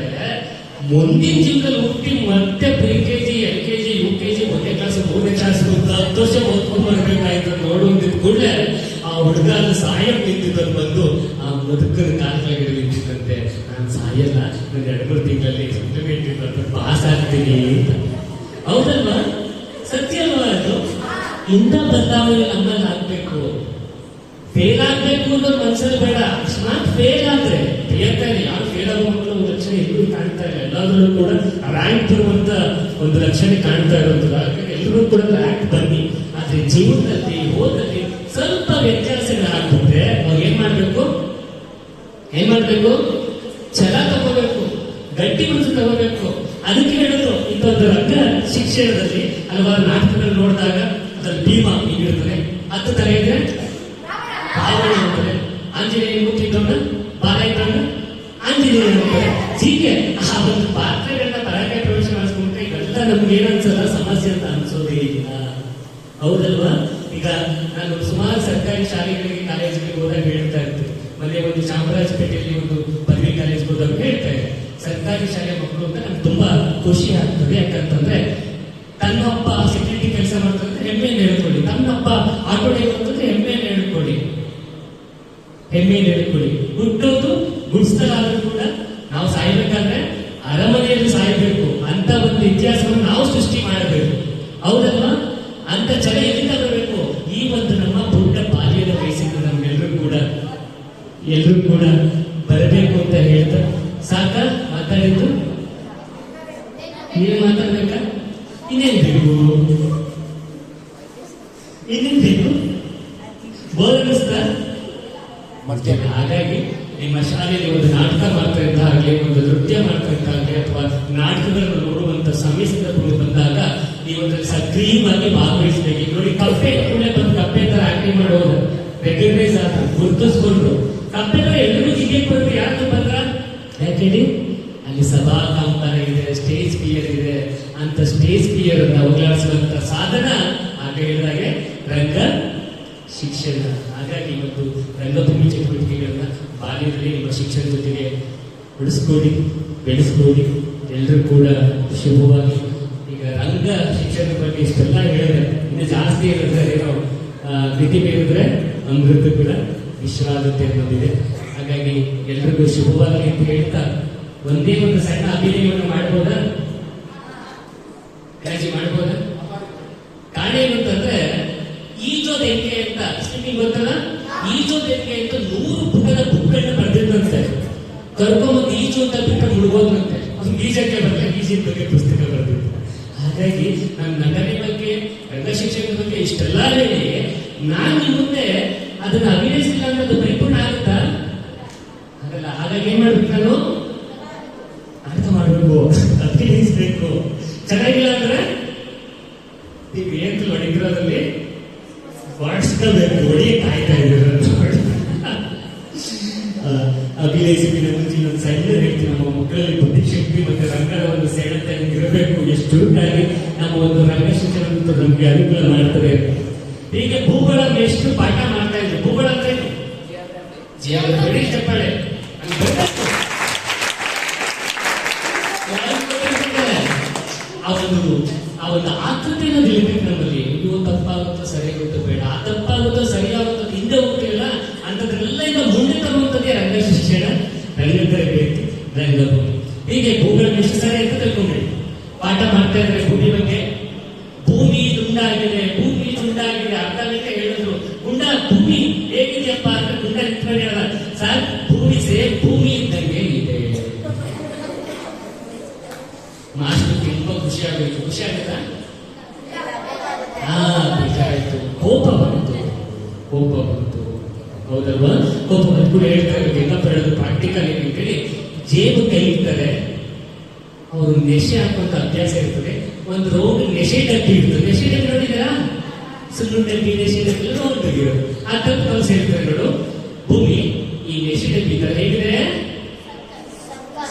ಮುಂದಿನ ಜೀವನದಲ್ಲಿ ಹುಟ್ಟಿ ಮತ್ತೆ ಪ್ರಿ-KG, LKG, UKG, 1ನೇ ಕ್ಲಾಸ್ 3ನೇ ಕ್ಲಾಸ್ 10 ವರ್ಷ ಓದ್ಕೊಂಡು ಬರ್ಬೇಕಾಯ್ತು. ನೋಡುವಂತಿದ್ ಕೂಡಲೇ ಆ ಹುಡುಗ ಅದು ಸಾಯಕ್ ನಿಂತಿದ್ದನ್ನು ಬಂದು ಆ ಮುದುಕನ ಕಾಲಕ್ಕೆ ನಿಂತಿದ್ದಂತೆ, ನಾನು ಸಾಯಲ್ಲ, ನಾನು 2-3 ತಿಂಗಳಲ್ಲಿ ಸಪ್ಲಿಮೆಂಟರಿ ಬರೆದು ಪಾಸ್ ಆಗ್ತೀನಿ ಅಂತ. ಹೌದಲ್ವಾ? ಸತ್ಯ ಅಲ್ವಾ? ಅದು ಇಂಥ ಬದಲಾವಣೆ ನಮ್ಮಲ್ಲಿ ಆಗ್ಬೇಕು. ಫೇಲ್ ಆಗ್ಬೇಕು ಅನ್ನೋದು ಮನ್ಸಲ್ಲಿ ಬೇಡ. ಅಕಸ್ಮಾತ್ ಫೇಲ್ ಆದ್ರೆ ಹೇಳ್ತಾ ಇದೆ, ಯಾರು ಫೇಲ್ ಆಗೋ ಮಕ್ಕಳು ಒಂದು ಲಕ್ಷಣ ಎಲ್ಲರೂ ಕಾಣ್ತಾ ಇಲ್ಲ. ಎಲ್ಲಾದ್ರೂ ಕೂಡ ರ್ಯಾಂಕ್ ಬರುವಂತ ಒಂದು ಲಕ್ಷಣ ಕಾಣ್ತಾ ಇರೋದಿಲ್ಲ. ಎಲ್ಲರೂ ಕೂಡ ರ್ಯಾಂಕ್ ಬನ್ನಿ. ಆದ್ರೆ ಜೀವನದಲ್ಲಿ ಓದಲ್ಲಿ ಸ್ವಲ್ಪ ವ್ಯತ್ಯಾಸಗಳಾಗ್ಬಿಟ್ರೆ ಅವ್ರು ಏನ್ ಮಾಡ್ಬೇಕು? ಛಲ ತಗೋಬೇಕು, ಗಟ್ಟಿ ಮನಸ್ಸು ತಗೋಬೇಕು. ಅದಕ್ಕೆ ಹೇಳಿದ್ರು, ಇಂಥದ್ದು ರಂಗ ಶಿಕ್ಷಣದಲ್ಲಿ ಹಲವಾರು ನಾಟಕಗಳು ನೋಡಿದಾಗ ಅದ್ರಲ್ಲಿ ಭೀಮ ಹೀಗಿರ್ತದೆ, 10 ತರ ಇದ್ರೆ ರಾವಣ ಇರ್ತದೆ, ಆಂಜನೇಯ ಮೂರ್ತಿ ಇದ್ದವನ್ನ ಬಾಲ ಇದ್ದವನ್ನ ಆಂಜನೇಯ ಇರ್ತಾರೆ. ಹೀಗೆ ಆ ಒಂದು ಪಾತ್ರಗಳನ್ನ ತರಗತಿ ಪ್ರವೇಶ ಮಾಡಿಸ್ಕೊಂಡ್ರೆ ಇವೆಲ್ಲ ನಮ್ಗೆ ಏನನ್ಸಲ್ಲ, ಸಮಸ್ಯೆ ಅಂತ ಅನ್ಸೋದೇ ಇಲ್ಲ. ಹೌದಲ್ವಾ? ಈಗ ನಾನು ಸುಮಾರು ಸರ್ಕಾರಿ ಶಾಲೆಗಳಿಗೆ, ಕಾಲೇಜಿಗೆ ಹೋದಾಗ ಹೇಳ್ತಾ ಇರ್ತೀನಿ. ಮೊನ್ನೆ ಒಂದು ಚಾಮರಾಜಪೇಟೆಯಲ್ಲಿ ಒಂದು ಪದವಿ ಕಾಲೇಜ್ ಹೋದಾಗ ಹೇಳ್ತಾ ಇದ್ದೆ, ಸರ್ಕಾರಿ ಶಾಲೆ ಮಕ್ಕಳು ಅಂತ ನಮ್ಗೆ ತುಂಬಾ ಖುಷಿ ಆಗ್ತದೆ. ಯಾಕಂತಂದ್ರೆ ತನ್ನಪ್ಪ ಸೆಕ್ಯೂರಿಟಿ ಕೆಲಸ ಮಾಡ್ತಾರೆ, ಹೆಮ್ಮೆಯನ್ನು ಹೇಳ್ಕೊಳ್ಳಿ. ತನ್ನಪ್ಪ ಆಟೋ ಡ್ರೈವರ್ ಅಂತಂದ್ರೆ ಹೆಮ್ಮೆಯನ್ನು ಹೇಳ್ಕೊಳ್ಳಿ. ಹುಟ್ಟೋದು ಗುಡ್ಸ್ತಲಾದ್ರೂ ಕೂಡ ನಾವು ಸಾಯ್ಬೇಕಾದ್ರೆ ಅರಮನೆಯಲ್ಲಿ ಸಾಯ್ಬೇಕು ಅಂತ ಒಂದು ಇತಿಹಾಸವನ್ನು ನಾವು ಸೃಷ್ಟಿ ಮಾಡಬೇಕು. ಹೌದಲ್ವಾ? ಅಂತ ಛಲ ಎಲ್ಲಿಂದ ಬರಬೇಕು? ಈ ಒಂದು ನಮ್ಮ ಪುಟ್ಟ ಬಾಲ್ಯದ ವಯಸ್ಸಿಂದ ನಮ್ಗೆಲ್ಲರೂ ಕೂಡ ಬರಬೇಕು ಅಂತ ಹೇಳ್ತಾ ಸಾಕ ಮಾತಾಡಿದ್ದು? ನೀನು ಮಾತಾಡ್ಬೇಕಾ? ಇನ್ನೇನ್ ಬೇಕು? ಬೋರ್ ಅನ್ನಿಸ್ತಾ? ಹಾಗಾಗಿ ನಿಮ್ಮ ಶಾಲೆಯಲ್ಲಿ ಒಂದು ನಾಟಕ ಮಾಡ್ತಾ ಇದ್ದಾಗಲಿ, ಒಂದು ನೃತ್ಯ ಮಾಡ್ತಾ ಇದ್ದಾಗಲಿ, ಅಥವಾ ನಾಟಕಗಳನ್ನು ನೋಡುವಂತ ಸಮಯ ಸಂದರ್ಭಗಳು ಬಂದಾಗ ನೀವೊಂದ್ರಲ್ಲಿ ಸಕ್ರಿಯವಾಗಿ ಭಾಗವಹಿಸಬೇಕು. ನೋಡಿ, ಕಪ್ಪೆ ಬಂದು ಕಪ್ಪೆ ತರ ಆಕ್ಟಿಂಗ್ ಮಾಡೋದು, ರೆಕಗ್ನೈಸ್ ಆದ್ರು, ಗುರುತಿಸ್ಕೊಂಡ್ರು. ಕಪ್ಪೆ ತರ ಎಲ್ಲರೂ ಜಿಗಿಯಕ್ಕೆ ಬರೋದು ಯಾರು ಬಂದ್ರ? ಯಾಕೇಳಿ? ಅಲ್ಲಿ ಸಭಾ ಕಂಪನ ಇದೆ, ಸ್ಟೇಜ್ ಫಿಯರ್ ಇದೆ. ಅಂತ ಸ್ಟೇಜ್ ಫಿಯರ್ ಅನ್ನ ಹೋಗಲಾಡಿಸುವಂತ ಸಾಧನ ಆಗ ಹೇಳಿದಾಗೆ ರಂಗ ಶಿಕ್ಷಣ. ಹಾಗಾಗಿ ಇವತ್ತು ರಂಗಭೂಮಿ ಚಟುವಟಿಕೆಗಳನ್ನ ಬಾಲ್ಯದಲ್ಲಿ ನಿಮ್ಮ ಶಿಕ್ಷಣ ಜೊತೆಗೆ ಉಳಿಸ್ಕೊಡಿ, ಬೆಳೆಸ್ಕೊಡಿ. ಎಲ್ಲರೂ ಕೂಡ ಶುಭವಾಗಿ. ಈಗ ರಂಗ ಶಿಕ್ಷಣದ ಬಗ್ಗೆ ಇಷ್ಟೆಲ್ಲ ಹೇಳಿದ್ರೆ ಇನ್ನು ಜಾಸ್ತಿ ಹೇಳಿದ್ರೆ ಏನೋ ಮಿತಿ ಮೀರಿದ್ರೆ ಅಮೃತ ಕೂಡ ವಿಶ್ವ ಆಗುತ್ತೆ ಅನ್ನೋದಿದೆ. ಹಾಗಾಗಿ ಎಲ್ರಿಗೂ ಶುಭವಾಗಿ ಅಂತ ಹೇಳ್ತಾ ಒಂದೇ ಒಂದು ಸಣ್ಣ ಅಭಿನಯವನ್ನು ಮಾಡ್ಬೋದಾ? ಕಾಳಜಿ ಮಾಡ್ಬೋದಾ? ಕಾರಣ ಏನು ಅಂತಂದ್ರೆ ಈಜೋದ್ ಹೆಂಗೆ ಅಂತ ನಿಮಗೆ ಗೊತ್ತಲ್ಲ? ಈಜೋದ್ ಹೆಂಗೆ ಅಂತ 100 ಪುಟದ ಬುಕ್ಗಳನ್ನ ಬರೆದಿದ್ದಂತೆ. ಕರ್ಕೊಂಬಂದು ಈಜು ಅಂತ ಬಿಟ್ಟು ಮುಳುಗೋದಂತೆ. ಒಂದು ಈಜಕ್ಕೆ ಬರಲ್ಲ, ಈಜಿನ ಬಗ್ಗೆ ಪುಸ್ತಕ ಬರೆದಿತ್ತು. ಹಾಗಾಗಿ ನನ್ನ ನಟನೆ ಬಗ್ಗೆ, ರಂಗ ಶಿಕ್ಷಣದ ಬಗ್ಗೆ ಇಷ್ಟೆಲ್ಲ ಹೇಳಿ ನಾನು ಮುಂದೆ ಅದನ್ನ ಅಭಿನಯಿಸಿಲ್ಲ ಅಂದ್ರೆ ಅದು ಪರಿಪೂರ್ಣ ಆಗುತ್ತಾ? ಹಾಗಲ್ಲ. ಹಾಗಾಗಿ ಏನ್ ಮಾಡ್ಬೇಕು? ನಾನು ಅರ್ಥ ಮಾಡ್ಬೇಕು, ಅಭಿನಯಿಸ್ಬೇಕು. ಚೆನ್ನಾಗಿಲ್ಲ ಅಂದ್ರೆ ನೀವು ಏನ್ ಹೊಡಿಗಿರೋದ್ರಲ್ಲಿ ಬಾಡಿಸ್ಕೋಬೇಕು, ಹೊಡಿಯಕ್ಕೆ ಕಾಯ್ತಾ ಇದ್ದೀರ. ಅಭಿನಯಿಸಿದ ಮುಂಚೆ ಇನ್ನೊಂದು ಸಣ್ಣ ಹೇಳ್ತೀನಿ, ನಮ್ಮ ಮಕ್ಕಳಲ್ಲಿ ಬುದ್ಧಿಶಕ್ತಿ ಮತ್ತೆ ರಂಗದ ಒಂದು ಸೆಳೆತ ಇರಬೇಕು. ಎಷ್ಟು ಚುರುಕಾಗಿ ನಮ್ಮ ಒಂದು ರಂಗ ಶಿಕ್ಷಣ ನಮ್ಗೆ ಅನುಕೂಲ ಮಾಡ್ತದೆ. ಹೀಗೆ ಭೂಗೋಳ ಎಷ್ಟು ಪಾಠ ಮಾಡ್ತಾ ಇದ್ರು. ಭೂಗೋಳ ಅಂದ್ರೆ ಜಿಯಾಗ್ರಫಿ ಚಪ್ಪಾಳೆ ಆ ಒಂದು ಆಕೃತಿಯನ್ನು ತಿಳಿಬೇಕು ನಮ್ಮಲ್ಲಿ. ಇವು ತಪ್ಪ ಶಿಕ್ಷಣ, ರಂಗ ತರಬೇತಿ, ರಂಗಭೂಮಿ. ಹೀಗೆ ಭೂಗಳ ಎಷ್ಟು ಸಾರಿ ಅಂತ ತಿಳ್ಕೊಂಡ್ರಿ. ಪಾಠ ಮಾಡ್ತಾ ಇದ್ರೆ ಭೂಮಿ ಬಗ್ಗೆ, ಭೂಮಿ ದುಂಡಾಗಿದೆ, ಭೂಮಿ ದುಂಡಾಗಿದೆ. ಅರ್ಧ ಗಂಟೆ ಹೇಳಿದ್ರು ಗುಂಡ ಭೂಮಿ ಹೇಗಿದೆಯಪ್ಪ ಅಂದ್ರೆ ಗುಂಡ ನಿಂತ್ಕೊಂಡು ಹೇಳಲ್ಲ ಸರ್, ಭೂಮಿ ಭೂಮಿ ಇದ್ದಂಗೆ ಇದೆ. ಮಾಸ್ಟರ್ ತುಂಬಾ ಖುಷಿ ಆಗೋಯ್ತು. ಖುಷಿ ಆಗುತ್ತಾ? ಖುಷಿ ಆಯ್ತು. ಕೋಪ ಬಂತು. ಹೌದಲ್ವಾ? ಕೋಪ ಬಂದು ಕೂಡ ಹೇಳ್ತಾರೆ ಎಲ್ಲಪ್ಪ ಹೇಳೋದು ಪ್ರಾಕ್ಟಿಕಲ್ ಏನಂತೇಳಿ, ಜೇಬು ಕೈ ಇರ್ತಾರೆ, ಅವರು ನೆಶೆ ಹಾಕುವಂತ ಅಭ್ಯಾಸ ಇರ್ತದೆ. ಒಂದು ರೌಂಡ್ ನೆಶೆ ಡಬ್ಬಿ ಇರ್ತದೆ. ನೆಶೆ ಡಬ್ಬಿ ನೋಡಿದಾರಾ? ಸುಳ್ಳು ಡಬ್ಬಿ, ನೆಶೆ ಡಬ್ಬಿ ರೌಂಡ್ ತೆಗಿರೋದು. ಆ ತಪ್ಪು ಕಲ್ಸ ಇರ್ತಾರೆ ನೋಡು. ಭೂಮಿ ಈ ನೆಶೆ ಡಬ್ಬಿ ತರ ಹೇಗಿದೆ?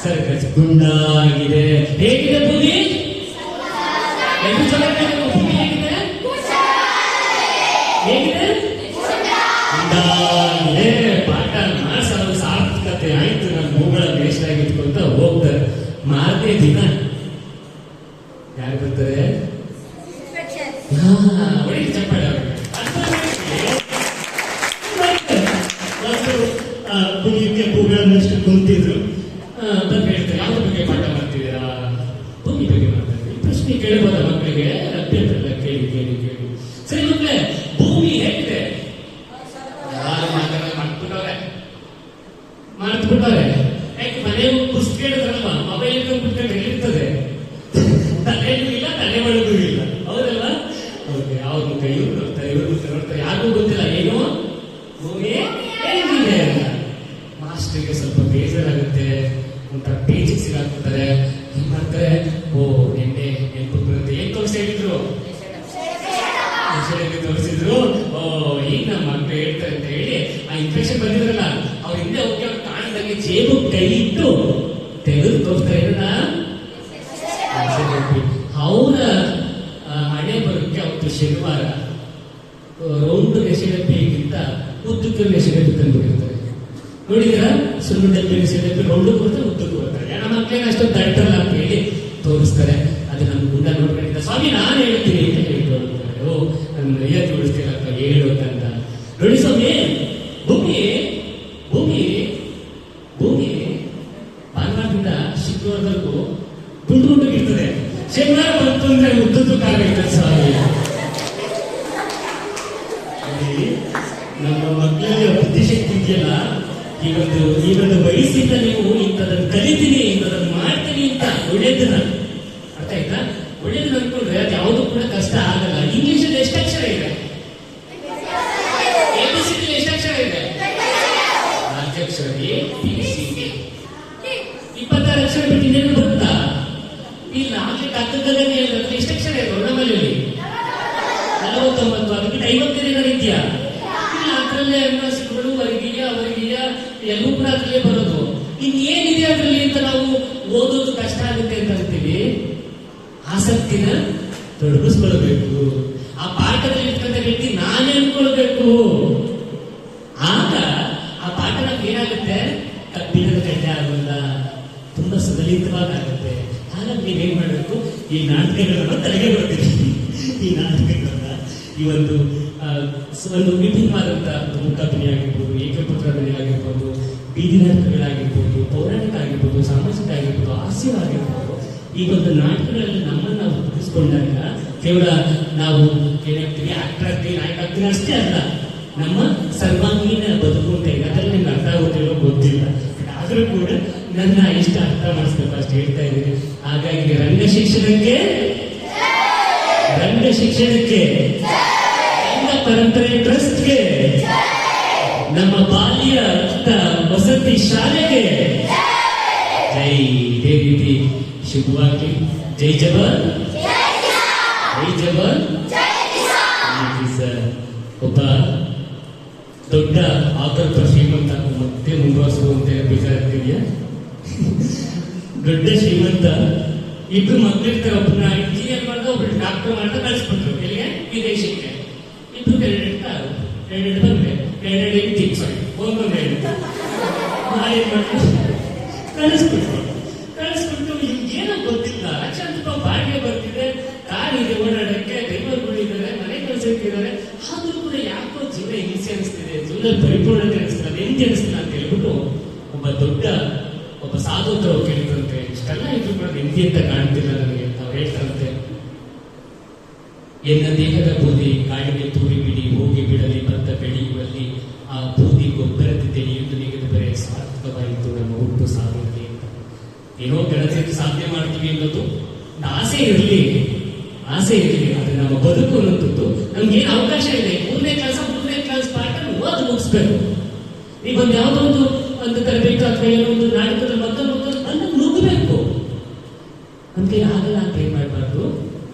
ಸರ್ಕಸ್ ಗುಂಡಾಗಿದೆ. ಹೇಗಿದೆ ಭೂಮಿ? ಭೂಮಿ ಹೇಗಿದೆ? ಹೇಗಿದೆ? ಗುಂಡಾಗಿದೆ. ಪಾಠ ಮಾಡಿಸೋದು ಸಾರ್ಥಕತೆ ಆಯ್ತು. ನಮ್ಮ ಭೂಗಳ ದೇಶದಾಗಿ ಇಟ್ಕೊಂತ ಹೋಗ್ತಾರೆ. ಮಾರನೇ ದಿನ ಯಾರು ಬರ್ತಾರೆ? ಒಳ್ಳೆ ಚಪ್ಪಾಳೆ ಭೂಮಿಗೆ ಭೂಗಳನ್ನಷ್ಟು ಕುಂತಿದ್ರು. ಬಂದು ಹೇಳ್ತಾರೆ, ಯಾವ್ದ್ರ ಬಗ್ಗೆ ಪಾಠ ಮಾಡ್ತಿದ್ದೀರಾ? ಭೂಮಿ ಬಗ್ಗೆ ಮಾಡ್ತಾ ಇದ್ದೀವಿ. ಪ್ರಶ್ನೆ ಕೇಳಬಹುದ ಮಕ್ಕಳಿಗೆ? ಅಭ್ಯಂತರ ಕೇಳಿ ಕೇಳಿ ಕೇಳಿ. ಸರಿ ಮಕ್ಕಳೇ, ಭೂಮಿ ಹೇಗಿದೆ? ಯಾರು ಮಾಡ್ಬಿಟ್ಟವ್ರೆ. ಯಾಕೆ ಮನೆ ಪುಸ್ತಕ ಹೇಳಿದ್ರಲ್ವಾ, ಮೊಬೈಲ್ ಕುತ್ಕೊಂಡು ಎಲ್ಲಿರ್ತದೆ? ತಲೆಯೂ ಇಲ್ಲ, ತಲೆ ಒಳಗೂ ಇಲ್ಲ. ಹೌದಲ್ಲ? ಓಕೆ, ಅವ್ರ ಮುಖ ಇವ್ರು ನೋಡ್ತಾರೆ, ಇವ್ರ ಮುಖ ನೋಡ್ತಾರೆ. ಯಾರಿಗೂ ಗೊತ್ತಿಲ್ಲ ಏನು ಭೂಮಿ ಹೇಗಿದೆ ಅಂತ. ಮಾಸ್ಟರ್ಗೆ ಸ್ವಲ್ಪ ಬೇಜಾರಾಗುತ್ತೆ, ಒಂಥರ ಪೇಜಿಗೆ ಸಿಗಾಕ್ಬಿಡ್ತಾರೆ. ಏನ್ ಮಾಡ್ತಾರೆ? ಓ ನಿನ್ನೆ ನೆನಪು ಬರುತ್ತೆ. ಏನ್ ತೋರಿಸಿ ಹೇಳಿದ್ರು? ತೋರಿಸಿದ್ರು. ಓ ಈಗ ನಮ್ಮ ಮಕ್ಕಳು ಹೇಳ್ತಾರೆ ಅಂತ ಹೇಳಿ ಆ ಇನ್ಫೆಕ್ಷನ್ ಬಂದಿದ್ರಲ್ಲ, ಅವ್ರ ಹಿಂದೆ ಹೋಗಿ ಅವ್ರು ಕಾಣದಂಗೆ ಜೇಬು ಕೈ ಇಟ್ಟು ತೆಗೆದು ತೋರಿಸ್ತಾರೆ. ಅವರ ಹಣೆ ಬರೋಕ್ಕೆ ಅವತ್ತು ಶನಿವಾರ ರೌಂಡ್ ನೆಸೆಡಬ್ಬಿಗಿಂತ ಉದ್ದಕ್ಕೆ ನೆಸೆಡಬ್ಬಿ ತಂದುಬಿಟ್ಟಿರ್ತಾರೆ. ನೋಡಿದ್ರ? ಸುಳ್ಳು ಡಬ್ಬಿ ನೆಸೆಡಬ್ಬಿ ರೌಂಡ್ ಕೊಡ್ತಾರೆ, ಉದ್ದಕ್ಕೂ ಬರ್ತಾರೆ. ನಮ್ಮ ಮಕ್ಕಳೇನ ಅಷ್ಟೊಂದು ದಡ್ಡಲ್ಲ ಅಂತ ಹೇಳಿ ತೋರಿಸ್ತಾರೆ. ಅದು ನಮ್ಮ ಗುಂಡ ನೋಡ್ಕೊಂಡಿದ್ದ, ಸ್ವಾಮಿ ನಾನು ಹೇಳ್ತೀನಿ ಅಂತ ಹೇಳ್ತಾರೆ. ಓ ನನ್ನ ಮರ್ಯಾದೆ ಉಳಿಸ್ತೀರಪ್ಪ ಹೇಳು ಅಂತ. ನೋಡಿ ಸ್ವಾಮಿ, ಭೂಮಿ ಭೂಮಿ ಭೂಮಿ ಭಾನುವಾರದಿಂದ ಶುಕ್ರವಾರದವರೆಗೂ ಗುಂಡು ಗುಂಡಗಿರ್ತದೆ. ಶನಿವಾರ ಬಂತು ಅಂದ್ರೆ ಉದ್ದಕ್ಕಾಗಿರ್ತದೆ ಸ್ವಾಮಿ. ನಮ್ಮ ಮಕ್ಕಳಿಗೆ ಬುದ್ಧಿಶಕ್ತಿ ಇದೆಯಲ್ಲ, ಈ ಒಂದು ವಯಸ್ಸಿಂದ ನೀವು ಇಂಥದನ್ನು ಕಲಿತೀನಿ, ಇಂಥದನ್ನು ಮಾಡ್ತೀನಿ ಅಂತ ಒಳ್ಳೇದನ್ನ ಅರ್ಥ ಆಯ್ತಾ? ಒಳ್ಳೇದನ್ನ ಅನ್ಕೊಂಡ್ರೆ ಅದು ಯಾವುದು ಕೂಡ ಕಷ್ಟ ಆಗಲ್ಲ. ಇಂಗ್ಲಿಷಲ್ಲಿ ಎಷ್ಟು ಅಕ್ಷರ ಇದೆ? ABCD ಎಷ್ಟು ಅಕ್ಷರ ಇದೆ? 4 ಅಕ್ಷರ. ABCD 26 ಅಕ್ಷರ ಬಿಟ್ಟು ಇನ್ನೇನು ಬರುತ್ತಾ? ಇಲ್ಲ, ಆಗ್ಲಿಕ್ಕೆ ಅಕ್ಕದಲ್ಲೇ ಹೇಳಿದ್ರೆ ಎಷ್ಟು ಅಕ್ಷರ ಇದೆ ಒಳಮಲೆಯಲ್ಲಿ? 49. ಅದಕ್ಕೆ 55 ಇದೆಯಾ? ಇಲ್ಲ, ಅದರಲ್ಲೇ ಅನ್ವಯಿಸಿಗಳು ವರ್ಗೀಯ ವರ್ಗೀಯ ಎಲ್ಲೂ ಕೂಡ ಅದರಲ್ಲೇ ಬರೋದು. ಇನ್ನೇನಿದೆ ಅದರಲ್ಲಿ ಅಂತ ನಾವು ಓದೋದು ಕಷ್ಟ ಆಗುತ್ತೆ ಅಂತ ಅಂತೀವಿ. ಆಸಕ್ತಿನ ತೊಡಗಿಸ್ಕೊಳ್ಬೇಕು. ಆ ಪಾಠದಲ್ಲಿ ಇರ್ತಕ್ಕಂಥ ವ್ಯಕ್ತಿ ನಾನೇ ಅನ್ಕೊಳ್ಬೇಕು. ಆಗ ಆ ಪಾಠ ನಮ್ಗೆ ಏನಾಗುತ್ತೆ? ಕಬ್ಬಿಣದ ಗಡ್ಡೆ ಆಗೋಲ್ಲ, ತುಂಬಾ ಸುಲಲಿತವಾಗುತ್ತೆ. ಹಾಗಾಗಿ ನೀವೇನ್ ಮಾಡಬೇಕು? ಈ ನಾಟಕಗಳನ್ನ ತಲೆಗೆ ಬರ್ತೀವಿ. ಈ ನಾಟಕಗಳನ್ನ ಈ ಒಂದು ವಿಭಿನ್ನವಾದಂತಹ ಮುಖಾಭಿನಯ ಆಗಿರ್ಬೋದು, ಏಕಪುತ್ರದಲ್ಲಿ ಆಗಿರ್ಬೋದು, ಬೀದಿ ನಾಟಕಗಳಾಗಿರ್ಬೋದು, ಪೌರಾಣಿಕ ಆಗಿರ್ಬೋದು, ಸಾಮಾಜಿಕ ಆಗಿರ್ಬೋದು, ಹಾಸ್ಯವಾಗಿರ್ಬೋದು, ಈ ಒಂದು ನಾಟಕಗಳಲ್ಲಿ ನಮ್ಮನ್ನು ನಾವು ಗುರುತಿಸಿಕೊಂಡಾಗ ಕೇವಲ ನಾವು ಏನಾಗ್ತೀವಿ, ಆಕ್ಟರ್ ಆಗ್ತೀವಿ, ನಾಯಕ ಆಗ್ತೀವಿ ಅಷ್ಟೇ ಅಲ್ಲ, ನಮ್ಮ ಸರ್ವಾಂಗೀಣ ಬದುಕು ಅಂತ ಇದೆ. ಅದರಲ್ಲಿ ನಿಮ್ಗೆ ಅರ್ಥ ಆಗುತ್ತಿರೋ ಗೊತ್ತಿಲ್ಲ. ಆದರೂ ಕೂಡ ನನ್ನ ಇಷ್ಟ ಅರ್ಥ ಮಾಡಿಸ್ಬೇಕು ಅಷ್ಟು ಹೇಳ್ತಾ ಇದ್ದೀನಿ. ಹಾಗಾಗಿ ರಂಗ ಶಿಕ್ಷಣಕ್ಕೆ ರಂಗ ಪರಂಪರೆ ಟ್ರಸ್ಟ್ಗೆ, ನಮ್ಮ ಬಾಲ್ಯ ವಸತಿ ಶಾಲೆಗೆ ಜೈ. ಇದೇ ರೀತಿ ಶುಭವಾಗಿ ಜೈ ಜವಾನ್, ಜೈ ಜವಾನ್. ಸರ್ ಒಬ್ಬ ದೊಡ್ಡ ಆತರ್ಕ ಶ್ರೀಮಂತ ಮತ್ತೆ ಮುಂದುವರಿಸುವಂತೆ ಬೇಕಾಗ್ತಿದೆಯಾ? ದೊಡ್ಡ ಶ್ರೀಮಂತ ಇಬ್ರು ಮಕ್ಕಳಿರ್ತಾರೆ. ಒಬ್ಬನ ಇಂಜಿನಿಯರ್ ಮಾಡ್ದ, ಒಬ್ರು ಡಾಕ್ಟರ್ ಮಾಡ್ದ ಕಳಿಸ್ಬಿಟ್ರು. ಎಲ್ಲಿಗೆ? ವಿದೇಶಕ್ಕೆ. ಇಬ್ರು ಎರಡು ಬಂದ್ರೆ ಒಂದೊಂದು ಕಳಿಸ್ಬಿಟ್ಟು ಏನೋ ಗೊತ್ತಿಲ್ಲ, ಲಕ್ಷಾಂತರ ರೂಪಾಯಿ ಬಾಡಿಗೆ ಬರ್ತಿದೆ, ಕಾರ್ ಇದೆ ಓಡಾಡಕ್ಕೆ, ಡ್ರೈವರ್ಗಳಿದ್ದಾರೆ, ಮನೆ ಕೆಲಸಕ್ಕಿದ್ದಾರೆ. ಆದ್ರೂ ಕೂಡ ಯಾಕೋ ಜೀವನ ಹಿಂಸೆ ಅನಿಸ್ತಿದೆ, ಜೀವನ ಪರಿಪೂರ್ಣತೆ ಅನಿಸ್ತಿಲ್ಲ, ನೆಮ್ಮದಿ ಅನಿಸ್ತಿಲ್ಲ ಅಂತ ಹೇಳ್ಬಿಟ್ಟು ಒಬ್ಬ ಸಾಧು ಹತ್ರ ಕೇಳಿದ್ರಂತೆ, ಇಷ್ಟೆಲ್ಲ ಇದ್ರು ಕೂಡ ನೆಮ್ಮದಿ ಅಂತ ಕಾಣ್ತಿಲ್ಲ ನನಗೆ. ನಾವು ಹೇಳ್ತಾರಂತೆ, ಎನ್ನ ದೇಹದ ಬೂದಿ ಗಾಳಿಗೆ ತೂರಿ ಬಿಡಿ, ಹೋಗಿ ಬಿಡಲಿ ಬಂದ ಬೆಳೆಯುವಲ್ಲಿ ಆ ಬೂದಿ ಗೊಬ್ಬರದ ತಿಳಿಯುವುದು ನಿಗದ ಬರೆ ಸಾರ್ಥಕವಾಯಿತು ನಮ್ಮ ಹುಟ್ಟು ಸಾಧನೆ ಅಂತ. ಏನೋ ಗೆಳತಿಯನ್ನು ಸಾಧನೆ ಮಾಡ್ತೀವಿ ಅನ್ನೋದು ಆಸೆ ಇರಲಿ, ಅದು ನಮ್ಮ ಬದುಕು ಅನ್ನೋದು ನಮ್ಗೇನು ಅವಕಾಶ ಇದೆ. 3ನೇ ಕ್ಲಾಸ್ ಪಾಠ ಓದು ಮುಗಿಸ್ಬೇಕು. ನೀವೊಂದು ಯಾವುದೋ ಒಂದು ತರಬೇತಿ ಅಥವಾ ಏನೋ ಒಂದು ನಾಟಕದ ಮತ್ತೊಂದು ನುಗ್ಗಬೇಕು. ನಮ್ಗೆ ಆಗಲ್ಲ ಅಂತ ಏನ್ ಮಾಡಬಾರ್ದು,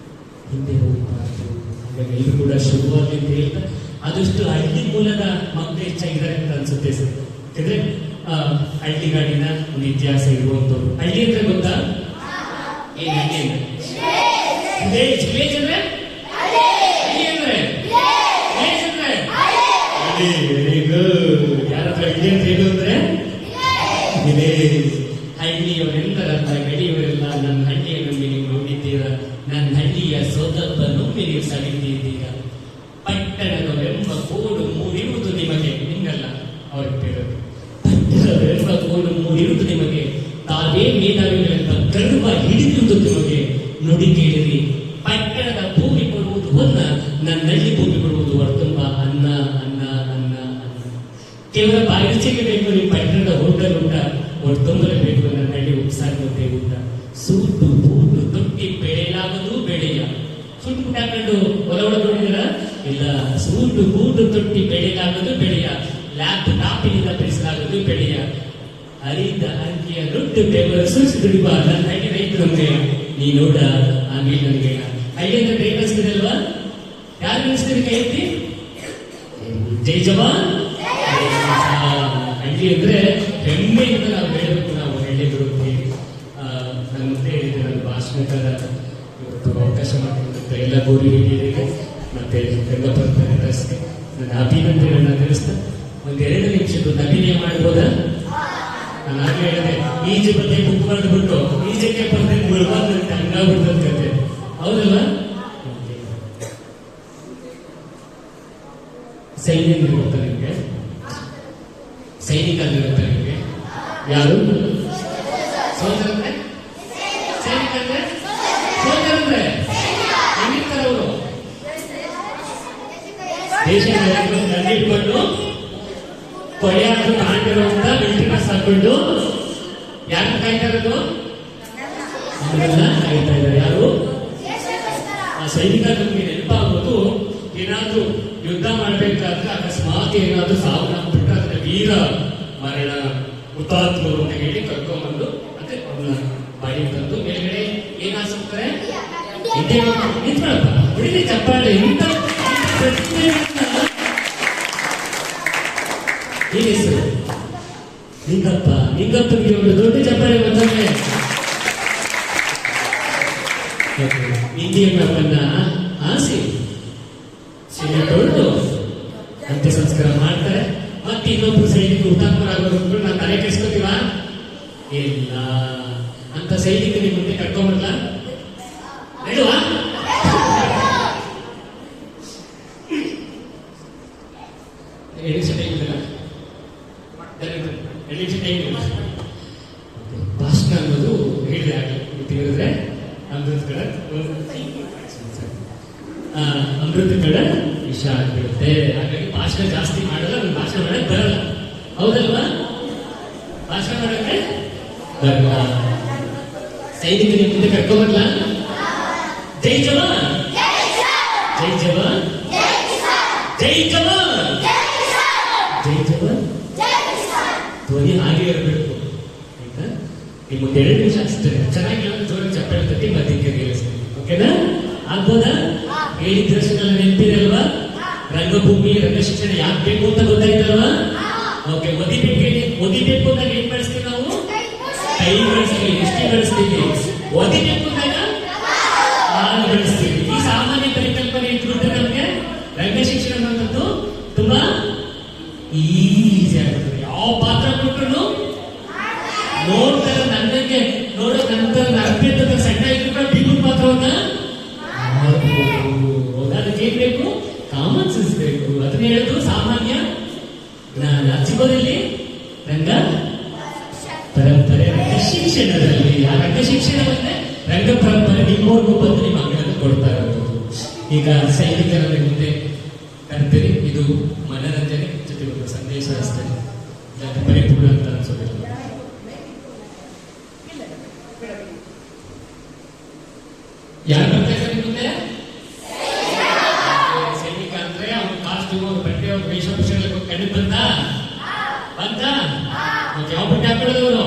ಹಿಂದೆ ಹೋಗಬಾರ್ದು. ಹಾಗಾಗಿ ಎಲ್ಲರೂ ಕೂಡ ಶುರುವಾಗಿ ಅಂತ ಹೇಳ್ತಾರೆ. ಆದಷ್ಟು ಹಳ್ಳಿ ಮೂಲದ ಮಕ್ಕಳು ಹೆಚ್ಚಾಗಿದ್ದಾರೆ ಅಂತ ಅನ್ಸುತ್ತೆ ಸರ್. ಯಾಕಂದ್ರೆ ಹಳ್ಳಿಗಾಡಿನ ಒಂದು ಇತಿಹಾಸ ಇರುವಂತವ್ರು. ಹಳ್ಳಿ ಅಂದ್ರೆ ಗೊತ್ತಾ? ಏನ್ ಹಳ್ಳಿ ಅಂದ್ರೆ ವಿಲೇಜ್ ಅಂದ್ರೆ ಹಳ್ಳಿ ಅಂದ್ರೆ ವೆರಿ ಗುಡ್. ಯಾರತ್ರ ಹಳ್ಳಿ ಅಂತ ಹೇಳು ಅಂದ್ರೆ ವಿಲೇಜ್. ಹಳ್ಳಿಯವರೆಲ್ಲರನ್ನ ಬೆಳೆಯುವರೆಲ್ಲ ನನ್ನ ಹಳ್ಳಿಯನ್ನು ನೀವು ನೋಡಿದ್ದೀರಾ, ನನ್ನ ಹಳ್ಳಿಯ ಸೊಗಬನ್ನು ನೀವು ಸವಿದಿದ್ದೀರಾ. ಪಟ್ಟಣವೆಂಬ ಕೋಡು ಮೂಡಿರುವುದು ನಿಮಗೆ, ನಿಂಗಲ್ಲ ಅವ್ರಿಗೆ ಬೇಡದು. ಪಟ್ಟಣವೆಂಬ ಕೋಡು ಮೂಡಿರುವುದು ನಿಮಗೆ, ತಾವೇ ಮೇಧಾವಿಗಳೆಂಬ ಗರ್ವ ಹಿಡಿದಿರುವುದು ನಿಮಗೆ. ನುಡಿ ಕೇಳಿರಿ, ಪಟ್ಟಣದ ಭೂಮಿ ಕೊಡುವುದು ಹೊನ್ನ, ನನ್ನ ಹಳ್ಳಿ ಭೂಮಿ ಕೊಡುವುದು ಹೊರತುಂಬ ಅನ್ನ ಅನ್ನ ಅನ್ನ ಅನ್ನ. ಕೇವಲ ಬಾಯಿ ರುಚಿಗೆ ಬೇಕು ನೀವು ಪಟ್ಟಣದ ಹೋಟೆಲ್ ಊಟ, ಹೊರತುಂಬಲೇ ಬೇಕು ನನ್ನ ಹಳ್ಳಿ ಉಪ್ಸಾರು ಮುದ್ದೆ ಊಟ. ಸೂಟು ಬೂಟು ತೊಟ್ಟಿ ಬೆಳೆಯಲಾಗದು ಬೆಳೆಯ. ಸುಟ್ಟು ಬೂಟ್ ಹಾಕೊಂಡು ಹೊಲ ನೋಡಿದ್ರ ಇಲ್ಲ. ಸೂಟು ಬೂಟು ತೊಟ್ಟಿ ಬೆಳೆಯಲಾಗದು ಬೆಳೆಯ, ಲ್ಯಾಪ್ ಟಾಪಿನಿಂದ ಬೆಳೆಸಲಾಗದು ಬೆಳೆಯ. ಹರಿದ ಅಂಕಿಯ ರೊಟ್ಟು ಬೆವರು ಸುರಿಸಿ ದುಡಿಬ ನನ್ನ ಹಳ್ಳಿ ರೈತ ನಮ್ಗೆ ನೀ ನೋಡ. ಆಮೇಲೆ ನನಗೆ ಹಳ್ಳಿ ಅಂತ ಕೈ ಕಳಿಸ್ತಿದಲ್ವಾ? ಯಾರು ಕಳಿಸ್ತೀರಿ ಕೈ ಎತ್ತಿ? ಜೈ ಜವಾನ್. ಹಳ್ಳಿ ಅಂದ್ರೆ ಹೆಮ್ಮೆಯಿಂದ ನಾವು ಹೇಳಬೇಕು. ನಾವು ಹಳ್ಳಿಗಳು ನನ್ನ ಮುಂದೆ ಹೇಳಿದೆ, ನನ್ನ ಭಾಷಣಕಾರ ಇವತ್ತು ಅವಕಾಶ ಮಾಡಿದಂತ ಎಲ್ಲ ಗೋರಿ ಹಿರಿಯರಿಗೆ ಮತ್ತೆ ರಂಗಪುರ ರಸ್ತೆ ನನ್ನ ಅಭಿನಂದನೆಗಳನ್ನ ತಿಳಿಸ್ತಾ ಒಂದು 2 ನಿಮಿಷದ ಅಭಿನಯ ಮಾಡ್ಬೋದಾ? ನಾನು ಆಗಲೇ ಹೇಳಿದೆ, ಈಜು ಬಗ್ಗೆ ಬುಕ್ ಮಾಡಿಬಿಟ್ಟು ಈಜಕ್ಕೆ ಬರ್ದೆ ಮುಳುಗೋದಂತೆ ಹಂಗಾಗ್ಬಿಡ್ತದ ಕತೆ, ಹೌದಲ್ಲ? ಸೈನಿಕ ಗೊತ್ತಾ ನಿಮ್ಗೆ? ಸೈನಿಕ ಗೊತ್ತಾ ನಿಮ್ಗೆ? ಯಾರು ಸೋದರ ಅಂದ್ರೆ? ಸೈನಿಕ ಅಂದ್ರೆ ಸೋದರ ಅಂದ್ರೆ ಹೆಂಗಿರ್ತಾರೆ ಅವರು? ದೇಶ ಇಟ್ಕೊಂಡು ಕೊಳೆಯಾದ್ರು ಕಾಣ್ತಿರುವಂತ ಮಿಲಿಟರಿಸ್ ಹಾಕೊಂಡು ಯಾರು ಕಾಯ್ತಾ ಇರೋದು? ನಮಗೆಲ್ಲ ಕಾಯ್ತಾ ಇದ್ದಾರೆ. ಯಾರು? ಆ ಸೈನಿಕ ನಮ್ಗೆ ನೆನಪಾಗೋದು ಏನಾದ್ರೂ ಯುದ್ಧ ಮಾಡ್ಬೇಕಾದ್ರೆ ಅಕಸ್ಮಾತ್ ಏನಾದ್ರೂ ಸಾವನ್ನಪ್ಪಿಟ್ರೆ ಅದನ್ನ ವೀರ ಮರಣ ಹುತಾತ್ಮರು ಅಂತ ಹೇಳಿ ಕರ್ಕೊಂಡ್ಬಂದು ಮತ್ತೆ ಅವ್ರನ್ನ ಬಾಡಿ ತಂದು ಮೇಲ್ಗಡೆ ಏನ್ ಹಾಕ್ತಾರೆ? ನಿಂತ್ಕೊಳಪ್ಪ, ಹೊಡಿಲಿ ಚಪ್ಪಾಳೆ. ಇಂಥ ಏನ್ ಹೆಸರು? ನಿಂಗಪ್ಪ. ನಿಂಗಪ್ಪನಿಗೆ ಒಂದು ದೊಡ್ಡ ಚಪ್ಪಾಳೆ ಮತ್ತೊಮ್ಮೆ. ಇಂಡಿಯನ್ ಅಪ್ಪನ್ನ ಆಸಿ ಸೀರೆ ತೊಳೆದು ಅಂತ್ಯ ಸಂಸ್ಕಾರ ಮಾಡ್ತಾರೆ. ಮತ್ತೆ ಇನ್ನೊಬ್ರು ಸೈನಿಕರು ಹುತಾತ್ಮರಾಗೋರು ನಾವು ತಲೆ ಕೆಡಿಸ್ಕೋತೀವ? ಇಲ್ಲ. ಅಂತ ಸೈನಿಕರಿಗೆ ಮುಂದೆ ಕರ್ಕೊಂಬರ್ಲ ಬೇಡವಾ? ಭಾಷಣ ಅನ್ನೋದು ಹೇಳಿದೆ ಆಗಲಿ ಹೇಳಿದ್ರೆ ಅಮೃತ ಕಡೆ ವಿಷ ಆಗ್ಬಿಡುತ್ತೆ. ಹಾಗಾಗಿ ಭಾಷಣ ಜಾಸ್ತಿ ಮಾಡಲ್ಲ, ನಮ್ಗೆ ಭಾಷಣ ಮಾಡಕ್ ಬರಲ್ಲ, ಹೌದಲ್ವಾ? ಭಾಷಣ ಮಾಡಕ್ಕೆ ಬರಲ್ಲ. ಸೈನಿಕರಿಗೆ ಮುಂದೆ ಕರ್ಕೊಂಬರ್ಲ? ಜೈ ಜವಾನ್, ಜೈ ಜವಾನ್, ಜೈ ಜವಾನ್, ಜೈ ಜವಾನ್. ಧ್ವನಿ ಹಾಗೆ ಇರಬೇಕು ಆಯ್ತಾ? ನಿಮ್ಗೆ 2 ನಿಮಿಷ ಅಷ್ಟೇ. ಚೆನ್ನಾಗಿ ಜೋರಾಗಿ ಚಪ್ಪಾಳೆ ತಟ್ಟಿ ಮಧ್ಯಕ್ಕೆ ನಿಲ್ಲಿಸ್ತೀನಿ. ಓಕೆನಾ? ಆಗ್ಬೋದಾ? ಹೇಳಿದ ತಕ್ಷಣ ನೆನಪಿದೆ ಅಲ್ವಾ? ರಂಗಭೂಮಿ ರಂಗಶಿಕ್ಷಣ ಯಾಕೆ ಬೇಕು ಅಂತ ಗೊತ್ತಾಯ್ತಲ್ವಾ? ಓಕೆ. ಒದಿಬೇಕು ಅಂದಾಗ ಏನ್ ಬಳಸ್ತೀವಿ ನಾವು? ಕೈ ಬಳಸ್ತೀವಿ. ಎಷ್ಟು ಬಳಸ್ತೀವಿ? ಒದಿಬೇಕು ಅಂದಾಗ ಕಾಲು ಬಳಸ್ತೀವಿ. ಈ ಸಾಮಾನ್ಯ ಪರಿಕಲ್ಪನೆ ಇಟ್ಬಿಟ್ರೆ ನಮ್ಗೆ ರಂಗಶಿಕ್ಷಣ ಅನ್ನೋದು ತುಂಬಾ ಈಸಿ ಆಗುತ್ತೆ. ಯಾವ ಪಾತ್ರ ಕೊಟ್ಟರು ನೋಡ್ತಾರೆ, ನನಗೆ ನೋಡೋ ನಂತರ ಅಭ್ಯರ್ಥಕ ಸಣ್ಣ ಇದ್ರು ಕೂಡ ಬಿಗುನ್ ಪಾತ್ರವನ್ನ ಅದಕ್ಕೆ ಏನ್ ಬೇಕು? ಕಾಮನ್ ಸೆನ್ಸ್ ಬೇಕು. ಅದನ್ನ ಹೇಳಿದ್ರು ಸಾಮಾನ್ಯ ಜ್ಞಾನ. ಸಿಗೋದಲ್ಲಿ ರಂಗ ಶಿಕ್ಷಣದಲ್ಲಿ ಆ ರಂಗ ಶಿಕ್ಷಣವನ್ನೇ ರಂಗ ಪರಂಪರೆ ನಿಮ್ಮವ್ರಿಗೂ ಬಂದು ನಿಮ್ಮ ಅಂಗಗಳನ್ನು ಕೊಡ್ತಾ ಇರೋದು. ಈಗ ಸೈನಿಕರಲ್ಲಿ ಮುಂದೆ ಕರ್ತೀರಿ, ಇದು ಮನರಂಜನೆ ಜೊತೆ ಒಂದು ಸಂದೇಶ ಅಷ್ಟೇ, ಇದಕ್ಕೆ ಪರಿಪೂರ್ಣ ಅಂತ ಅನ್ಸೋದಿಲ್ಲ. ಯಾರು ಬರ್ತಾ ಇದ್ದಾರೆ ಮುಂದೆ? ಸೈನಿಕ ಅಂದ್ರೆ ಅವ್ನ ಕಾಸ್ಟ್ಯೂಮ್, ಅವ್ರ ಬಟ್ಟೆ, ಅವ್ರ ವೇಷಭೂಷಣ ಕಣ್ಣು ಬಂತ ಯಾವ ಬಟ್ಟೆ ಹಾಕೊಳ್ಳೋದವರು?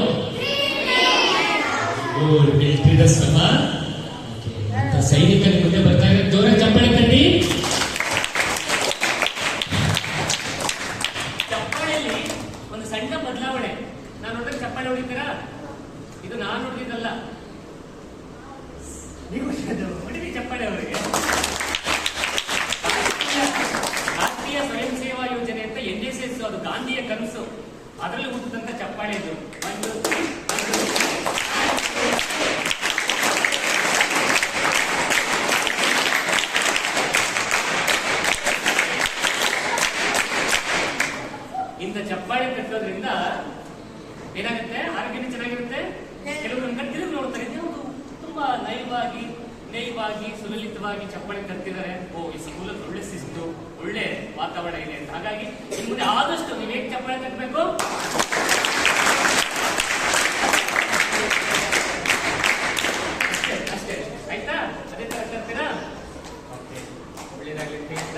ಮಿಲಿಟರಿ ಡ್ರೆಸ್ ಅಮ್ಮ. ಸೈನಿಕರ ಮುಂದೆ ಬರ್ತಾ ಇದ್ದಾರೆ, ಜೋರ ಚಪ್ಪಾಳೆ ಕಟ್ಟಿ. ಚಪ್ಪಾಳೆಯಲ್ಲಿ ಒಂದು ಸಣ್ಣ ಬದಲಾವಣೆ. ನಾನು ನೋಡಿದ್ರೆ ಚಪ್ಪಾಳೆ ಹೊಡಿತೀರಾ? ಇದು ನಾನು ನೋಡಿದ್ದಲ್ಲ, ನೀವು ಹೊಡಿರಿ ಚಪ್ಪಾಳೆ ಅವರಿಗೆ. ರಾಷ್ಟ್ರೀಯ ಸ್ವಯಂ ಸೇವಾ ಯೋಜನೆ ಅಂತ NSS, ಅದು ಗಾಂಧಿಯ ಕನಸು, ಅದರಲ್ಲಿ ಹುಟ್ಟಿದಂತ ಚಪ್ಪಾಳೆ ಇದು. ಇಂಥ ಚಪ್ಪಾಳೆ ಕಟ್ಟೋದ್ರಿಂದ ಏನಾಗುತ್ತೆ? ಆರೋಗ್ಯನೂ ಚೆನ್ನಾಗಿರುತ್ತೆ. ಕೆಲವರು ತಿರುಗಿ ನೋಡ್ತಾರೆ, ಇದ್ಯಾವುದು ತುಂಬಾ ನಯವಾಗಿ ಸುಲಲಿತವಾಗಿ ಚಪ್ಪಾಳೆ ಕಟ್ತಿದ್ದಾರೆ, ಓ ಈ ಸ್ಕೂಲಲ್ಲಿ ಒಳ್ಳೆ ಶಿಸ್ತು, ಒಳ್ಳೆ ವಾತಾವರಣ ಇದೆ ಅಂತ. ಹಾಗಾಗಿ ಇನ್ನು ಮುಂದೆ ಆದಷ್ಟು ನೀವು ಹೇಗೆ ಚಪ್ಪಾಳೆ ಕಟ್ಟಬೇಕು, ಅಷ್ಟೇ ಆಯ್ತಾ? ಅದೇ ತರ ಕಟ್ತೀರಾ? ಓಕೆ, ಒಳ್ಳೇದಾಗ್ಲಿಕ್ಕೆ ಅಂತ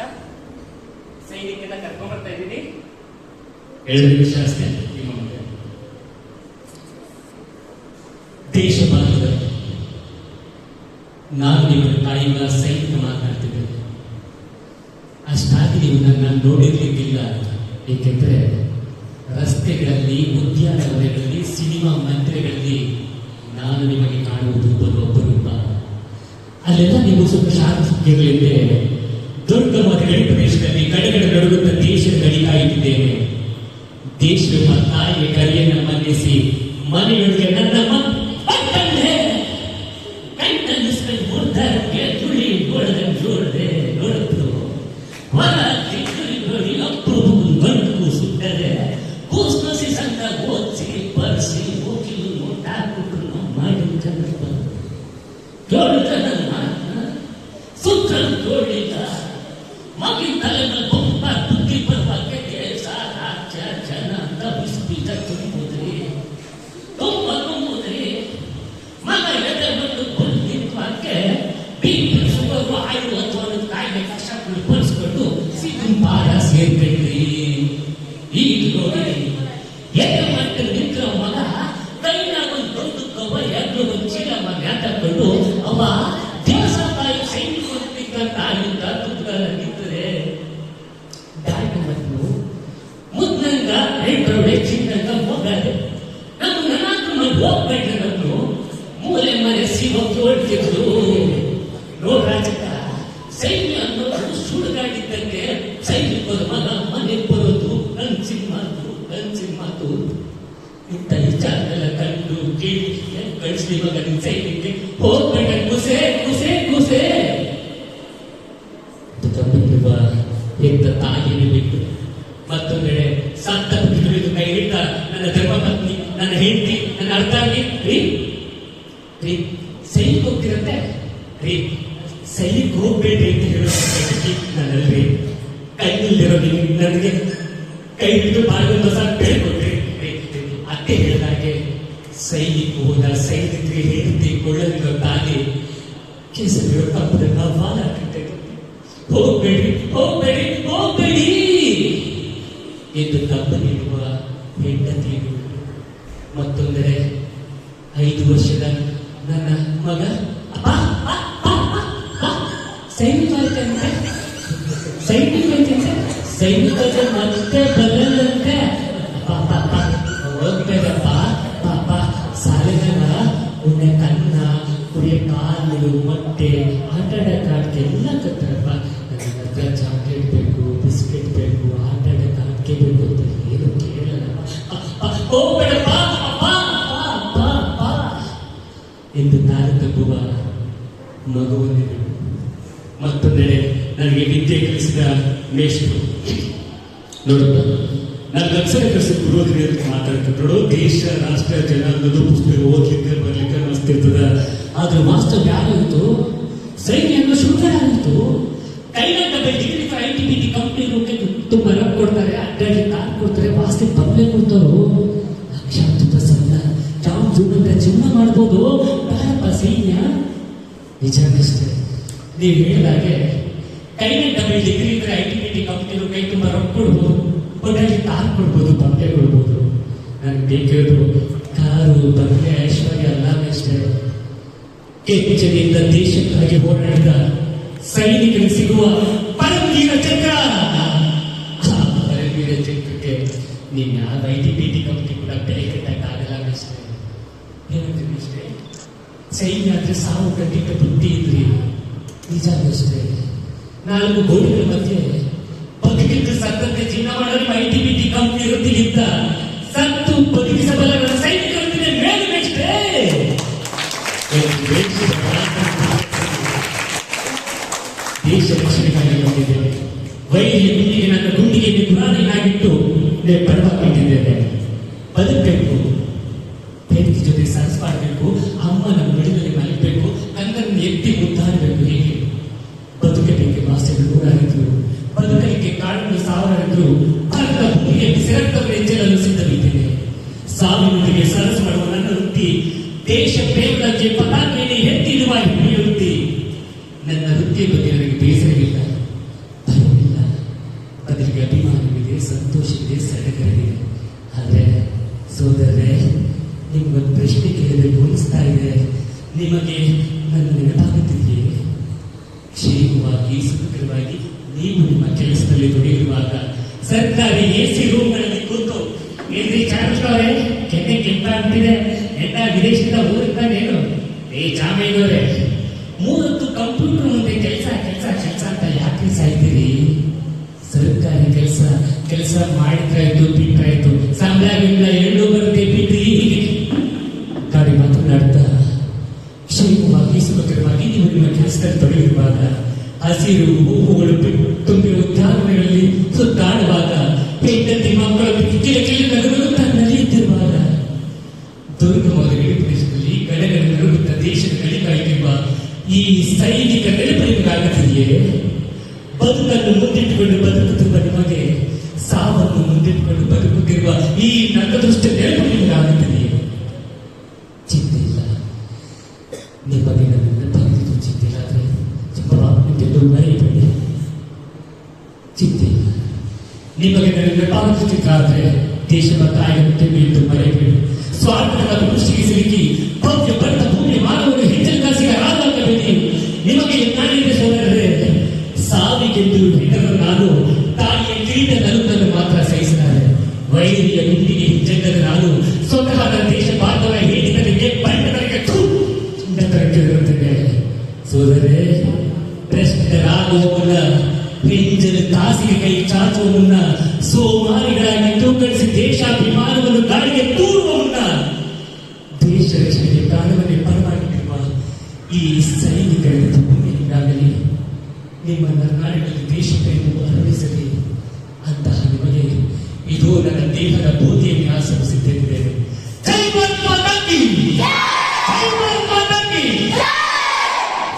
ಸೈನಿಕನ ಕರ್ಕೊಂಡ್ ಬರ್ತಾ ಇದ್ದೀನಿ. 2 ನಿಮಿಷ ಅಷ್ಟೇ ನಿಮ್ಮ ಮುಂದೆ. ದೇಶ ಬಾಂಧವ, ನಾನು ನಿಮ್ಮ ತಾಯಿಗ ಸೈನಿಕ ಮಾತನಾಡ್ತಿದ್ದೇನೆ. ಅಷ್ಟಾಗಿ ನೀವು ನನ್ನ ನೋಡಿರ್ಲಿಕ್ಕಿಲ್ಲ, ಏಕೆಂದ್ರೆ ರಸ್ತೆಗಳಲ್ಲಿ, ಉದ್ಯಾನವನಗಳಲ್ಲಿ, ಸಿನಿಮಾ ಮಂದಿರಗಳಲ್ಲಿ ನಾನು ನಿಮಗೆ ಕಾಣುವುದು ಬರುವ ಅಪರೂಪ. ಅಲ್ಲೆಲ್ಲ ನೀವು ಸ್ವಲ್ಪ ಶಾಂತಿಗಳಿಂದ ದುರ್ಗಮವಾದ ಗಡಿ ಪ್ರದೇಶದಲ್ಲಿ ಗಡಿಗಳ ನಡುಗುತ್ತ ದೇಶದ ಗಡಿ ಕಾಯುತ್ತಿದ್ದೇನೆ. ದೇಶದ ತಾಯಿಯ ಕರೆಯನ್ನು ಮನ್ನಿಸಿ ಮನೆಯೊಳಗೆ ನನ್ನ ಮೂಲೆ ಮರೆಸಿ ಹೋಗ್ತಿದ್ರು. ನೋಡ್ರಾಜಕ ಸೈನ್ಯ ಅನ್ನೋದು ಸುಡುಗಾಡಿದ್ದಂಗೆ ಸೈನಿಕರು ಮಗ ಮನೆ ಬರೋದು ಕಂಚಿ ಮಾತು ಇಂಥ ವಿಚಾರಗಳ ಕಂಡು ಕೇಳಿ ಕಳಿಸ್ಲಿ ಮಗ ನಿನ್ ಸೈನ್ಯಕ್ಕೆ ಹೋಗ್ಬೇಡ, ಕುಸೆ ತಪ್ಪಿರುವ ಎಂತ ತಾಯಿಯನ್ನು ಬಿಟ್ಟು ಮತ್ತೊಂದೆಡೆ ಸತ್ತ ಹಿಡಿದು ಕೈ ಹಿಡಿದ ನನ್ನ ಧರ್ಮಪತ್ನಿ, ನನ್ನ ಹೆಂಡತಿ, ನನ್ನ ಅರ್ಧಾಂಗಿ ಸೈನಿಕ ಹೋಗ್ತಿರತ್ತೆ ಸೈನಿಕ ಹೋಗ್ಬೇಡ್ರಿ ಅಂತ ಹೇಳೋದಕ್ಕೆ ನಾನಲ್ರಿ. ಕೈಯಲ್ಲಿರೋ ನನಗೆ ಕೈ ಹಿಡಿದು ಬಾಳೊಂದು ಹೊಸ ಬೆಳ್ಕೊಟ್ರಿ. ಅತ್ತೆ ಹೇಳಿದಾಗೆ ಸೈನಿಕ ಹೋದ ಸೈನಿಕರಿಗೆ ಹೆಂಡತಿ ಕೊಳ್ಳಲಿರೋ ತಾಗಿ ಕೇಸರಿರೋ ತಪ್ಪದನ್ನ ವಾದ ಕಟ್ಟೆ ಹೋಗ್ಬೇಡಿ ಎಂದು ತಪ್ಪಲಿರುವ ಹೆಂಡತಿಯರು. ಮತ್ತೊಂದೆಡೆ 5 ವರ್ಷದ ನನ್ನ ಮಗ ಸೈನಿಕ ಮತ್ತೆ ಬರಲ್ಲಂತೆ. ಹೋಗ್ಬೇಕಪ್ಪ ಪಾಪ ಸಾಲಿನ ಉಣ್ಣೆ ಕನ್ನ ಕುಡಿಯ ಕಾಲು ಮೊಟ್ಟೆ ಆಟಾಡಕ್ಕೆ ಎಲ್ಲ ಕತ್ತಾರಪ್ಪ. ನನಗೆ ಚಾಕ್ಲೇಟ್ ಬೇಕು, ಬಿಸ್ಕೆಟ್ ಬೇಕು, ಆಟಾಡಕ್ಕೆ ಬೇಕು ಅಂತ ಏನು ಕೇಳಲ್ಲಪ್ಪ. ಹೋಗ್ಬೇಡಪ್ಪ ಎಂದು ತಾನು ತಪ್ಪುವ ಮಗುವನ್ನು. ಮತ್ತೊಂದೆಡೆ ನನಗೆ ವಿದ್ಯೆ ಕಲಿಸಿದ ಮೇಷ್ಟ್ರು, ನೋಡಪ್ಪ ನನಗೆ ಅಕ್ಷರ ಕಲಿಸಿ ಗುರುವರಿಗೆ ಮಾತಾಡ್ತಿದ್ರು. ದೇಶ ರಾಷ್ಟ್ರ ಜನ ಅನ್ನೋದು ಪುಸ್ತಕ ಓದ್ಲಿಕ್ಕೆ ಬರ್ಲಿಕ್ಕೆ ಅನಿಸ್ತಿರ್ತದ. ಆದ್ರೆ ವಾಸ್ತವ ಯಾರಿತ್ತು? ಸೈನ್ಯ ಅನ್ನೋ ಶುದ್ಧ ಆಗಿತ್ತು. ಕೈನಂತ ಡಿಗ್ರಿ ITBT ಕಂಪ್ನಿ ತುಂಬ ರೊಕ್ಕ ಕೊಡ್ತಾರೆ, ಅಡ್ಡಾಡಿ ಕಾರ್ ಕೊಡ್ತಾರೆ, ವಾಸ್ತಿ ಬಂಗ್ಲೆ ಕೊಡ್ತಾರೋ. ಲಕ್ಷಾಂತರ ಸಂಬಳ ಯಾವ ಜೀವನ ಮಾಡ್ಬೋದು. ಬಾರಪ್ಪ ಸೈನ್ಯ. ನಿಜಾನಿಷ್ಟೇ ನೀವು ಹೇಳಿದಾಗೆ ಕೈನಂತ ಡಿಗ್ರಿ ಇದ್ರೆ ITBT ಕಂಪ್ನಿ ಕೈ ತುಂಬ ರೊಕ್ಕ ಕೊಡ್ಬೋದು, ಒಟ್ಟಾಗಿ ಕಾರ್ ಕೊಡ್ಬೋದು, ಬಂಗ್ಲೆ ಕೊಡ್ಬೋದು. ನನಗೆ ಬೇಕಿರೋದು ಕಾರು, ಬಂಗ್ಲೆ, ಐಶ್ವರ್ಯ ಎಲ್ಲವಷ್ಟೇ. ಕೆಚ್ಚೆದೆಯಿಂದ ದೇಶಕ್ಕಾಗಿ ಹೋರಾಡಿದ ಸೈನಿಕರಿಗೆ ಸಿಗುವ ಪರಮವೀರ ಚಕ್ರ. ಪರಮವೀರ ಚಕ್ರಕ್ಕೆ ನೀನ್ ಯಾವ ITBT ಕಂಪ್ನಿ ಕೂಡ ಬೆಲೆ ಕಟ್ಟಕ್ಕಾಗಲ್ಲ ಅಷ್ಟೇ. ಏನಂತೀವಿ ಅಷ್ಟೇ. ಸೈನ್ಯ ಆದ್ರೆ ಸಾವು ಕಟ್ಟಿಟ್ಟ ಬುದ್ಧಿ ಇದ್ರಿ. ನಿಜ ಅಷ್ಟೇ. 4 ಗೋಡೆಗಳ ಮಧ್ಯೆ ಬದುಕಿದ್ದು ಸತ್ತಂತೆ ಚಿನ್ನ ಮಾಡಲು ITBT ಕಂಪ್ನಿ ವೃತ್ತಿಗಿಂತ ಸತ್ತು ಬದುಕಿಸಬಲ್ಲ ಸೈನಿಕರ ಮೇಲುಮೆಷ್ಟೇ. ದೇಶ ರಕ್ಷಣೆಗಾಗಿ ಬಂದಿದ್ದೇನೆ. ವೈದ್ಯ ಗುಂಡಿಗೆ ನನ್ನ ಗುಂಡಿಗೆ ಗುರಾಣಿನಾಗಿಟ್ಟು ಪರವಾಗಿಟ್ಟಿದ್ದೇನೆ. ಬದುಕಬೇಕು, ಪ್ರೀತಿ ಜೊತೆ ಸರಸ್ವಾಡಬೇಕು, ಅಮ್ಮನ ಮಡಿಲಲ್ಲಿ ಮಲಗಬೇಕು, ಕಣ್ಣನ್ನು ಎತ್ತಿ ಮುದ್ದಾಡಬೇಕು. ಹೀಗೆ ಬದುಕಲಿಕ್ಕೆ ಭಾಷೆಗಳು ನೂರಾರಿದ್ರು, ಬದುಕಲಿಕ್ಕೆ ಕಾಡುಗಳು ಸಾವಿರಾರಿದ್ರು. ಭಾರತ ಭೂಮಿಗೆ ಸಿರಕ್ತವರ ಹೆಜ್ಜೆಗಳನ್ನು ಸಿದ್ಧವಿದ್ದೇನೆ. ಸಾವಿನೊಂದಿಗೆ ಸರಸು ಮಾಡುವ ನನ್ನ ವೃತ್ತಿ ದೇಶ ಪ್ರೇಮಕ್ಕೆ ಪತಾಕೆಯಲ್ಲಿ ಎತ್ತಿಡುವ ಹಿರಿಯ ವೃತ್ತಿ. ನನ್ನ ವೃತ್ತಿಯ ಬಗ್ಗೆ ನನಗೆ ಬೇಸರವಿಲ್ಲ, ಭಯವಿಲ್ಲ, ಬದಲಿಗೆ ಅಭಿಮಾನವಿದೆ, ಸಂತೋಷವಿದೆ, ಸಡಗರವಿದೆ. ಆದರೆ ಸೋದರರೇ, ನಿಮ್ಗೊಂದು ಪ್ರಶ್ನೆ ಕೇಳಬೇಕು ಅನಿಸ್ತಾ ಇದೆ. ನಿಮಗೆ ನನ್ನ ನೆನಪಾಗುತ್ತಿದೆಯೇ? ಕ್ಷೇಮವಾಗಿ ಸುಖಕರವಾಗಿ ನೀವು ನಿಮ್ಮ ಕೆಲಸದಲ್ಲಿ ತೊಡಗಿರುವಾಗ ಸರ್ಕಾರಿ AC ರೂಮ್ಗಳಲ್ಲಿ ಕೂತು ಏನ್ರಿ ಚಾರ್ಜ್ಗಳವರೇ ಕೆನ್ನೆ ಕೆಂಪ ಅಂತಿದೆ, ಎಲ್ಲ ವಿದೇಶದಿಂದ ಊರಿದ್ದಾನೇನು? ಚಾಮೇನವರೇ, 3 ಹೊತ್ತು ಕಂಪ್ಯೂಟರ್ ಮುಂದೆ ಕೆಲಸ ಅಂತ ಯಾಕೆ ಸಾಯ್ತೀರಿ? ಸರ್ಕಾರಿ ಕೆಲಸ ಮಾಡಿದ್ರಾಯ್ತು, ಬಿಟ್ರಾಯ್ತು, ಸಂಬಳವಿಲ್ಲ, ಎಳ್ಳು ಬರುತ್ತೆ, ಬಿಟ್ರಿ. ಹೀಗೆ ಗಾಡಿ ಮಾತನಾಡ್ತಾ ಕ್ಷೇಮವಾಗಿ ಸುಖಕರವಾಗಿ ನೀವು ನಿಮ್ಮ ಕೆಲಸದಲ್ಲಿ ತೊಡಗಿರುವಾಗ, ಹಸಿರು ಹೂವುಗಳು ತುಂಬಿರುವ ಉದ್ಯಾನಗಳಲ್ಲಿ ಸುತ್ತಾಡುವಾಗ, ಹೆಂಡತಿ ಮಕ್ಕಳು ಕಿಲಕಿಲಿ ನಗುತ್ತಾ ನಲಿಯುತ್ತಿರುವಾಗ, ದುರ್ಗಮವಾದ ಗಡಿ ಪ್ರದೇಶದಲ್ಲಿ ಗಡಗಡ ನಡುಗುತ್ತಾ ದೇಶದ ಗಡಿ ಕಾಯುತ್ತಿರುವ ಈ ಸೈನಿಕ ನೆನಪು ನಿಮಗಾಗುತ್ತಿದೆಯೇ? ಬದುಕನ್ನು ಮುಂದಿಟ್ಟುಕೊಂಡು ಬದುಕುತ್ತಿರುವ ನಿಮಗೆ ಸಾವನ್ನು ಮುಂದಿಟ್ಟುಕೊಂಡು ಬದುಕುತ್ತಿರುವ ಈ ನನ್ನದೃಷ್ಟ ನೆನಪು ನಿಮಗಾಗುತ್ತಿದೆಯೇ? ಚಿಂತೆ ಇಲ್ಲ, ನಿಮಗೆ ನನ್ನ ಬರೆದಿದ್ದು ಚಿಂತೆ ಇಲ್ಲ. ಆದರೆ ನಿಮ್ಮೆಲ್ಲೂ ಮರೆಯಬೇಡಿ, ಚಿಂತೆ ಇಲ್ಲ. ನಿಮಗೆ ನನ್ನ ನೆನಪಾಗುತ್ತಿದ್ದಾದ್ರೆ ದೇಶದ ತಾಯಿಯನ್ನು ಎಂದು ಮರೆಯಬೇಡಿ. ಸ್ವಾರ್ಥದ ದೃಷ್ಟಿಗೆ ಸಿಲುಕಿ ಭವ್ಯ ಬದ್ಧ ಭೂಮಿ ಮಾನವರು ಹೆಚ್ಚಿನ ರಾಜಾಗಬೇಡಿ. ನಿಮಗೆ ನಾನಿದೆ ಸೋದರರೇ, ಸಾವಿಗೆಂದು ಹೆಣ್ಣನ್ನು ನಾನು ತಾಯಿಯ ಕಿರೀಟ ನಲುಕನ್ನು ಮಾತ್ರ ಸಹಿಸಲಾರೆ. ವೈರಿಯ ಗುಂಡಿಗೆ ಹಿಂಜೆಂಡದ ನಾನು ಸ್ವತಃ ನನ್ನ ದೇಶ ಭಾರತದ ಹೇಳಿದನಿಗೆ ಬಂಡಗಳಿಗೆ ಇರುತ್ತೇನೆ. ಸೋದರೇ, ಭ್ರಷ್ಟರಾಗುವ ಮುನ್ನ, ಹೆಂಜಲ ತಾಸಿಗೆ ಕೈ ಚಾಚುವ ಮುನ್ನ, ಸೋಮಾರಿಗಳಾಗಿ ತೂಕಡಿಸಿ ದೇಶಾಭಿಮಾನವನ್ನು ಗಾಳಿಗೆ ತೂರುವ ಮುನ್ನ, ದೇಶ ರಕ್ಷಣೆಗೆ ಪ್ರಾಣವನ್ನೇ ಪರವಾಗಿಟ್ಟಿರುವ ಈ ಸೈನಿಕರ ಭೂಮಿಯಿಂದಾಗಲಿ ನಿಮ್ಮ ನಾಡಿನಲ್ಲಿ ದೇಶಪ್ರೇಮವು ಅರಳಿಸಲಿ. ಅಂತಹ ನಿಮಗೆ ಇದು ನನ್ನ ದೇಹದ ಬೋಧಿಯನ್ನು ಆಸರಿಸಿದ್ದೇನೆ.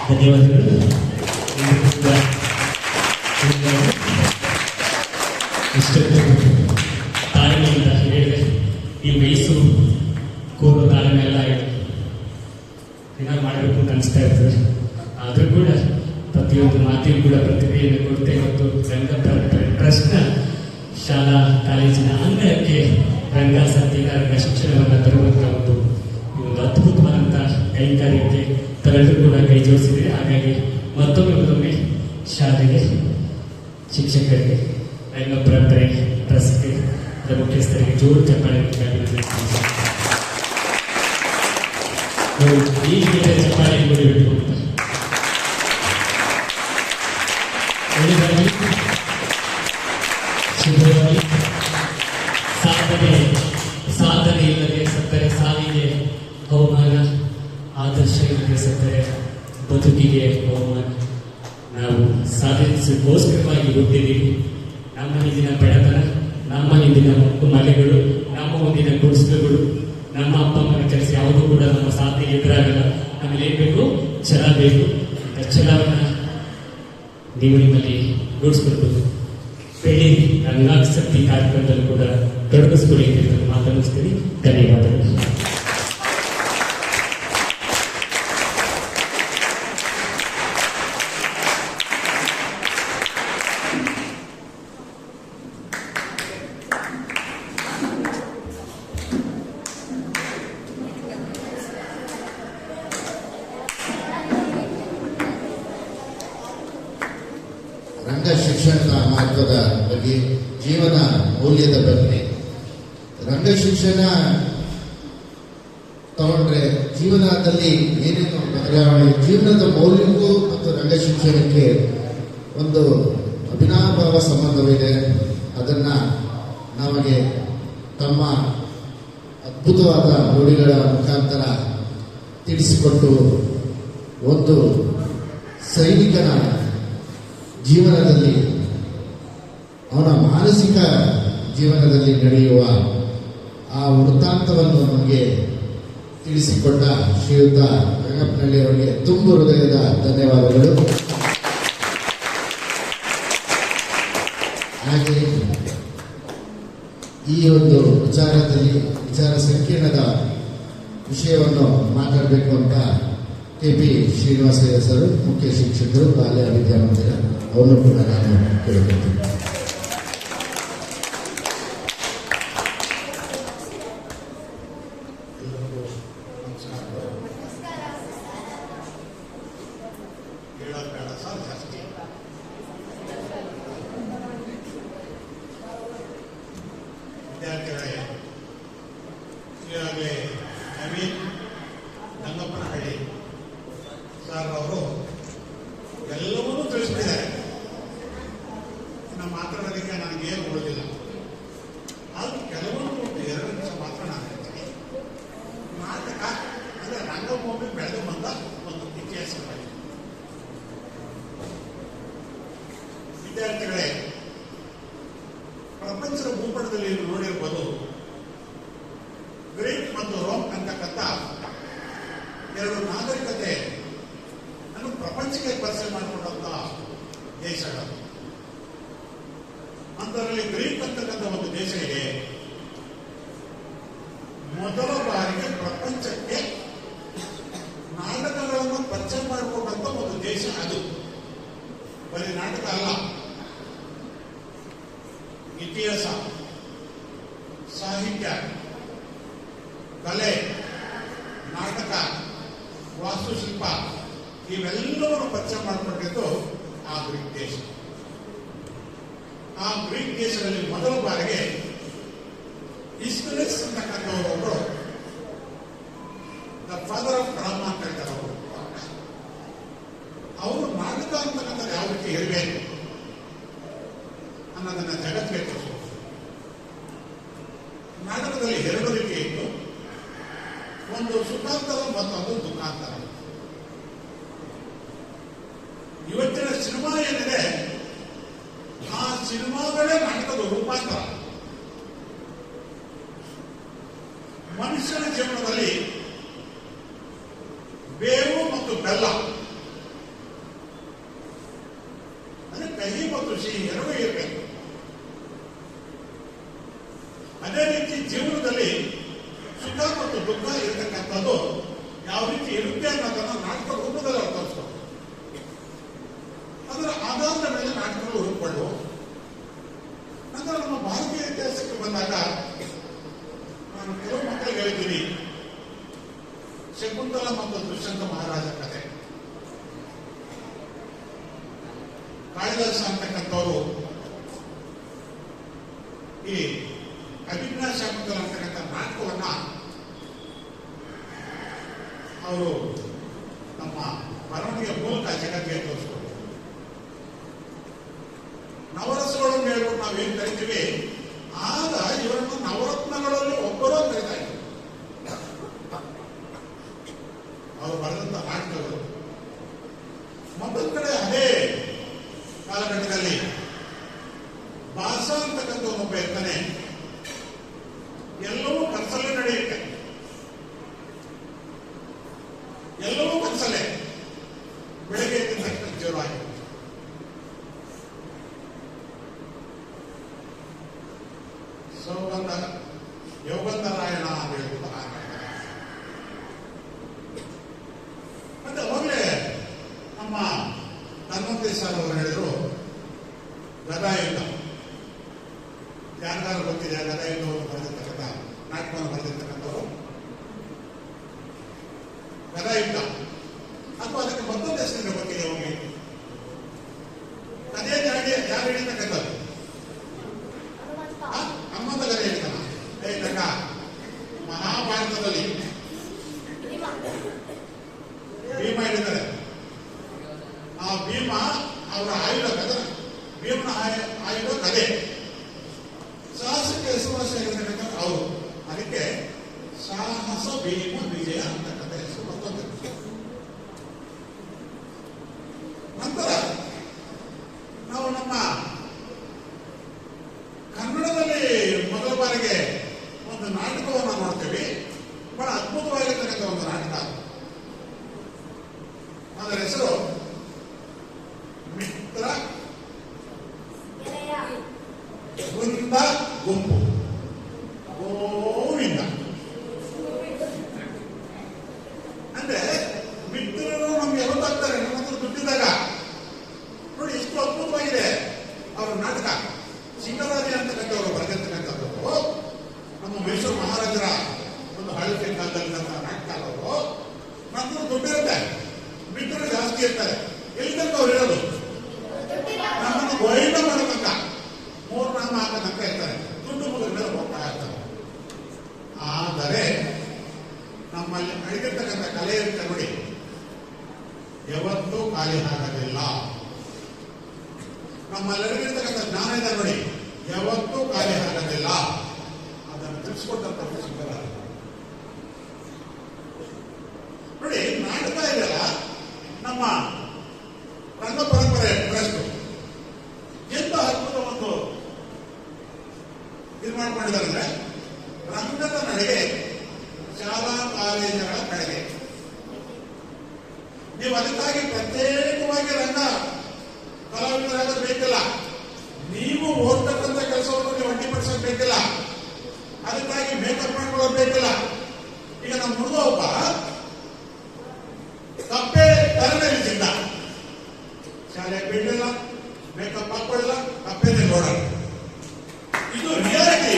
ಧನ್ಯವಾದಗಳು. ತಾಳ್ಮೆಯಿಂದ ಹೇಳಿದೆ. ಈ ವಯಸ್ಸು ಕೋರೋ ತಾಳ್ಮೆ ಎಲ್ಲ ಇದೆ, ಏನಾದ್ರು ಮಾಡಬೇಕು ಅಂತ ಅನಿಸ್ತಾ ಇರ್ತದೆ. ಆದರೂ ಕೂಡ ಪ್ರತಿಯೊಂದು ಮಾತಿಗೂ ಕೂಡ ಪ್ರತಿಕ್ರಿಯೆಯನ್ನು ಕೊಡ್ತೇ ಮತ್ತು ಟ್ರಸ್ಟ್ನ ಶಾಲಾ ಕಾಲೇಜಿನ ಅಂಗಳಕ್ಕೆ ರಂಗ ಸಂಗೀತ ರಂಗ ಶಿಕ್ಷಣವನ್ನು ತರುವಂಥ ಒಂದು ಅದ್ಭುತವಾದಂಥ ಕೈಗಾರಿಕೆ ತರೆಲ್ಲರೂ ಕೂಡ ಕೈ ಜೋಡಿಸಿದೆ. ಹಾಗಾಗಿ ಮತ್ತೊಮ್ಮೆ ಶಾಲೆಗೆ, ಶಿಕ್ಷಕರಿಗೆ, ರಂಗ ಪರಂಪರೆ ಟ್ರಸ್ಟ್ಗೆ, ಮುಖ್ಯಸ್ಥರಿಗೆ ಜೋರು ಚಪ್ಪಾಳೆ ಈ ಚಪ್ಪಾಳೆ ಕೊಡಿಬಿಟ್ಟು ಸಾಧನೆ ಇಲ್ಲದೆ ಸತ್ತರೆ ಸಾವಿಗೆ ಅವಮಾನ, ಆದರ್ಶ ಇಲ್ಲದೆ ಸತ್ತರೆ ಬದುಕಿಗೆ ಅವಮಾನ. ನಾವು ಸಾಧಿಸೋಸ್ಕರವಾಗಿ ಹುಟ್ಟಿದ್ದೀವಿ. ನಮ್ಮ ಹಿಂದಿನ ಬಡತನ ನಮ್ಮ ಹಿಂದಿನ ಮನೆಗಳು, ನಮ್ಮ ಮುಂದಿನ ಗುಡಿಸಲುಗಳು, ನಮ್ಮ ಅಪ್ಪ ಅಮ್ಮನ ಕೆಲಸ ಯಾವುದೂ ಕೂಡ ನಮ್ಮ ಸಾಧನೆಗೆ ಎದುರಾಗಲ್ಲ. ನಮಗೆ ಏನ್ ಬೇಕು? ಛಲ ಬೇಕು. ಆ ಛಲವನ್ನ ನೀವು ನಿಮ್ಮಲ್ಲಿ ರೂಢಿಸ್ಕೊಂಡು ಬೆಳಿ ರಂಗಾಸಕ್ತಿ ಕಾರ್ಯಕ್ರಮದಲ್ಲಿ ಕೂಡ ತೊಡಗಿಸ್ಕೊಳ್ಳಿ ಅಂತ ಮಾತನಾಡಿಸ್ತೀನಿ. ಧನ್ಯವಾದಗಳು. ರಂಗ ಶಿಕ್ಷಣದ ಮಹತ್ವದ ಬಗ್ಗೆ, ಜೀವನ ಮೌಲ್ಯದ ಬಗ್ಗೆ. ರಂಗ ಶಿಕ್ಷಣ ತಗೊಂಡ್ರೆ ಜೀವನದಲ್ಲಿ ಏನೇನು ಬದಲಾವಣೆ, ಜೀವನದ ಮೌಲ್ಯಕ್ಕೂ ಮತ್ತು ರಂಗ ಶಿಕ್ಷಣಕ್ಕೆ ಒಂದು ಅವಿನಾಭಾವ ಸಂಬಂಧವಿದೆ. ಅದನ್ನ ನಮಗೆ ತಮ್ಮ ಅದ್ಭುತವಾದ ನುಡಿಗಳ ಮುಖಾಂತರ ತಿಳಿಸಿಕೊಟ್ಟು ಒಂದು ಸೈನಿಕನ ಜೀವನದಲ್ಲಿ, ಅವನ ಮಾನಸಿಕ ಜೀವನದಲ್ಲಿ ನಡೆಯುವ ಆ ವೃತ್ತಾಂತವನ್ನು ನಮಗೆ ತಿಳಿಸಿಕೊಟ್ಟ ಶ್ರೀಯುತ ರಂಗಪ್ಪನಹಳ್ಳಿ ಅವರಿಗೆ ತುಂಬು ಹೃದಯದ ಧನ್ಯವಾದಗಳು. ಹಾಗೆ ಈ ಒಂದು ವಿಚಾರ ಸಂಕೀರ್ಣದ ವಿಷಯವನ್ನು ಮಾತಾಡಬೇಕು ಅಂತ ಕೆಪಿ ಶ್ರೀನಿವಾಸಯ್ಯ ಸರ್, ಮುಖ್ಯ ಶಿಕ್ಷಕರು, ಬಾಲ್ಯ ವಿದ್ಯಾಮಂದಿರ, ಅವನು ಕೂಡ ನಾನು ಕೇಳಿಕೊಳ್ತೀನಿ. ಹೇಳೋದು ಬೇಡ ಸರ್ ಜಾಸ್ತಿ. ವಿದ್ಯಾರ್ಥಿಗಳೇ, ಈಗಾಗಲೇ ನವೀನ್ ರಂಗಪ್ಪನಹಳ್ಳಿ ಸರ್ ಅವರು ಎಲ್ಲವನ್ನೂ ತಿಳಿಸ್ಬಿಟ್ಟಿದ್ದಾರೆ. ಇನ್ನು ಮಾತಾಡೋದಕ್ಕೆ ನನಗೇನು ಉಳಿದಿಲ್ಲ. ಆದ್ರೂ ಕೆಲವೊಂದು ಒಂದು 2 ನಿಮಿಷ ಮಾತ್ರ ನಾನು ಹೇಳ್ತೀನಿ. ನಾಟಕ ಅಂದರೆ ರಂಗಭೂಮಿ ಬೆಳೆದು ಬಂದ ಒಂದು ಇತಿಹಾಸ ಬಗ್ಗೆ. ವಿದ್ಯಾರ್ಥಿಗಳೇ, ಪ್ರಪಂಚದ ಭೂಪಟದಲ್ಲಿ ನೋಡಿರ್ಬೋದು, ಗ್ರೀಕ್ ಮತ್ತು ರೋಮ್ ಅಂತಕ್ಕಂಥ 2 ನಾಗರಿಕತೆ ಪ್ರಪಂಚಕ್ಕೆ ಪರಿಚಯ ಮಾಡಿಕೊಂಡಂತ ದೇಶಗಳು. ಅಂತರಲ್ಲಿ ಗ್ರೀಕ್ ಅಂತಕ್ಕಂಥ ಒಂದು ದೇಶ ಇದೆ. ಮೊದಲ ಬಾರಿಗೆ ಪ್ರಪಂಚಕ್ಕೆ ನಾಟಕಗಳನ್ನು ಪರಿಚಯ ಮಾಡಿಕೊಂಡಂತ ಒಂದು ದೇಶ ಅದು. ಬರೀ ನಾಟಕ ಅಲ್ಲ, ಇತಿಹಾಸ, ಸಾಹಿತ್ಯ, ಕಲೆ, ನಾಟಕ, ವಾಸ್ತುಶಿಲ್ಪ ಇವೆಲ್ಲವನ್ನು ಪರಿಚಯ ಮಾಡಿಕೊಂಡಿದ್ದು ಆ ಗ್ರೀಕ್ ದೇಶ. ಆ ಗ್ರೀಕ್ ದೇಶದಲ್ಲಿ ಮೊದಲ ಬಾರಿಗೆ ಇಸ್ಮಿಲಿಸ್ ಅಂತಕ್ಕಂಥವರು, ದ ಫಾದರ್ ಆಫ್ ಡ್ರಾಮಾ ಅಂತ ಹೇಳ್ತಾರೆ ಅವರು ನಾಟಕ ಅಂತಕ್ಕಂಥದ್ದು ಯಾವ ರೀತಿ ಇರಬೇಕು ಅನ್ನೋದನ್ನ ಜಗತ್ತಿಗೆ ತೋರಿಸೋದು. ನಾಟಕದಲ್ಲಿ 2 ರೀತಿ ಇತ್ತು. ಒಂದು ಸುಖಾಂತರ, ಮತ್ತೊಂದು ದುಃಖಾಂತರ. ಇವತ್ತಿನ ಸಿನಿಮಾ ಏನಿದೆ, ಆ ಸಿನಿಮಾಗಳೇ ನಾಟಕದ ರೂಪಾಂತರ. ಮನುಷ್ಯನ ಜೀವನದಲ್ಲಿ ಬೇವು ಮತ್ತು ಬೆಲ್ಲ ಅಂದ್ರೆ ಕಹಿ ಮತ್ತು ಸಿಹಿ ಎರಡೂ ಇರಬೇಕು. ಅದೇ ರೀತಿ ಜೀವನದಲ್ಲಿ ಸುಖ ಮತ್ತು ದುಃಖ ಇರತಕ್ಕಂಥದ್ದು ಯಾವ ರೀತಿ ಇರುತ್ತೆ ಅನ್ನೋದನ್ನ ನಾಟಕ ರೂಪದಲ್ಲಿ ಅರ್ಥಿಸ್ಬೇಕು. ಅದರ ಆಧಾರದ ಮೇಲೆ ನಾಟಕಗಳು ಹುಡುಕೊಳ್ಳುವ. ನಂತರ ನಮ್ಮ ಭಾರತೀಯ ಇತಿಹಾಸಕ್ಕೆ ಬಂದಾಗ ನಾನು ಕೆಲವು ಮಕ್ಕಳಿಗೆ ಹೇಳಿದ್ದೀನಿ, ಶಕುಂತಲ ಮತ್ತು ದುಷ್ಯಂತ ಮಹಾರಾಜ ಕಥೆ. ಕಾಳಿದಾಸ ಅಂತಕ್ಕಂಥವರು ಈ ಅಭಿಜ್ಞಾ ಶಾಕುಂತಲ ಅಂತಕ್ಕಂಥ ನಾಟಕವನ್ನ ಅವರು ನಮ್ಮ ಬರವಣಿಗೆ ಮೂಲಕ ಜಗತ್ತಿಗೆ ತೋರಿಸ್ಕೊಡ್ತಾರೆ. ನವರಸಗಳನ್ನು ಹೇಳ್ಬಿಟ್ಟು ನಾವೇನು ಕರಿತೀವಿ, ಆಗ ಇವರನ್ನು ನವರತ್ನಗಳಲ್ಲಿ ಒಬ್ಬರು ಕರೀತಾ ಇದ್ರು. ಅವರು ಬರೆದಂತ ನಾಟಕಗಳು ಮತ್ತೊಂದು ಕಡೆ ಅದೇ ಕಾಲಘಟ್ಟದಲ್ಲಿ ಭಾಷಾ ಅಂತಕ್ಕಂಥ ಒಬ್ಬ ಇರ್ತಾನೆ. ಸೌಗಂಧ ಯೋಗಂಧರಾಯಣ ಅಂತ ಹೇಳ್ಬಿಟ್ಟು ಮತ್ತೆ ಅವಾಗಲೇ ನಮ್ಮ ಧನ್ವಂತರಿ ಸರ್ ಅವರು ಹೇಳಿದ್ರು ಗದಾಯುದ್ಧ. ಯಾರಿಗಾರು ಗೊತ್ತಿದೆ ಗದಾಯುದ್ಧವನ್ನು ಬರೆದಿರ್ತಕ್ಕಂಥ ನಾಟಕವನ್ನು ಬರೆದಿರ್ತಕ್ಕಂಥವ್ರು? ಗದಾಯುದ್ಧ ಅಥವಾ ಅದಕ್ಕೆ ಮತ್ತೊಂದು ಹೆಸರಿನ ಗೊತ್ತಿದೆ ಹೋಗಿ ಅದೇ ಯಾರು ಹಿಡಿತಕ್ಕಂಥದ್ದು? ಹನುಮಂತ ಗದೆ ಹೇಳ್ತಾನ. ತಕ್ಕ ಮಹಾಭಾರತದಲ್ಲಿ ಭೀಮ ಹಿಡಿತಾರೆ. ಆ ಭೀಮ ಅವರ ಆಯುಧ ಕದ, ಭೀಮನ ಆಯುಧ ಕದೆ, ಸಾಹಸಕ್ಕೆ ಹೆಸರುವಾಸಿಯಾಗಿರ್ತಕ್ಕಂಥ ಅವರು. ಅದಕ್ಕೆ ಸಾಹಸ ಭೀಮ ವಿಜಯ ಅಂತಕ್ಕಂಥ ಹೆಸರು ಮತ್ತೊಂದು. ನಂತರ ನಾವು ನಮ್ಮ ಕನ್ನಡದಲ್ಲಿ ಮೊದಲ ಬಾರಿಗೆ ಒಂದು ನಾಟಕವನ್ನು ನೋಡ್ತೀವಿ. ಬಹಳ ಅದ್ಭುತವಾಗಿರ್ತಕ್ಕಂಥ ಒಂದು ನಾಟಕ. ಅದರ ಹೆಸರು ಮಿತ್ರ ವೃಂದ ಗುಂಪು ಗೋವಿಂದ. ಅಂದ್ರೆ ಮಿತ್ರರು ನಮ್ಗೆ ಯಾವತ್ತಾಗ್ತಾರೆ ನಮ್ಮ ಹತ್ರ ದುಡ್ಡಿದ್ದಾಗ. ನೋಡಿ ಎಷ್ಟು ಅದ್ಭುತವಾಗಿದೆ ಅವರ ನಾಟಕ. ಸಿಂಗರಾಜ ಅಂತಕ್ಕಂಥವ್ರು ಬರೆದಿರ್ತಕ್ಕಂಥದ್ದು. ನಮ್ಮ ಮೈಸೂರು ಮಹಾರಾಜರ ಒಂದು ಆಳ್ವಿಕೆ ಕಾಲದಲ್ಲಿ ನಾಟಕ ಅವರು. ನಂತರ ದುಡ್ಡಿರುತ್ತೆ, ಮಿತ್ರರು ಜಾಸ್ತಿ ಇರ್ತಾರೆ. ಎಲ್ಲಿ ತನಕ ಅವ್ರು ಇರೋದು? ನಮ್ಮನ್ನು ಗೋವಿಂದ ಮಾಡತಕ್ಕ 3-4 ತನಕ ಇರ್ತಾರೆ. ದುಡ್ಡು ಮುಗಿದ ಮೇಲೆ ಹೋಗ್ತಾ ಇರ್ತಾರೆ. ಆದರೆ ನಮ್ಮಲ್ಲಿ ಅಡಗಿರ್ತಕ್ಕಂಥ ಕಲೆ ಇರುತ್ತೆ ನೋಡಿ, ಯಾವತ್ತೂ ಖಾಲಿ ಆಗೋದಿಲ್ಲ. ನಮ್ಮಲ್ಲಿರ್ತಕ್ಕಂಥ ಜ್ಞಾನ ಇದೆ ನೋಡಿ, ಯಾವತ್ತೂ ಖಾಲಿ ಆಗೋದಿಲ್ಲ. ಅದನ್ನು ತಿಳಿಸ್ಕೊಟ್ಟಂತ ಸಿಗಲ್ಲ ನೋಡಿ. ನಾಟಕ ಇದೆಯಲ್ಲ, ನಮ್ಮ ರಂಗ ಪರಂಪರೆ ಟ್ರಸ್ಟ್ ಎಂತ ಅದ್ಭುತ ಒಂದು ಇದು ಮಾಡ್ಕೊಂಡಿದ್ದಾರೆ ಅಂದ್ರೆ, ರಂಗದ ನಡೆಗೆ ಶಾಲಾ ಕಾಲೇಜುಗಳ ಕಡೆಗೆ ನೀವು ಅದಕ್ಕಾಗಿ ಪ್ರತ್ಯೇಕವಾಗಿ ರಂಗ ಕಲಾವಿದರಾಗ ಬೇಕಿಲ್ಲ. ನೀವು ಓದ್ತಕ್ಕಂಥ ಕೆಲಸವನ್ನು ನೀವು ಅಡ್ಡಿಪಡಿಸಬೇಕಿಲ್ಲ. ಅದಕ್ಕಾಗಿ ಮೇಕಪ್ ಮಾಡ್ಕೊಳ್ಳೋದು ಬೇಕಿಲ್ಲ. ಈಗ ನಮ್ಮ ಹುಡುಗ ಒಬ್ಬ ಕಪ್ಪೆ ತರಬೇತಿ ಸಿದ್ಧ, ಶಾಲೆಗೆ ಬಿಡಲಿಲ್ಲ, ಮೇಕಪ್ ಹಾಕೊಳ್ಳಿಲ್ಲ, ಕಪ್ಪೆನೇ ನೋಡಲ್ಲ. ಇದು ರಿಯಾಲಿಟಿ.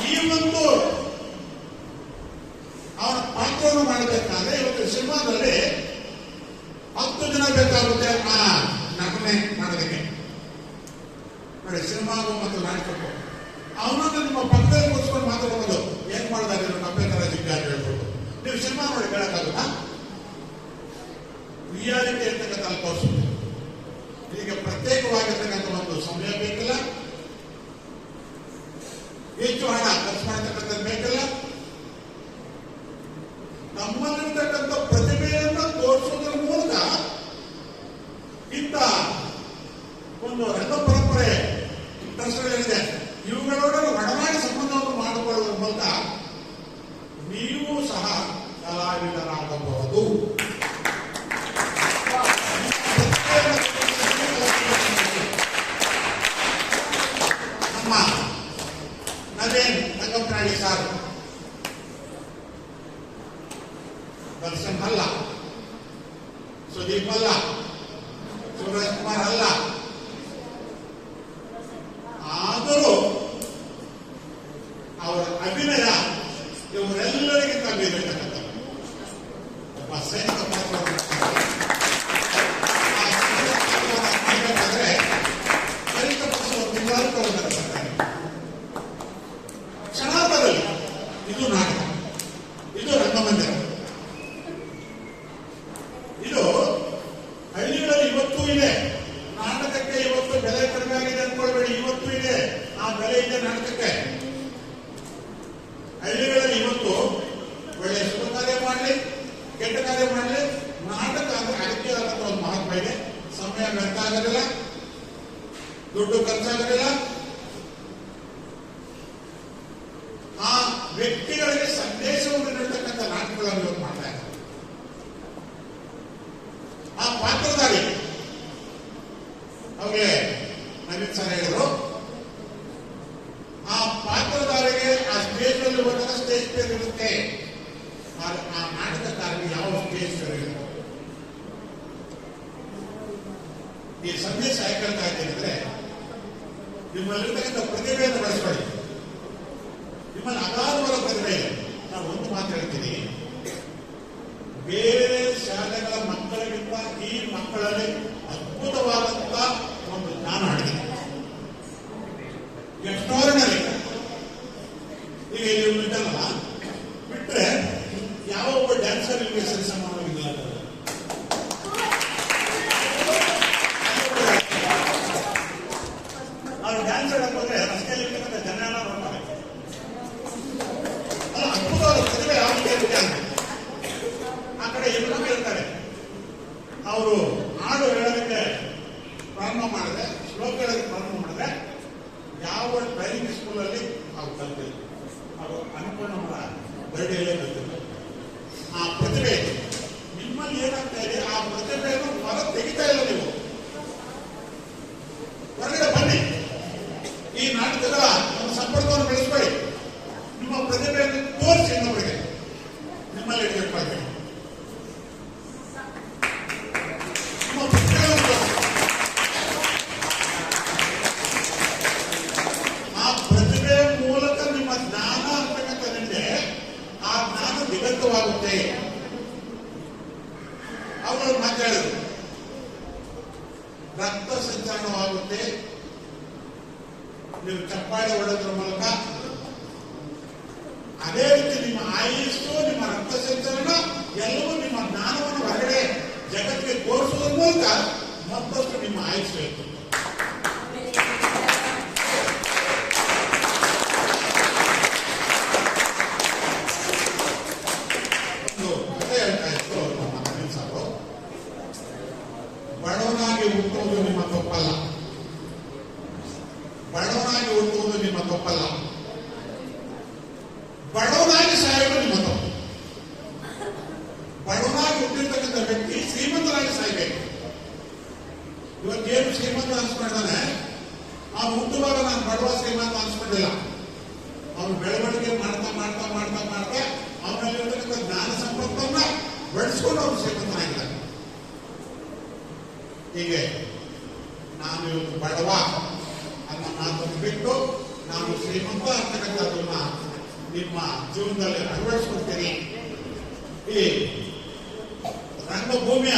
ಈ ಒಂದು ಅವನ ಪಾತ್ರವನ್ನು ಮಾಡಬೇಕಾದ್ರೆ ಇವತ್ತು ಸಿನಿಮಾದಲ್ಲಿ 10 ಜನ ಬೇಕಾಗುತ್ತೆ ಆ ನಟನೆ ಮಾಡೋದಕ್ಕೆ. ನೋಡಿ, ಸಿನಿಮಾಗೂ ಮತ್ತು ನಾಟಕಕ್ಕೂ ಅವನನ್ನು ನಿಮ್ಮ ಪಕ್ಕದಲ್ಲಿ ಕೂರಿಸ್ಕೊಂಡು ಮಾತಾಡಬಹುದು. ಏನ್ ಮಾಡಿದಾರೆ ಕಪ್ಪೆ ತರ ಜಿಗ್ಗ ಅಂತ ಹೇಳ್ಬೋದು. ನೀವು ಸಿನಿಮಾ ನೋಡಿ ಕೇಳಕ್ಕಾಗುತ್ತಾ? ರಿಯಾಲಿಟಿ ಇರ್ತಕ್ಕಂಥ ತೋರಿಸುತ್ತೆ. ಈಗ ಪ್ರತ್ಯೇಕವಾಗಿರ್ತಕ್ಕಂಥ ಒಂದು ಸಮಯ ಬೇಕಿಲ್ಲ, ಹೆಚ್ಚು ಹಣ ಖರ್ಚು ಮಾಡತಕ್ಕಂಥದ್ದು ಬೇಕಿಲ್ಲ. ನಮ್ಮಲ್ಲಿರ್ತಕ್ಕಂಥ ಪ್ರತಿಭೆಯನ್ನು ತೋರಿಸೋದ್ರ ಮೂಲಕ ಇಂಥ ಒಂದು ರಂಗ ಪರಂಪರೆ ಟ್ರಸ್ಟ್ಗಳಿದೆ. ಇವುಗಳೊಡನೆ ಒಡನಾಡಿ ಸಂಬಂಧವನ್ನು ಮಾಡಿಕೊಳ್ಳುವ ಮೂಲಕ ನೀವು ಸಹ ಕಲಾವಿದರಾಗಬಹುದು. ನಮ್ಮ ನವೇನ್ ರಂಗಪ್ರಾಣಿ ಸರ್, ದರ್ಶನ್ ಅಲ್ಲ, ಸುದೀಪ್ ಅಲ್ಲ, ಸೂರಜ್ ಕುಮಾರ್ ಅಲ್ಲ, ಆದರೂ ಅವರ ಅಭಿನಯ ಇವರೆಲ್ಲರಿಗಿಂತ ಬೀರಿರ್ತಕ್ಕಂಥ ಒಬ್ಬ ಸೈನಿಕ ಪಾತ್ರವನ್ನು ಮಾಡಬೇಕಾದ್ರೆ ಸೈನಿಕ ಪಕ್ಷ ತಿಂಗಳಾಂತರದಲ್ಲಿ ಕ್ಷಣಾಂತರದಲ್ಲಿ ಇದು ನಾಟಕ, ಇದು ರಂಗಮಂದಿರ. ಇದು ಹಳ್ಳಿಗಳಲ್ಲಿ ಇವತ್ತೂ ಇದೆ. ನಾಟಕಕ್ಕೆ ಇವತ್ತು ಬೆಲೆ ಕಡಿಮೆ ಆಗಿದೆ ಅಂದ್ಕೊಳ್ಬೇಡಿ, ಇವತ್ತು ಇದೆ. ಆ ಬೆಲೆ ಇದೆ ನಾಟಕಕ್ಕೆ. ಹಳ್ಳಿಗಳಲ್ಲಿ ಇವತ್ತು ಒಳ್ಳೆ ಶುಭ ಕಾರ್ಯ ಮಾಡಲಿ, ಕೆಟ್ಟ ಕಾರ್ಯ ಮಾಡಲಿ, ನಾಟಕ ಅಂದ್ರೆ ಅದಕ್ಕೆ ಆದಂತ ಒಂದು ಮಹತ್ವ ಇದೆ. ಸಮಯ ವ್ಯರ್ಥ ಆಗೋದಿಲ್ಲ, ದುಡ್ಡು ಖರ್ಚಾಗೋದಿಲ್ಲ. ಆ ವ್ಯಕ್ತಿಗಳಿಗೆ ಸಂದೇಶವನ್ನು ನೀಡತಕ್ಕಂಥ ನಾಟಕಗಳನ್ನು ಇವತ್ತು ಮಾಡ್ತಾ ಇದ್ದಾರೆ. ಆ ಪಾತ್ರಧಾರಿ ಅವ್ರಿಗೆ ನವೀನ್ ಸರ್ ಹೇಳಿದ್ರು, ಆ ಪಾತ್ರಧಾರಿಗೆ ಆ ಸ್ಟೇಜ್ ಅಲ್ಲಿ ಹೋದಾಗ ಸ್ಟೇಜ್ ಪೇರ್ ಇರುತ್ತೆ, ಆ ನಾಟಕಕಾರರಿಗೆ ಯಾವ ಸ್ಟೇಜ್ ಪೇರ್ ಇರುತ್ತೆ. ಈ ಸಂದೇಶ ಯಾಕೆ ಹೇಳ್ತಾ ಇದ್ದೇನೆ ಅಂದ್ರೆ, ನಿಮ್ಮಲ್ಲಿರ್ತಕ್ಕಂಥ ಪ್ರತಿಭೆಯನ್ನು ಬೆಳೆಸ್ಕೊಳ್ಳಿ. ನಿಮ್ಮಲ್ಲಿ ಅಗಾಧವಾದ ಪ್ರತಿಭೆ ಇದೆ. ನಾನು ಒಂದು ಮಾತು ಹೇಳ್ತೀನಿ, ಬೇರೆ ಶಾಲೆಗಳ ಮಕ್ಕಳಿಗಿಂತ ಈ ಮಕ್ಕಳಲ್ಲಿ ಅದ್ಭುತವಾದಂತ ಒಂದು ಜ್ಞಾನ ಅಡಗಿದೆ. ಎಕ್ಸ್ಟ್ರಾರ್ಡಿನರಿ. ಈಗ ನೀವು ಇದ್ದಲ್ಲ ಬಿಟ್ರೆ ಯಾವ ಒಬ್ಬ ಡ್ಯಾನ್ಸರ್ ನಿಮಗೆ ಸರಿ ಸಮಾನವಾಗಿಲ್ಲ. ಅವ್ರು ಡ್ಯಾನ್ಸರ್ ಹಾಕೋದ್ರೆ ರಸ್ತೆಯಲ್ಲಿ ಇರ್ತಕ್ಕಂಥ ಜನ ನೋಡ್ತಾರೆ. ಅಲ್ಲ, ಅದ್ಭುತವಾದ ಪ್ರತಿಭೆ ಯಾವ ರೀತಿ ಇರುತ್ತೆ ಅಂತ. ಆ ಕಡೆ ಹೆಣ್ಣು ಇರ್ತಾರೆ, ಅವರು ಹಾಡು ಹೇಳೋದಕ್ಕೆ ಪ್ರಾರಂಭ ಮಾಡಿದ್ರೆ, ಶ್ಲೋಕ ಹೇಳೋದಕ್ಕೆ ಪ್ರಾರಂಭ ಮಾಡಿದ್ರೆ, ಯಾವ ಟ್ರೈನಿಂಗ್ ಸ್ಕೂಲಲ್ಲಿ ಅವ್ರು ಕಲ್ತಿಲ್ಲ, ಅವರು ಅನ್ನಪೂರ್ಣಮ್ಮರ ಬರ್ಡೇಲೇ ಕಲ್ತಿಲ್ಲ. ಆ ಪ್ರತಿಭೆ ನಿಮ್ಮಲ್ಲಿ ಏನಾಗ್ತಾ ಇದೆ, ಆ ಪ್ರತಿಭೆಯನ್ನು ಹೊರ ತೆಗಿತಾ ಇಲ್ಲ. ನೀವು ಹೊರಗಡೆ ಬನ್ನಿ, ಈ ನಾಟಕಗಳ ಸಂಪರ್ಕವನ್ನು ಬೆಳೆಸ್ಕೊಳ್ಳಿ, ನಿಮ್ಮ ಪ್ರತಿಭೆಯನ್ನು ತೋರಿಸಿ ಇನ್ನೊಬ್ಬರಿಗೆ. ನಿಮ್ಮಲ್ಲಿ ಇಡಬೇಕಾಗಿ ನಿಮ್ಮ ಪ್ರತಿಭೆಯನ್ನು ಆ ಪ್ರತಿಭೆಯ ಮೂಲಕ ನಿಮ್ಮ ಜ್ಞಾನ ಅಂತಕ್ಕಂಥದ್ದಿದೆ, ಆ ಜ್ಞಾನ ದಿಗಂತವಾಗುತ್ತೆ. ಅವರು ಮಾತಾಡಿದ್ರು, ರಕ್ತ ಸಂಚಲನವಾಗುತ್ತೆ. ನೀವು ಚಪ್ಪಾಳೆ ಹೊಡೋದ್ರ ಮೂಲಕ ಅದೇ ರೀತಿ ನಿಮ್ಮ ಆಯುಸ್ಸು, ನಿಮ್ಮ ರಕ್ತ ಸಂಚಲನ ಎಲ್ಲವೂ ನಿಮ್ಮ ಜ್ಞಾನವನ್ನು ಹೊರಗಡೆ ಜಗತ್ತಿಗೆ ತೋರಿಸುವುದರ ಮೂಲಕ ಮತ್ತಷ್ಟು ನಿಮ್ಮ ಆಯುಸ್ಸು ಇರ್ತದೆ. ಬಡವನಾಗಿ ಹುಟ್ಟುವುದು ನಿಮ್ಮ ತಪ್ಪಲ್ಲ, ಬಡವನಾಗಿ ಹುಟ್ಟುವುದು ನಿಮ್ಮ ತಪ್ಪಲ್ಲ, ಬಡವನಾಗಿ ಸಾಯೋದು ನಿಮ್ಮ ತಪ್ಪು. ಬಡವನಾಗಿ ಹುಟ್ಟಿರ್ತಕ್ಕಂಥ ವ್ಯಕ್ತಿ ಶ್ರೀಮಂತನಾಗಿ ಸಾಯ್ಬೇಕು. ಇವತ್ತೇನು ಶ್ರೀಮಂತ ಅನ್ಸ್ಕೊಂಡಿದ್ದಾನೆ, ಅವನು ಹುಟ್ಟುವಾಗ ನಾನು ಬಡವ ಶ್ರೀಮಂತ ಅನ್ಸ್ಕೊಂಡಿಲ್ಲ. ಅವನು ಬೆಳವಣಿಗೆ ಮಾಡ್ತಾ ಮಾಡ್ತಾ ಮಾಡ್ತಾ ಮಾಡ್ತಾ ಅವನಲ್ಲಿರ್ತಕ್ಕಂಥ ಜ್ಞಾನ ಸಂಪತ್ತನ್ನ ಬೆಳೆಸ್ಕೊಂಡು ಅವನು ಶ್ರೀಮಂತನಾಗಿದ್ದಾನೆ. ಹೀಗೆ ನಾನು ಇವತ್ತು ಬಡವ ಅನ್ನೋ ಮಾತನ್ನು ಬಿಟ್ಟು ನಾನು ಶ್ರೀಮಂತ ಅಂತಕ್ಕಂಥದ್ದನ್ನ ನಿಮ್ಮ ಜೀವನದಲ್ಲಿ ಅಳವಡಿಸ್ಕೊಡ್ತೀನಿ. ಈ ರಂಗಭೂಮಿಯ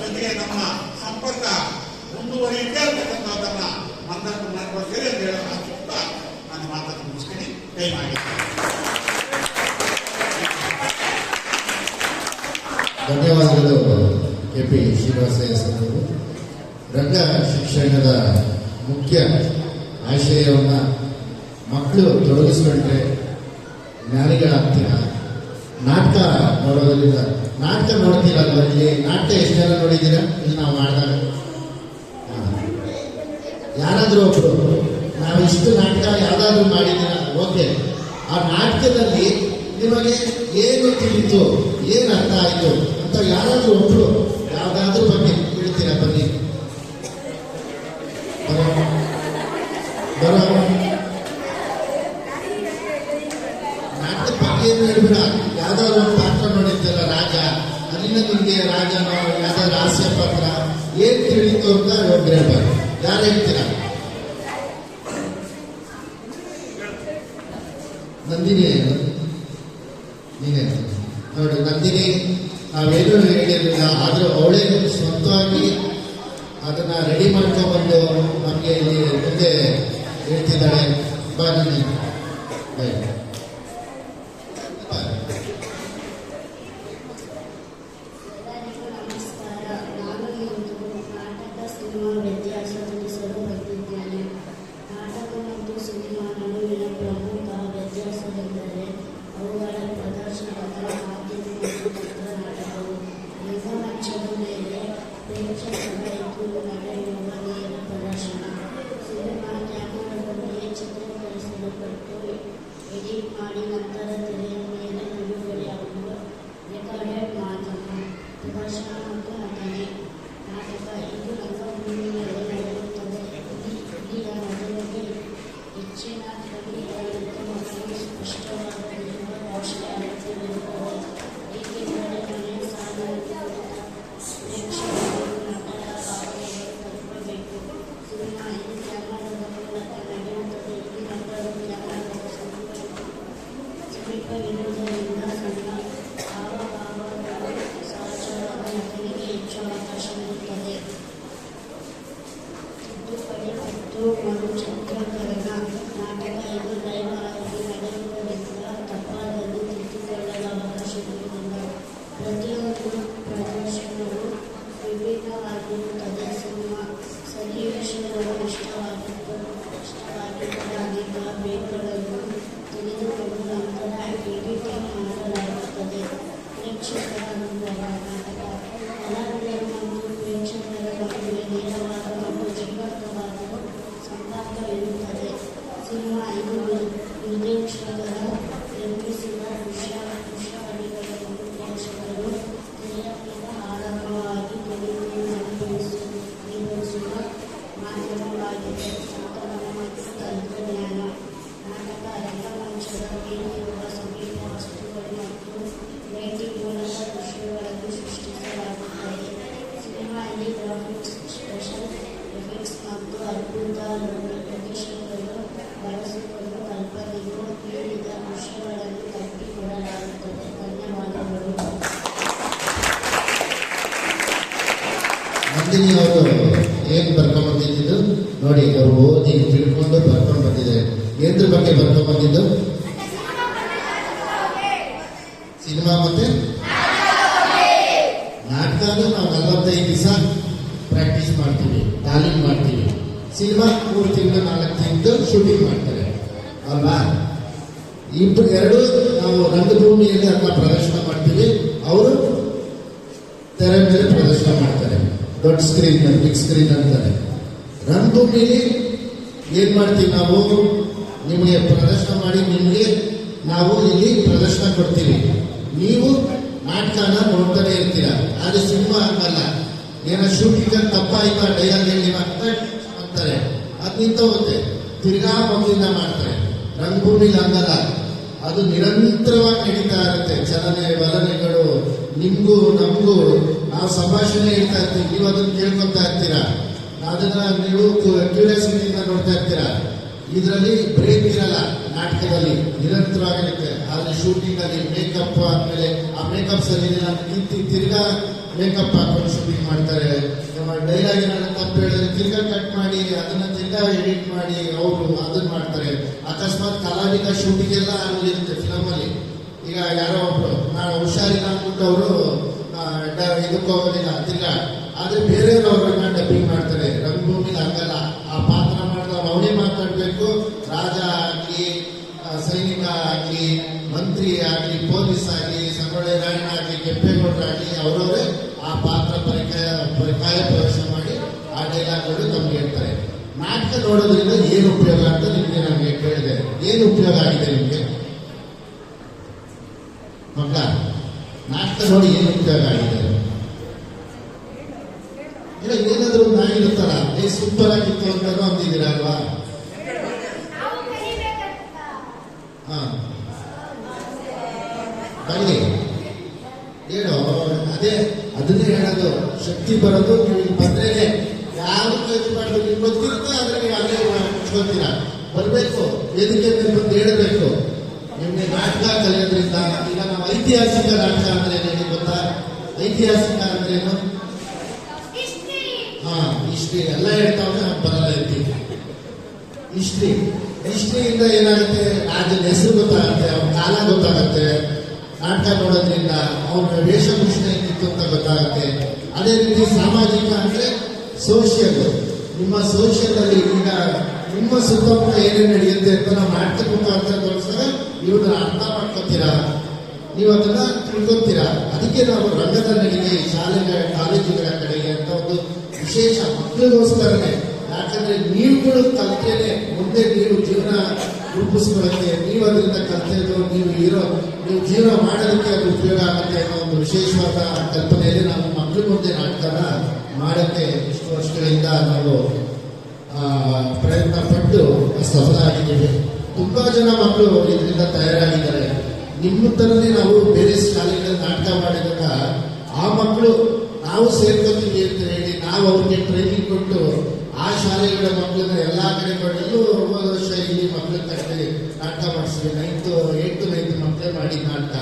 ಜೊತೆಗೆ ನಮ್ಮ ಸಂಪರ್ಕ ಮುಂದುವರಿಯುತ್ತೆ ಅಂತಕ್ಕಂಥದ್ದನ್ನ ಮಂದನ್ನು ಮಾಡ್ಕೊಡ್ತೀರಿ ಅಂತ ಹೇಳೋಣ ಅಂತ ನನ್ನ ಮಾತನ್ನು ಮುಗಿಸ್ತೀನಿ. ದಯಮಾಡಿ ಧನ್ಯವಾದಗಳು KP ಶ್ರೀನಿವಾಸಯ್ಯ ಸರ್. ರಂಗ ಶಿಕ್ಷಣದ ಮುಖ್ಯ ಆಶಯವನ್ನು ಮಕ್ಕಳು ತೊಡಗಿಸ್ಕೊಂಡ್ರೆ ಜ್ಞಾನಿಗಳಾಗ್ತೀರ. ನಾಟಕ ನೋಡೋದ್ರಿಂದ, ನಾಟಕ ನೋಡ್ತೀರಲ್ವ, ಇಲ್ಲಿ ನಾಟಕ ಎಷ್ಟು ಜನ ನೋಡಿದ್ದೀರಾ? ಇಲ್ಲಿ ನಾವು ಮಾಡಿದಾಗ ಯಾರಾದರೂ ಒಬ್ರು ನಾವು ಇಷ್ಟು ನಾಟಕ ಯಾವ್ದಾದ್ರು ಮಾಡಿದ್ದೀರಾ? ಓಕೆ, ಆ ನಾಟಕದಲ್ಲಿ ನಿಮಗೆ ಏನು ತಿಳಿತು, ಏನು ಅರ್ಥ ಆಯಿತು ಅಂತ ಯಾರಾದರೂ ಒಬ್ರು ಯಾವ್ದಾದ್ರ ಬಗ್ಗೆ ಹೇಳ್ತೀರಾ? ಬನ್ನಿ, ಬರೋ ನಾಟಕದ ಬಗ್ಗೆ ಏನು ಹೇಳ್ಬಿಡ. ಯಾವ್ದಾದ್ರು ಒಂದು ಪಾತ್ರ ನೋಡಿರ್ತಲ್ಲ, ರಾಜ, ಅಲ್ಲಿಂದ ನಿಮಗೆ ರಾಜನೋ ಯಾವ್ದಾದ್ರು ಹಾಸ್ಯ ಪಾತ್ರ ಏನ್ ತಿಳಿತು ಅಂತ ಒಬ್ರು ಹೇಳ್ಬಾರ್ದು. ಯಾರು ಹೇಳ್ತೀರಾ? ನಂದಿನಿ, ನೀನೇ ನೋಡಿ. ನಂದಿನಿ ನಾವೇನು ಹೇಳಿರಲಿಲ್ಲ, ಆದರೂ ಅವಳೇ ಸ್ವಂತವಾಗಿ ಅದನ್ನ ರೆಡಿ ಮಾಡ್ಕೊಂಡ್ಬಂದು ನಮಗೆ ಇಲ್ಲಿ ಮುಂದೆ ಹೇಳ್ತಿದ್ದಾಳೆ. ಬಾ ನಂದಿನಿ, ವ್ಯತ್ಯಾಸ ತಿಳಿಸಲು ಬಂದಿದ್ದೇನೆ. ನಾಟಕ ಮತ್ತು ಸಿನಿಮಾ ನಡುವಿನ ಪ್ರಮುಖ ವ್ಯತ್ಯಾಸವೆಂದರೆ ಅವುಗಳ ಪ್ರದರ್ಶನದ ಆದ್ಯತೆ ಮತ್ತು ಚಿತ್ರನಾಟಕವು ರಂಗಮಂಚದ ಮೇಲೆ ಪ್ರೇಕ್ಷಕರ ಎದುರು ನಡೆಯುವ ನೇರ ಪ್ರದರ್ಶನ. ಸಿನಿಮಾ ಕ್ಯಾಮರಾದಲ್ಲಿ ಚಿತ್ರೀಕರಿಸಲ್ಪಟ್ಟು ಎಡಿಟ್ ಮಾಡಿ ನಂತರ ತೆರೆಯ ಮೇಲೆ ಬಿಡುಗಡೆಯಾಗುವ ರೆಕಾರ್ಡೆಡ್ ಮಾಧ್ಯಮ ಪ್ರದರ್ಶನ ಮತ್ತು ನಟನೆ. ನಾಟಕ ಇದು ರಂಗಭೂಮಿಯಲ್ಲಿ ನಡೆಯುತ್ತದೆ. ನೇರವಾದ ಮತ್ತು ಜೀವಂತವಾದ ಸಂಪರ್ಕವಿರುತ್ತದೆ. ಸಿನಿಮಾ ಇದು ನಿರ್ದೇಶಕರ ನಿರ್ಮಿಸಿದ ದೃಶ್ಯಾವಳಿಗಳನ್ನು ಪ್ರೇಕ್ಷಕರು ತೆರೆಯ ಮೇಲೆ ಆಳವಾಗಿ ತಿಳಿಯುವುದನ್ನು ಅನುಭವಿಸುವ ಮಾಧ್ಯಮವಾಗಿದೆ. ಸಂಕಲನ ಮತ್ತು ತಂತ್ರಜ್ಞಾನ ನಾಟಕ ರಂಗಮಂಚದ ಮೇಲಿರುವ ಸಮೀಪ ವಸ್ತುಗಳು ಮತ್ತು ಲೈಟಿಂಗ್ ಮೂಲಕ ದೃಶ್ಯಗಳನ್ನು ಸೃಷ್ಟಿಸಲಾಗುತ್ತದೆ. ಸಿನಿಮಾದಲ್ಲಿ ಗ್ರಾಫಿಕ್ಸ್, ಸ್ಪೆಷಲ್ ಎಫೆಕ್ಟ್ಸ್ ಮತ್ತು ಅದ್ಭುತ ಲೊಕೇಶನ್ಗಳನ್ನು ಬಳಸಿಕೊಂಡು ಕಲ್ಪನೆಯು ನೀಡಿದ ದೃಶ್ಯಗಳನ್ನು ಕಟ್ಟಿಕೊಡಲಾಗುತ್ತದೆ. ಧನ್ಯವಾದಗಳು. ನಂದಿನಿ ಅವರು ಏನ್ ಬರ್ಕೊಂಡ್ ಬಂದಿದ್ದು ನೋಡಿ, ಅವರು ಓದಿ ತಿಳ್ಕೊಂಡು ಬರ್ಕೊಂಡ್ ಬಂದಿದ್ದಾರೆ. ಏನ್ರ ಬಗ್ಗೆ ಬರ್ಕೊಂಡ್ ಬಂದಿದ್ದು? ಸಿನಿಮಾ ಮತ್ತೆ ನಾಟಕ. ನಾವು 45 ದಿವಸ ಪ್ರಾಕ್ಟೀಸ್ ಮಾಡ್ತೀವಿ, ತಾಲೀಮ್ ಮಾಡ್ತೀವಿ. ಸಿನಿಮಾ 3 ತಿಂಗಳು 4 ತಿಂಗಳು ಶೂಟಿಂಗ್ ಮಾಡ್ತಾರೆ ಅಲ್ವಾ? ಎರಡು ನಾವು ರಂಗಭೂಮಿಯಲ್ಲಿ ಅದನ್ನ ಪ್ರದರ್ಶನ ಮಾಡ್ತೀವಿ, ಅವರು ತೆರೆ ಮೇಲೆ ಪ್ರದರ್ಶನ ಮಾಡ್ತಾರೆ. ದೊಡ್ಡ ಸ್ಕ್ರೀನ್, ಬಿಗ್ ಸ್ಕ್ರೀನ್ ಅಂತಾರೆ. ರಂಗಭೂಮಿಲಿ ಏನ್ ಮಾಡ್ತೀವಿ ನಾವು? ನಿಮಗೆ ಪ್ರದರ್ಶನ ಮಾಡಿ ನಿಮಗೆ ನಾವು ಇಲ್ಲಿ ಪ್ರದರ್ಶನ ಕೊಡ್ತೀವಿ. ನೀವು ನಾಟಕನ ನೋಡ್ತಾನೆ ಇರ್ತೀರ. ಆದ್ರೆ ಸಿನಿಮಾ ಹಂಗಲ್ಲ. ಏನೋ ಶೂಟಿಂಗ್ ತಪ್ಪಾಯ್ತಾ ಡೈಲಾಗ್ ಹೇಳಿ ಅಂತಾರೆ, ಅದು ನಿಂತೋಗುತ್ತೆ, ತಿರ್ಗಾ ಮೊದಲಿಂದ ಮಾಡ್ತಾರೆ. ರಂಗಭೂಮಿಲಿ ಹಂಗಲ್ಲ, ಅದು ನಿರಂತರವಾಗಿ ನಡೀತಾ ಇರುತ್ತೆ. ಚಲನೆ ವಲನೆಗಳು, ನಿಮ್ಗೂ ನಮಗೂ ನಾವು ಸಂಭಾಷಣೆ ಹೇಳ್ತಾ ಇರ್ತೀವಿ, ನೀವು ಅದನ್ನ ಕೇಳ್ಕೊತಾ ಇರ್ತೀರಾ, ಅದನ್ನ ನೀವು ಕ್ಯೂರಿಯಾಸಿಟಿಯಿಂದ ನೋಡ್ತಾ ಇರ್ತೀರಾ. ಇದರಲ್ಲಿ ಬ್ರೇಕ್ ಇರಲ್ಲ. ನಾಟಕದಲ್ಲಿ ನಿರಂತರವಾಗಿರುತ್ತೆ. ಆದ್ರೆ ಶೂಟಿಂಗ್ ಅಲ್ಲಿ ಮೇಕಪ್ ಆದ್ಮೇಲೆ ಆ ಮೇಕಪ್ ಸರಿ ನಿಂತು ತಿರ್ಗಾ ಮೇಕಪ್ ಹಾಕೊಂಡು ಶೂಟಿಂಗ್ ಮಾಡ್ತಾರೆ. ಡೈಲಾಗ್ ಏನಾದ್ರು ತಪ್ಪು ಹೇಳಿದ್ರೆ ತಿರ್ಗಾ ಕಟ್ ಮಾಡಿ ಅದನ್ನ ತಿರ್ಗಾ ಎಡಿಟ್ ಮಾಡಿ ಅವರು ಅದನ್ನ ಮಾಡ್ತಾರೆ. ಅಕಸ್ಮಾತ್ ಕಲಾವಿದ ಶೂಟಿಂಗ್ ಎಲ್ಲ ಆಗಿರುತ್ತೆ ಫಿಲಮ್ ಅಲ್ಲಿ. ಈಗ ಯಾರೋ ಒಬ್ರು ನಾನು ಹುಷಾರಿಲ್ಲ ಅಂದ್ಬಿಟ್ಟು ಅವರು ಇದಕ್ಕೆ ಹೋಗೋದಿಲ್ಲ ತಿರ್ಗಾ, ಆದ್ರೆ ಬೇರೆಯವರು ಅವ್ರನ್ನ ಡಬ್ಬಿಂಗ್ ಮಾಡ್ತಾರೆ. ರಂಗಭೂಮಿಲಿ ಹಂಗಲ್ಲ. ಆ ಪಾತ್ರ ಮಾಡಿದವ್ರು ಅವನೇ ಮಾತಾಡ್ಬೇಕು. ರಾಜ ಆಗ್ಲಿ, ಸೈನಿಕ ಆಗ್ಲಿ, ಮಂತ್ರಿ ಆಗ್ಲಿ, ಪೊಲೀಸ್ ಆಗ್ಲಿ, ಸಂಗೊಳ್ಳಿ ರಾಯಣ್ಣ ಆಗ್ಲಿ, ಕೆಂಪೇಗೌಡರಾಗ್ಲಿ, ಅವರವರೇ ಆ ಪಾತ್ರ ಪರಿಕಾಯ ಪ್ರವೇಶ ಮಾಡಿ ಆ ಡೈಲಾಗ್ಗಳು ನಮ್ಗೆ ಹೇಳ್ತಾರೆ. ನಾಟಕ ನೋಡೋದ್ರಿಂದ ಏನು ಉಪಯೋಗ ಅಂತ ನಿಮ್ಗೆ ನಮ್ಗೆ ಕೇಳಿದೆ. ಏನು ಉಪಯೋಗ ಆಗಿದೆ ನಿಮ್ಗೆ ಮಕ್ಕಳ? ನಾಟಕ ನೋಡಿ ಏನು ಉಪಯೋಗ ಆಗಿದೆ? ಇಲ್ಲ ಏನಾದ್ರೂ ಒಂದು ಆಗಿರುತ್ತಲ್ಲ, ಸೂಪರ್ ಆಗಿತ್ತು ಅಂತಾನು ಅಂದಿದ್ದೀರಾ ಅಲ್ವಾ? ಹಾ ಬನ್ನಿ ಹೇಳೋ. ಅದನ್ನೇ ಹೇಳೋದು. ಶಕ್ತಿ ಬರೋದು ನೀವು ಇಲ್ಲಿ ಬಂದ್ರೇನೆ. ಯಾರು ಇದು ಮಾಡೋದು ನಿಮ್ಗೆ ಗೊತ್ತಿರುತ್ತೆ, ಆದ್ರೆ ನೀವು ಅಲ್ಲೇ ಮುಚ್ಕೋತೀರಾ. ಬರಬೇಕು, ವೇದಿಕೆ ಮೇಲೆ ಬಂದು ಹೇಳಬೇಕು. ನಿಮ್ಗೆ ನಾಟಕ ಕಲಿಯೋದ್ರಿಂದ ಈಗ ನಾವು ಐತಿಹಾಸಿಕ ನಾಟಕ ಅಂದ್ರೆ ನಿಮಗೆ ಗೊತ್ತಾ? ಐತಿಹಾಸಿಕ ಅಂದ್ರೇನು? ಹಿಸ್ಟ್ರಿ ಎಲ್ಲ ಹೇಳ್ತಾವೆ, ಬರಲ್ಲ ಇರ್ತೀವಿ. ಹಿಸ್ಟ್ರಿಯಿಂದ ಏನಾಗುತ್ತೆ? ರಾಜನ ಹೆಸರು ಗೊತ್ತಾಗುತ್ತೆ, ಅವನ ಕಾಲ ಗೊತ್ತಾಗುತ್ತೆ. ನಾಟಕ ನೋಡೋದ್ರಿಂದ ಅವನ ವೇಷಭೂಷಣ ಏನಿತ್ತು ಅಂತ ಗೊತ್ತಾಗುತ್ತೆ. ಅದೇ ರೀತಿ ಸಾಮಾಜಿಕ ಅಂದ್ರೆ ಸೋಷಿಯಲ್. ನಿಮ್ಮ ಸೋಷಿಯಲ್ ಅಲ್ಲಿ ಈಗ ನಿಮ್ಮ ಸುತ್ತಮುತ್ತ ಏನೇನು ನಡೆಯುತ್ತೆ ಅಂತ ನಾವು ನಾಟಕ ಮುಖಾಂತರ ತೋರಿಸಿದಾಗ ನೀವು ಅರ್ಥ ಮಾಡ್ಕೊತೀರಾ, ನೀವು ಅದನ್ನ ತಿಳ್ಕೊತೀರಾ. ಅದಕ್ಕೆ ನಾವು ರಂಗದ ನಡಿಗೆ ಶಾಲೆಗಳ ಕಾಲೇಜುಗಳ ಕಡೆಗೆ ಅಂತ ಒಂದು ವಿಶೇಷ ಮಕ್ಕಳಿಗೋಸ್ಕರನೇ. ಯಾಕಂದ್ರೆ ನೀವುಗಳು ಕಲ್ತೇನೆ ಮುಂದೆ ನೀವು ಜೀವನ ರೂಪಿಸ್ಕೊಳ್ಳಕ್ಕೆ, ನೀವು ಅದರಿಂದ ಕಲ್ತಿದ್ದು ನೀವು ಜೀವನ ಮಾಡೋದಕ್ಕೆ ಅದು ಉಪಯೋಗ ಆಗುತ್ತೆ ಅನ್ನೋ ಒಂದು ವಿಶೇಷವಾದ ಕಲ್ಪನೆಯಲ್ಲಿ ನಾವು ಮಕ್ಕಳ ಮುಂದೆ ನಾಟಕನ ಮಾಡೋಕ್ಕೆ ಇಷ್ಟು ವರ್ಷಗಳಿಂದ ನಾವು ಪ್ರಯತ್ನ ಪಟ್ಟು ಸಫಲ ಆಗಿದ್ದೀವಿ. ತುಂಬಾ ಜನ ಮಕ್ಕಳು ಇದರಿಂದ ತಯಾರಾಗಿದ್ದಾರೆ. ನಿಮ್ಮ ತರನೇ ನಾವು ಬೇರೆ ಶಾಲೆಗಳಲ್ಲಿ ನಾಟಕ ಮಾಡಿದಾಗ ಆ ಮಕ್ಕಳು ನಾವು ಸೇರ್ಕೊತೀವಿ ಅಂತ ಹೇಳಿ ನಾವು ಅವ್ರಿಗೆ ಟ್ರೈನಿಂಗ್ ಕೊಟ್ಟು ಆ ಶಾಲೆಗಳ ಮಕ್ಕಳನ್ನ ಎಲ್ಲಾ ಕಡೆಗಳಲ್ಲೂ ಹೋದ ವರ್ಷ ಇಲ್ಲಿ ಮಕ್ಕಳ ಕಡೆ ನಾಟಕ ಮಾಡಿಸ್ತೀವಿ. 8th 9th ಮಕ್ಕಳೇ ಮಾಡಿ ನಾಟಕ.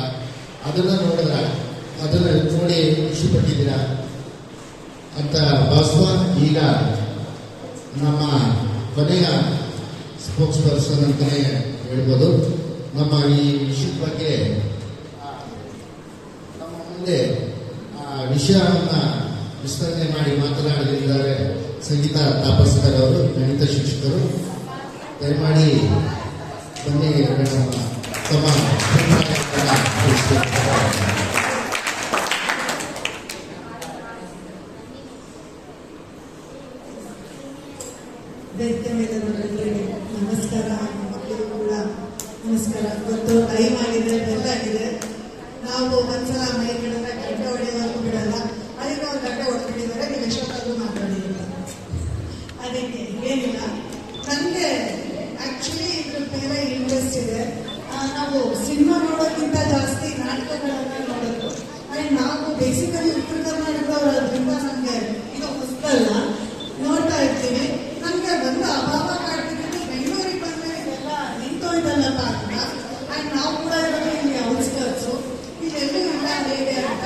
ಅದನ್ನ ನೋಡಿದ್ರ, ಅದನ್ನ ನೋಡಿ ಖುಷಿ ಪಟ್ಟಿದ್ದೀರಾ ಅಂತ ಭಾವಿಸುವ. ಈಗ ನಮ್ಮ ಕೊನೆಯ ಸ್ಪೋಕ್ಸ್ ಪರ್ಸನ್ ಅಂತಾನೆ ಹೇಳ್ಬೋದು. ನಮ್ಮ ಈ ವಿಷಯದ ಬಗ್ಗೆ ನಮ್ಮ ಮುಂದೆ ವಿಷಯವನ್ನ ವಿಸ್ತರಣೆ ಮಾಡಿ ಮಾತನಾಡಲಿದ್ದಾರೆ ಸಂಗೀತ ತಾಪಸ್ಕರ್ ಅವರು, ಗಣಿತ ಶಿಕ್ಷಕರು. ದಯಮಾಡಿ ಬನ್ನಿ ತಮ್ಮ ವೇದಿಕೆ ಮೇಲೆ ನೋಡೋರಿಗೆ ನಮಸ್ಕಾರ. ಮಕ್ಕಳಿಗೂ ಕೂಡ ನಮಸ್ಕಾರ. ಇವತ್ತು ಟೈಮ್ ಆಗಿದೆ, ಬೆಲ್ಲ ಆಗಿದೆ. ನಾವು ಒಂದ್ಸಲ ಮೈ ಬಿಡಿದ್ರೆ ಗಂಟೆ ಹೊಡೆಯೋವರೆಗೂ ಬಿಡಲ್ಲ. ಅದಕ್ಕೆ ಅವ್ರು ಗಂಟೆ ಹೊಡೆದ್ಬಿಟ್ಟಿದ್ದಾರೆ, ನೀವು ಎಷ್ಟೊತ್ತಾದ್ರೂ ಮಾತಾಡಿಲ್ಲ. ಅದಕ್ಕೆ ಏನಿಲ್ಲ, ನನಗೆ ಆಕ್ಚುಲಿ ಇದ್ರ ಮೇಲೆ ಇಂಟ್ರೆಸ್ಟ್ ಇದೆ. ನಾವು ಸಿನಿಮಾ ನೋಡೋಕ್ಕಿಂತ ಜಾಸ್ತಿ ನಾಟಕಗಳನ್ನ ನೋಡೋದು. ಅಂಡ್ ನಾವು ಬೇಸಿಕಲಿ ಉತ್ತರ ಕರ್ನಾಟಕದವರಾದ್ರಿಂದ ನಮಗೆ ಇದು ಹೊಸದಲ್ಲ, ನೋಡ್ತಾ ಇರ್ತೀವಿ. ನಮಗೆ ಒಂದು ಅಭಾವ ಕಾಡ್ತಿದ್ದು ಬೆಂಗಳೂರಿಗೆ ಬಂದರೆ ಇದೆಲ್ಲ ನಿಂತೋಯ್ತಲ್ಲಪ್ಪ ಅಂತ. ಅಂಡ್ ನಾವು ಕೂಡ ಇರೋದು ಇಲ್ಲಿ ಔಟ್ಸ್ಕರ್ಟ್ಸು, ಇಲ್ಲೆಲ್ಲೂ ಇಲ್ಲ ರೇಡಿಯೋ ಅಂತ.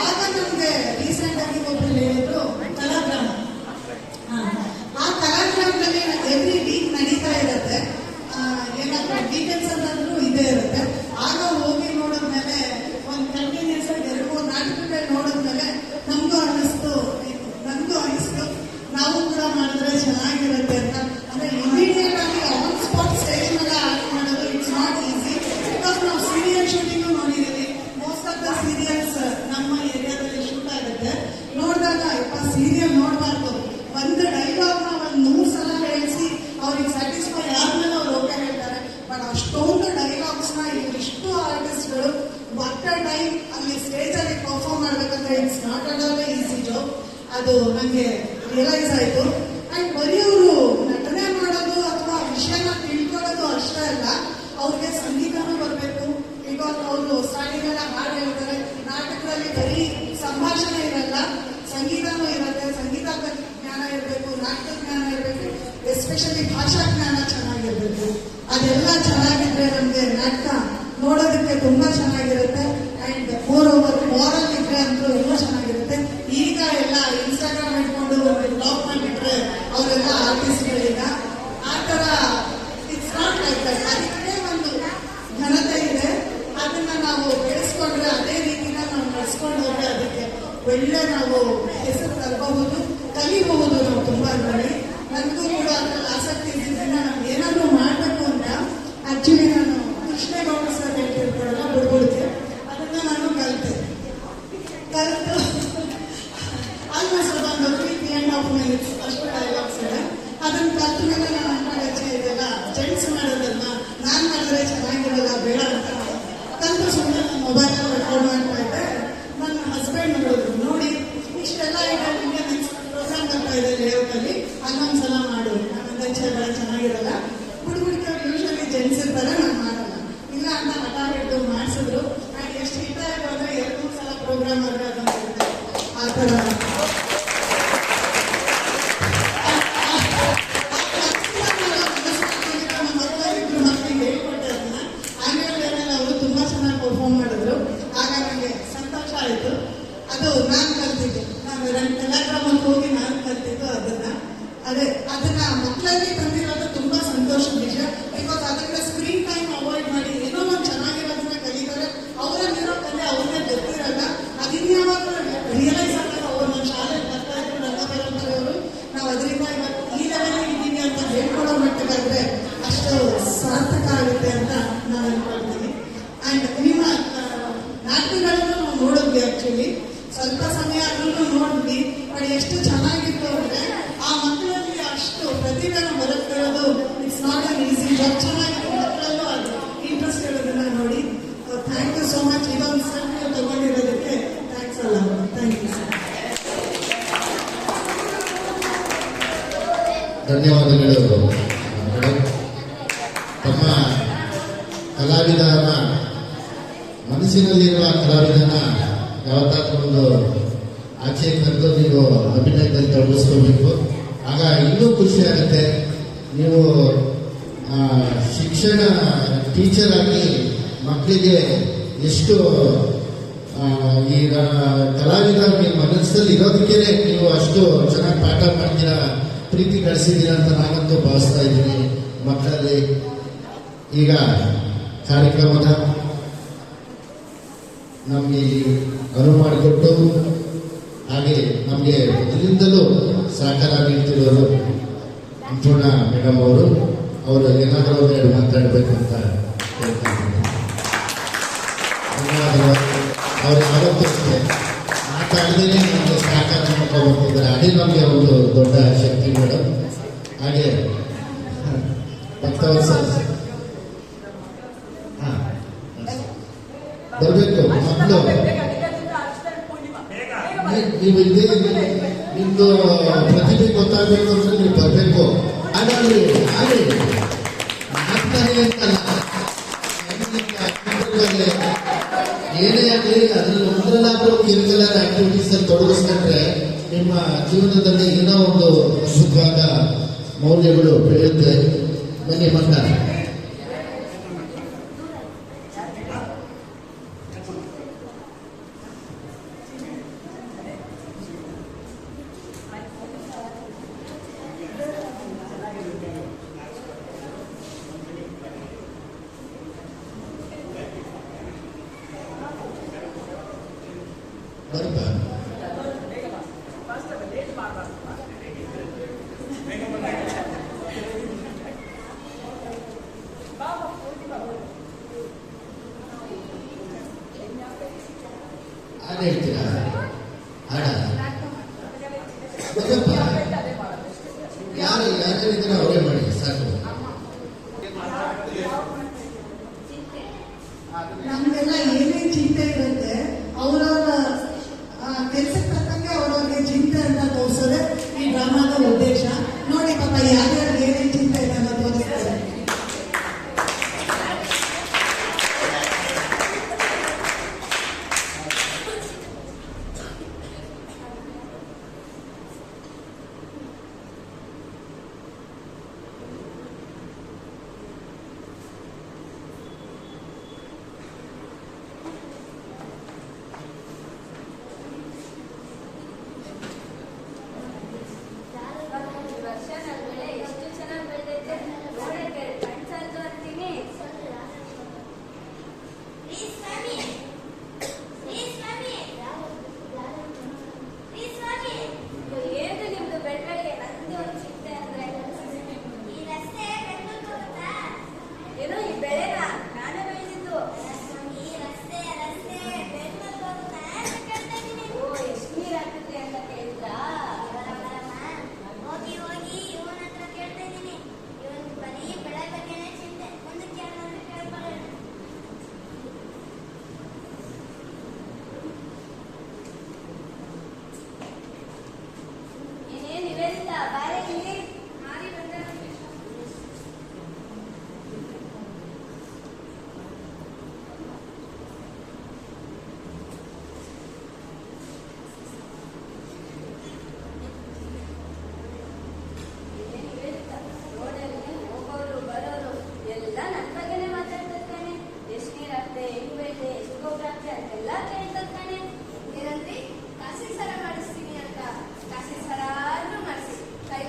ಆಗ ನಮಗೆ ರೀಸೆಂಟ್ ಆಗಿ ಒಬ್ಬರು ಹೇಳಿದ್ರು ಕಲಾಗ್ರಾಮ. ಆ ಕಲಾಗ್ರಾಮದಲ್ಲಿ ಎವ್ರಿ ವೀಕ್ ನಡೀತಾ ಇರುತ್ತೆ. ಏನಾದ್ರು ವೀಕೆಂಡ್ಸ್ ಅಂತಂದ್ರೂ ಇದೇ ಇರುತ್ತೆ. ಆಗ ಹೋಗಿ ನೋಡಿದ್ಮೇಲೆ ಒಂದು ಕಂಟಿನ್ಯೂಸ್ ಆಗಿ 2-3 ನಾಟಕಗಳು ನೋಡಿದ್ಮೇಲೆ ನಮಗೂ ಅನ್ನಿಸ್ತು ನಾವು ಕೂಡ ಮಾಡಿದ್ರೆ ಚೆನ್ನಾಗಿರುತ್ತೆ ಅಂತ. ಅಂದ್ರೆ ಇಮಿಡಿಯೇಟ್ ಆಗಿ ಆನ್ ಸ್ಪಾಟ್ ಸ್ಟೇಜ್ ಮೇಲೆ ಆಕ್ಟ್ ಮಾಡೋದು ಇಟ್ಸ್ ನಾಟ್ ಈಸಿ. ಬಿಕಾಸ್ ನಾವು ಸೀರಿಯಲ್ ಶೂಟಿಂಗು ನೋಡಿದ್ದೀವಿ. ಮೋಸ್ಟ್ ಆಫ್ ದ ಸೀರಿಯಲ್ಸ್ ನಮ್ಮ ಏರಿಯಾದಲ್ಲಿ ಶೂಟ್ ಆಗುತ್ತೆ. ನೋಡಿದಾಗ ಸೀರಿಯಲ್ ನೋಡಬಾರ್ದು, ಒಂದು ಡೈಲಾಗ್ನ 100 ಸಲ ಹೇಳಿಸಿ ಅವ್ರಿಗೆ ಸ್ಯಾಟಿಸ್ಫೈ ಆದ್ಮೇಲೆ ಅವ್ರು ಓಕೆ ಹೇಳ್ತಾರೆ. ಬಟ್ ಅಷ್ಟೊಂದು ಡೈಲಾಗ್ಸ್ನ ಇಷ್ಟು ಆರ್ಟಿಸ್ಟ್ಗಳು ಒಟ್ಟ ಟೈಮ್ ಅಲ್ಲಿ ಸ್ಟೇಜ್ ಅಲ್ಲಿ ಪರ್ಫಾರ್ಮ್ ಮಾಡ್ಬೇಕಂದ್ರೆ it's not at all easy job. ಅದು ನನಗೆ ರಿಯಲೈಸ್ ಆಯಿತು. ಅಂಡ್ ಬರೀ ಅವರು ನಟನೆ ಮಾಡೋದು ಅಥವಾ ವಿಷಯನ ತಿಳ್ಕೊಳ್ಳೋದು ಅಷ್ಟೇ ಅಲ್ಲ, ಅವ್ರಿಗೆ ಸಂಗೀತನೂ ಬರಬೇಕು. ಬಿಕಾಸ್ ಅವರು ಸ್ಟಾರ್ಟಿಂಗೆಲ್ಲ ಹಾಡು ಹೇಳ್ತಾರೆ. ನಾಟಕದಲ್ಲಿ ಬರೀ ಸಂಭಾಷಣೆ ಇರಲ್ಲ, ಸಂಗೀತನೂ ಇರುತ್ತೆ. ಸಂಗೀತ ಜ್ಞಾನ ಇರಬೇಕು, ನಾಟಕ ಜ್ಞಾನ ಇರಬೇಕು, ಎಸ್ಪೆಷಲಿ ಭಾಷಾ ಜ್ಞಾನ ಚೆನ್ನಾಗಿರ್ಬೇಕು. ಅದೆಲ್ಲ ಚೆನ್ನಾಗಿದ್ರೆ ನಮಗೆ ನಾಟಕ ನೋಡೋದಕ್ಕೆ ತುಂಬಾ ಚೆನ್ನಾಗಿರುತ್ತೆ. ಅಂಡ್ ಮೋರ್ ಓವರ್ ಮಾರಲ್ ಇದ್ರೆ ಅಂತೂ ಇನ್ನೂ ಚೆನ್ನಾಗಿರುತ್ತೆ. ಈಗ ಎಲ್ಲ ಇನ್ಸ್ಟಾಗ್ರಾಮ್ ಇಟ್ಕೊಂಡು ಬ್ಲಾಗ್ ಮಾಡಿಬಿಟ್ರೆ ಅವರೆಲ್ಲ ಆರ್ಟಿಸ್ಟ್ಗಳೀಗ ಆ ಥರ ಇಟ್ಸ್ ನಾಟ್ ಲೈಕ್ ದಟ್. ಅದಕ್ಕೆ ಒಂದು ಘನತೆ ಇದೆ. ಅದನ್ನ ನಾವು ಬೆಳೆಸ್ಕೊಂಡ್ರೆ, ಅದೇ ರೀತಿನ ನಾವು ನಡೆಸ್ಕೊಂಡು ಹೋದ್ರೆ ಅದಕ್ಕೆ ಒಳ್ಳೆ ನಾವು ಹೆಸರು ತರಬಹುದು, ಕಲಿಬಹುದು ನಾವು ತುಂಬಾ ನೋಡಿ. ನನಗೂ ಕೂಡ ಅದ್ರಲ್ಲಿ ಆಸಕ್ತಿ ಇದ್ದಿದ್ದರಿಂದ ನಾವು ಏನಾದರೂ ಮಾಡಬೇಕು ಅಂತ ಆಕ್ಚುಲಿ ನಾನು ಕೃಷ್ಣೇಗೌಡ ಸರ್ ಹೇಳ್ತಿರ್ತಾರಲ್ಲ ಬುಡ್ಬುಡ್ಕೆ, ಅದನ್ನ ನಾನು ಕಲಿತು ಆಲ್ಮೋಸ್ಟ್ ಒಂದು 3.5 minutes ಅಷ್ಟು ಡೈಲಾಗ್ಸ್ ಇದೆ. ಅದನ್ನ ಕಲ್ತ ಮೇಲೆ ನಾನು ಅನ್ಕೊಂಡೆ ಇದೆಲ್ಲ ಜೆಂಟ್ಸ್ ಮಾಡೋದನ್ನ ನಾನು ಮಾಡಿದ್ರೆ ಚೆನ್ನಾಗಿರಲ್ಲ, ಬೇಡ ಅಂತ ಕಲ್ತು ಸುಮ್ಮನೆ ನನ್ನ ಮೊಬೈಲಲ್ಲಿ ರೆಕಾರ್ಡ್ ಮಾಡ್ತಾ ಇದ್ದೆ. ನನ್ನ ಹಸ್ಬೆಂಡ್ ನೋಡಿದ್ರು, ನೋಡಿ ಇಷ್ಟೆಲ್ಲ ಇದೆ, ನಿಮಗೆ ನೆಕ್ಸ್ಟ್ ಪ್ರೋಗ್ರಾಮ್ ಬರ್ತಾ ಇದೆ ಲೇಔಟಲ್ಲಿ, ಅಲ್ಲೊಂದ್ಸಲ ಮಾಡು. ನನ್ನಂದ್ರೆ ಚೆನ್ನಾಗಿರಲ್ಲ, ಹುಡುಗರಿಗೆ ಯೂಶಲಿ ಜೆಂಟ್ಸ್ ಇರ್ತಾರೆ, ನಾನು ಮಾಡಲ್ಲ ಇಲ್ಲ ಅಂತ ಹಠ ಹಿಡಿದು ಮಾಡಿಸಿದ್ರು. ನಾನು ಎಷ್ಟು ಹಿತ ಆಯಿತು ಅಂದರೆ 2-3 ಸಲ ಪ್ರೋಗ್ರಾಮ್ ಆದರೆ ಅದನ್ನು ಆ ಥರ ಮಕ್ಕಳಿಗೆ ಹೇಳ್ಕೊಟ್ಟೆ ಅದನ್ನ. ಆನ್ಯುವಲ್ ಡೇನಲ್ಲಿ ಅವರು ತುಂಬಾ ಚೆನ್ನಾಗಿ ಪರ್ಫಾರ್ಮ್ ಮಾಡಿದ್ರು. ಆಗ ನನಗೆ ಸಂತೋಷ ಆಯಿತು. ಅದು ನಾನು ಕಲ್ತಿದ್ದು, ನಾನು ಕಲಾಗ್ರಾಮಕ್ಕೆ ಹೋಗಿ ನಾನು ಕಲ್ತಿದ್ದು ಅದನ್ನ ಮಕ್ಕಳಲ್ಲಿ ತಂದಿರೋದು ತುಂಬಾ ಸಂತೋಷದ ವಿಷಯ. ಬಿಕಾಸ್ ಅದರಿಂದ ಸ್ಕ್ರೀನ್ ಟೈಮ್ ಅವಾಯ್ಡ್ ಮಾಡಿ ಏನೋ ಒಂದು ಚೆನ್ನಾಗಿರೋದನ್ನ ಕಲಿತಾರೆ. ಅವರಲ್ಲಿರೋ ಕಲೆ ಅವ್ರಿಗೆ ಗೊತ್ತಿರಲ್ಲ. ಅದಿನ್ಯಾವಾಗ ರಿಯಲೈಸ್ ಆದಾಗ ಅವ್ರು ನಮ್ಮ ಶಾಲೆಗೆ ಬರ್ತಾ ಇದ್ರು, ರಂಗ ಪರಂಪರೆಯವರು, ನಾವು ಅದರಿಂದ ಇವತ್ತು ಈ ಲೆವೆಲ್ ಇದ್ದೀವಿ ಅಂತ ಹೇಳ್ಕೊಡೋ ಮಟ್ಟಿಗಾದ್ರೆ ಅಷ್ಟು ಸಾರ್ಥಕ ಆಗುತ್ತೆ ಅಂತ ನಾವು ಅನ್ಕೊಳ್ತೀವಿ. ಅಂಡ್ ನಿಮ್ಮ ನಾಟಕಗಳನ್ನು ನಾವು ನೋಡಿದ್ವಿ. ಆಕ್ಚುಲಿ ಸ್ವಲ್ಪ ಸಮಯ ಆದ್ರೂ ನೋಡಿದ್ವಿ. ಬಟ್ ಎಷ್ಟು ಚೆನ್ನಾಗಿತ್ತು ಅಂದ್ರೆ ಆ ಮಕ್ಕಳಲ್ಲಿ ಅಷ್ಟು ಪ್ರತಿಭೆನ ಹೊರತಿರೋದು it's not an easy job. ಚೆನ್ನಾಗಿತ್ತು, ಮಕ್ಕಳಲ್ಲೂ ಅದು ಇಂಟ್ರೆಸ್ಟ್ ಇರೋದನ್ನ ನೋಡಿ. Thank you so much. ಇದೊಂದು ಸರ್ ನೀವು ತಗೊಂಡಿರೋದಕ್ಕೆ ಥ್ಯಾಂಕ್ಸ್ ಅಲ್ಲ. Thank you sir. ಧನ್ಯವಾದಗಳು ಮೇಡಮ್. ತಮ್ಮ ಕಲಾವಿದನ ಮನಸ್ಸಿನಲ್ಲಿರುವ ಕಲಾವಿದನ ಯಾವತ್ತಾದ್ರೂ ಒಂದು ಆಚೆ ಕರೆದು ನೀವು ಅಭಿನಯದಲ್ಲಿ ತೊಡಗಿಸ್ಕೋಬೇಕು. ಆಗ ಇನ್ನೂ ಖುಷಿ ಆಗುತ್ತೆ. ನೀವು ಶಿಕ್ಷಣ ಟೀಚರ್ ಆಗಿ ಮಕ್ಕಳಿಗೆ ಎಷ್ಟು ಈಗ ಕಲಾವಿದ ನಿಮ್ಮ ಮನಸ್ಸಲ್ಲಿ ಇರೋದಕ್ಕೆ ನೀವು ಅಷ್ಟು ಚೆನ್ನಾಗಿ ಪಾಠ ಮಾಡ್ತೀರಾ, ಪ್ರೀತಿ ಗಳಿಸಿದ್ದೀರಾ ಅಂತ ನಾನಂತೂ ಭಾವಿಸ್ತಾ ಇದ್ದೀನಿ ಮಕ್ಕಳಲ್ಲಿ. ಈಗ ಕಾರ್ಯಕ್ರಮದ ನಮಗೆ ಅನುವು ಮಾಡಿಕೊಟ್ಟು ಹಾಗೆ ನಮಗೆ ಮೊದಲಿಂದಲೂ ಸಹಕಾರ ನೀಡ್ತಿರೋರು ಅನ್ನಪೂರ್ಣ ಮೇಡಮ್ ಅವರು ಏನಾದರೂ ಒಂದೆರಡು ಮಾತಾಡಬೇಕು ಅಂತ ಹೇಳ್ತಾ ಇದ್ದೀನಿ. ಧನ್ಯವಾದಗಳು. ಅವ್ರು ಯಾವತ್ತೂ ಅಷ್ಟೇ ಮಾತಾಡದೇ ನಮಗೆ ಸಹಕಾರ ಮಾಡ್ಕೊಂಡು ಬರ್ತಿದ್ದಾರೆ. ಅದೇ ನಮಗೆ ಒಂದು ದೊಡ್ಡ ಶಕ್ತಿ ಮೇಡಮ್. ಹಾಗೆ ಭಕ್ತವತ್ಸಲ ಬರಬೇಕು ಮಕ್ಕಳು. ನೀವು ಇದೇ ನಿಮ್ದು ಪ್ರತಿಭೆ ಗೊತ್ತಾಗಬೇಕು ಅಂದ್ರೆ ನೀವು ಬರಬೇಕು. ಹಾಗಾಗಿ ಆಗ್ತಾನೆ ಅಂತಲ್ಲ, ಏನೇ ಆಗಲಿ ಅದ್ರಲ್ಲಿ ಒಂದರಲ್ಲಾದ್ರೂ ಕಿರುಕುಳದ ಆಕ್ಟಿವಿಟೀಸ್ ಅಲ್ಲಿ ತೊಡಗಿಸ್ಕೊಂಡ್ರೆ ನಿಮ್ಮ ಜೀವನದಲ್ಲಿ ಏನೋ ಒಂದು ಅದ್ಭುತವಾದ ಮೌಲ್ಯಗಳು ಬೆಳೆಯುತ್ತೆ. ಬನ್ನಿ ಮಕ್ಕ. ಬರಪ್ಪ. ಹಾಡು ಹೇಳ್ತೀರಾ? ಹಾಡ ಬರಪ್ಪ. ಯಾರಿದ್ರೆ ಅವರೇ ಮಾಡಿ ಸಾಕು. ನಮ್ಗೆಲ್ಲ ಏನೇ ಚಿಂತೆ ಇರುತ್ತೆ ಅವರವರ ಕೆಲಸಕ್ಕೆ ತಕ್ಕಂಗೆ ಅವ್ರವ್ರಿಗೆ ಚಿಂತೆ ಅಂತ ತೋರಿಸೋದೇ ಈ ಡ್ರಾಮಾದ ಉದ್ದೇಶ. ನೋಡಿ ಪಾಪ ಯಾರ್ಯಾರು ಏನೇನು ಚಿಂತೆ ಇದೆ ಅಂತ ತೋರಿಸ್ತಾರೆ. ಏನಂದ್ರೆ ಕಾಸಿನ ಸರ ಮಾಡಿಸ್ತೀನಿ ಅಂತ ಕಾಸಿನ ಸರ ಮಾಡಿಸಿ ಕೈ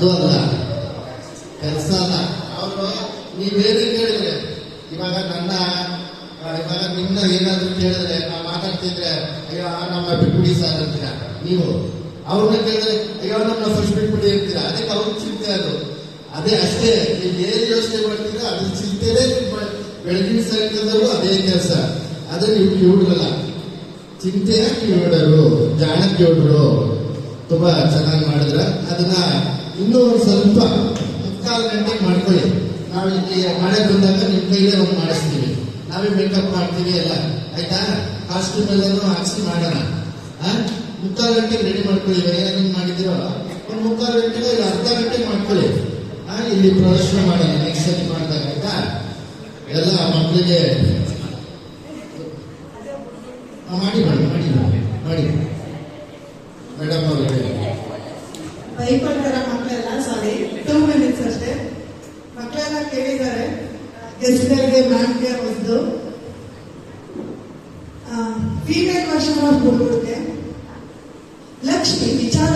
ಅದು ಅಲ್ಲ ಕೆಲಸ ಅಲ್ಲ. ಅವರು ನೀವೇನು ಕೇಳಿದ್ರೆ ಇವಾಗ ಇವಾಗ ನಿನ್ನ ಏನಾದ್ರು ಕೇಳಿದ್ರೆ ನಾವು ಮಾತಾಡ್ತಿದ್ರೆ ಅಯ್ಯೋ ನಮ್ಮ ಬಿಟ್ಬಿಡಿ ಸರ್ ಅಂತೀರ ನೀವು. ಅವ್ರನ್ನ ಕೇಳಿದ್ರೆ ಅಯ್ಯೋ ನಮ್ಮ ಫಸ್ಟ್ ಬಿಟ್ಬಿಡಿ ಅಂತೀರ. ಅದಕ್ಕೆ ಅವ್ರ ಚಿಂತೆ ಅದು. ಅದೇ ಅಷ್ಟೇ, ನೀವು ಏನು ಯೋಚನೆ ಮಾಡ್ತೀರಾ ಅದ್ರ ಚಿಂತೆನೇ. ಬೆಳಗಿನ ಸಾಯಂಕಾಲದವರೆಗೂ ಅದೇ ಕೆಲಸ. ಅದೇ ನೀವು ಕಿವುಡ್ರಲ್ಲ, ಚಿಂತೆಯ ಕಿವುಡರು, ಜಾಣ ಕಿವುಡರು ತುಂಬಾ ಚೆನ್ನಾಗಿ ಮಾಡಿದ್ರ. ಅದನ್ನ ಇನ್ನೂ ಒಂದು ಸ್ವಲ್ಪ 3/4 ಗಂಟೆಗೆ ಮಾಡ್ಕೊಳ್ಳಿ. ನಾವು ಇಲ್ಲಿ ಮಳೆ ಬಂದಾಗ ನಿಮ್ಮ ಕೈಲೇ ಒಂದು ಮಾಡಿಸ್ತೀವಿ. ನಾವೇ ಮೇಕಪ್ ಮಾಡ್ತೀವಿ ಎಲ್ಲ, ಆಯ್ತಾ? ಕಾಸ್ಟ್ಯೂಮ್ ಎಲ್ಲನೂ ಹಾಕ್ಸಿ ಮಾಡೋಣ. 3/4 ಗಂಟೆಗೆ ರೆಡಿ ಮಾಡ್ಕೊಳ್ಳಿ. ಏನೇನು ಮಾಡಿದಿರೋ ಒಂದು 3/4 ಗಂಟೆಗೆ ಇಲ್ಲ ಅರ್ಧ ಗಂಟೆಗೆ ಮಾಡ್ಕೊಳ್ಳಿ. ಇಲ್ಲಿ ಪ್ರದರ್ಶನ ಮಾಡೋಣ ನೆಕ್ಸ್ಟ್ ಸತಿ ಮಾಡಿದಾಗ, ಆಯ್ತಾ? ಎಲ್ಲ ಮಕ್ಕಳಿಗೆ ಮಾಡಿ ಮಾಡಿ ಮಾಡಿ ಮಾಡಿ ಮೇಡಮ್ ಅವರಿಗೆ ಬೈಕೊಳ್ತಾರ ಮಕ್ಕಳೆಲ್ಲ. ಸಾರಿ, 2 minutes ಅಷ್ಟೇ. ಮಕ್ಕಳೆಲ್ಲ ಕೇಳಿದ್ದಾರೆ ಗೆಸ್ಟ್ಗಳಿಗೆ, ಮ್ಯಾಮ್ಗೆ ಒಂದು ಫೀಮೇಲ್ ವರ್ಷನ್ ಆಫ್ ಹುಡುಗರಿಗೆ ಲಕ್ಷ್ಮಿ ವಿಚಾರ,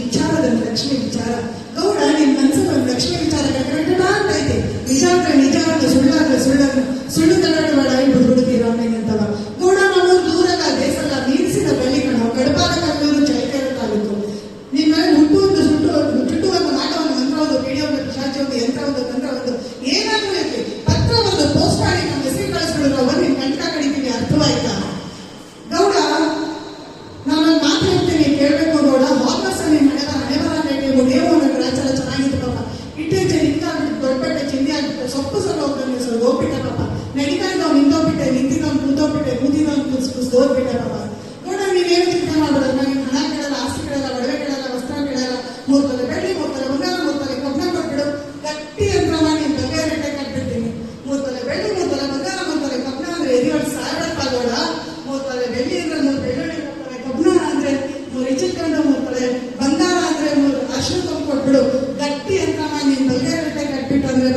ವಿಚಾರದಲ್ಲಿ ಲಕ್ಷ್ಮಿ ವಿಚಾರ. ಗೌಡ ನಿನ್ ಮನಸ್ಸಲ್ಲಿ ಒಂದು ಲಕ್ಷ್ಮಿ ವಿಚಾರ ಕಟ್ಟ ಅಂತ ಐತೆ. ನಿಜ ಅಂದ್ರೆ ನಿಜ, ಸುಳ್ಳು ತಡಬೇಡ ಹುಡುಗಿರೋ ಅಂತವ. ಗೌಡ ನಾವು ದೂರದ ದೇಶಲ್ಲ, ನೀರಿಸಿದ ಬಳ್ಳಿ ಕಣ, ಕಡಪಾದ ಕಲ್ಲೂರು, ಚೈಕರ ತಾಲೂಕು. ನಿಮ್ಮ ಹುಟ್ಟುವುದು ಚುಟ್ಟುವುದು, ನಾಟವನ್ನು ಮಂತ್ರವುದು, ಪಿಡಿಯೋದು, ಶಾಚಿಯೋದು, ಯಂತ್ರವುದು, ತಂತ್ರವುದು, ಏನಾದ್ರೂ ಇರಲಿ ಪತ್ರವನ್ನು ಪೋಸ್ಟ್ ಮಾಡಿ ನಮ್ಮ ಹೆಸರು ಕಳಿಸ್ಬಿಡಿದ್ರು ಅವರು ನಿಮ್ ಕಂಟಕ ಕಡಿತೀವಿ. ಅರ್ಥವಾಯ್ತಾ ಗೌಡ? ನಾನೊಂದು ಮಾತು ಹೇಳ್ತೀನಿ, ಕೇಳಬೇಕು ಗೌಡ. ವಾಪಸ್ ನಿಮ್ಮ ಹಣೆಬರ ರೇಟಿಗೂ ದೇವು ಅನ್ನೋ ಆಚಾರ ಚೆನ್ನಾಗಿತ್ತು ಪಾಪ. ಇಟ್ಟೇಜೆ ನಿಂತಾಗ್ಬಿಟ್ಟು ದೊಡ್ಡಪಟ್ಟೆ ಚಿಂದಿ ಆಗ್ಬಿಟ್ಟು ಸೊಪ್ಪು ಸಲ ಹೋಗ್ಬಿಟ್ಟೆ ಪಾಪ. ನಡಿಕಾಯ್ದವ್ ನಿಂತೋಗ್ಬಿಟ್ಟೆ, ನಿಂತಿದ್ದವ್ನು ಕೂತೋಗ್ಬಿಟ್ಟೆ, ಕೂತಿದ್ದವ್ನು ಕೂತ್ಬಿಟ್ಟೆ ಪಾಪ. ಗೌಡ ನೀವೇನು ಚಿಂತೆ ಮಾಡೋದು? ನನಗೆ ಹಣ ಕೇಳಲ್ಲ, ಆಸ್ತಿ ಕೇಳಲ್ಲ, ಒಡವೆ ಕೇಳಲ್ಲ, ವಸ್ತ್ರ ಕೇಳಲ್ಲ. 3 ತೊಲೆ ಬೆಳ್ಳಿ, 3 ತೊಲೆ ಬಂಗಾರ, 3 ತೊಲೆ ಕಬ್ಬಣ ಕೊಟ್ಬಿಡು. ಗಟ್ಟಿ ಯಂತ್ರವ ನೀನು ಬಗ್ಗೆ ರೇಟೆ ಕಟ್ಬಿಡ್ತೀನಿ. 3 ತೊಲೆ ಬೆಳ್ಳಿ, 3 ತೊಲೆ ಬಂಗಾರ, 3 ತೊಲೆ ಕಬ್ಬಣ ಅಂದ್ರೆ 7,000 ರೂಪಾಯಿ ಗೌಡ. 3 ತೊಲೆ ಬೆಳ್ಳಿ ಅಂದ್ರೆ 3 ಬೆಳ್ಳುಳ್ಳಿ, 3 ತೊಲೆ ಕಬ್ಬಣ ಅಂದ್ರೆ 3 ಇಚ್ಚಿಟ್ಕೊಂಡು, 3 ತೊಲೆ ಬಂಗಾರ ಅಂದ್ರೆ 3 ಅರ್ಶಿನ ತಂದು ಕೊಟ್ಬಿಡು. ಗಟ್ಟಿ ಯಂತ್ರವ ನೀನು ಬಗ್ಗೆ ರೇಟೆ ಕಟ್ಬಿಟ್ಟು ಅಂದ್ರೆ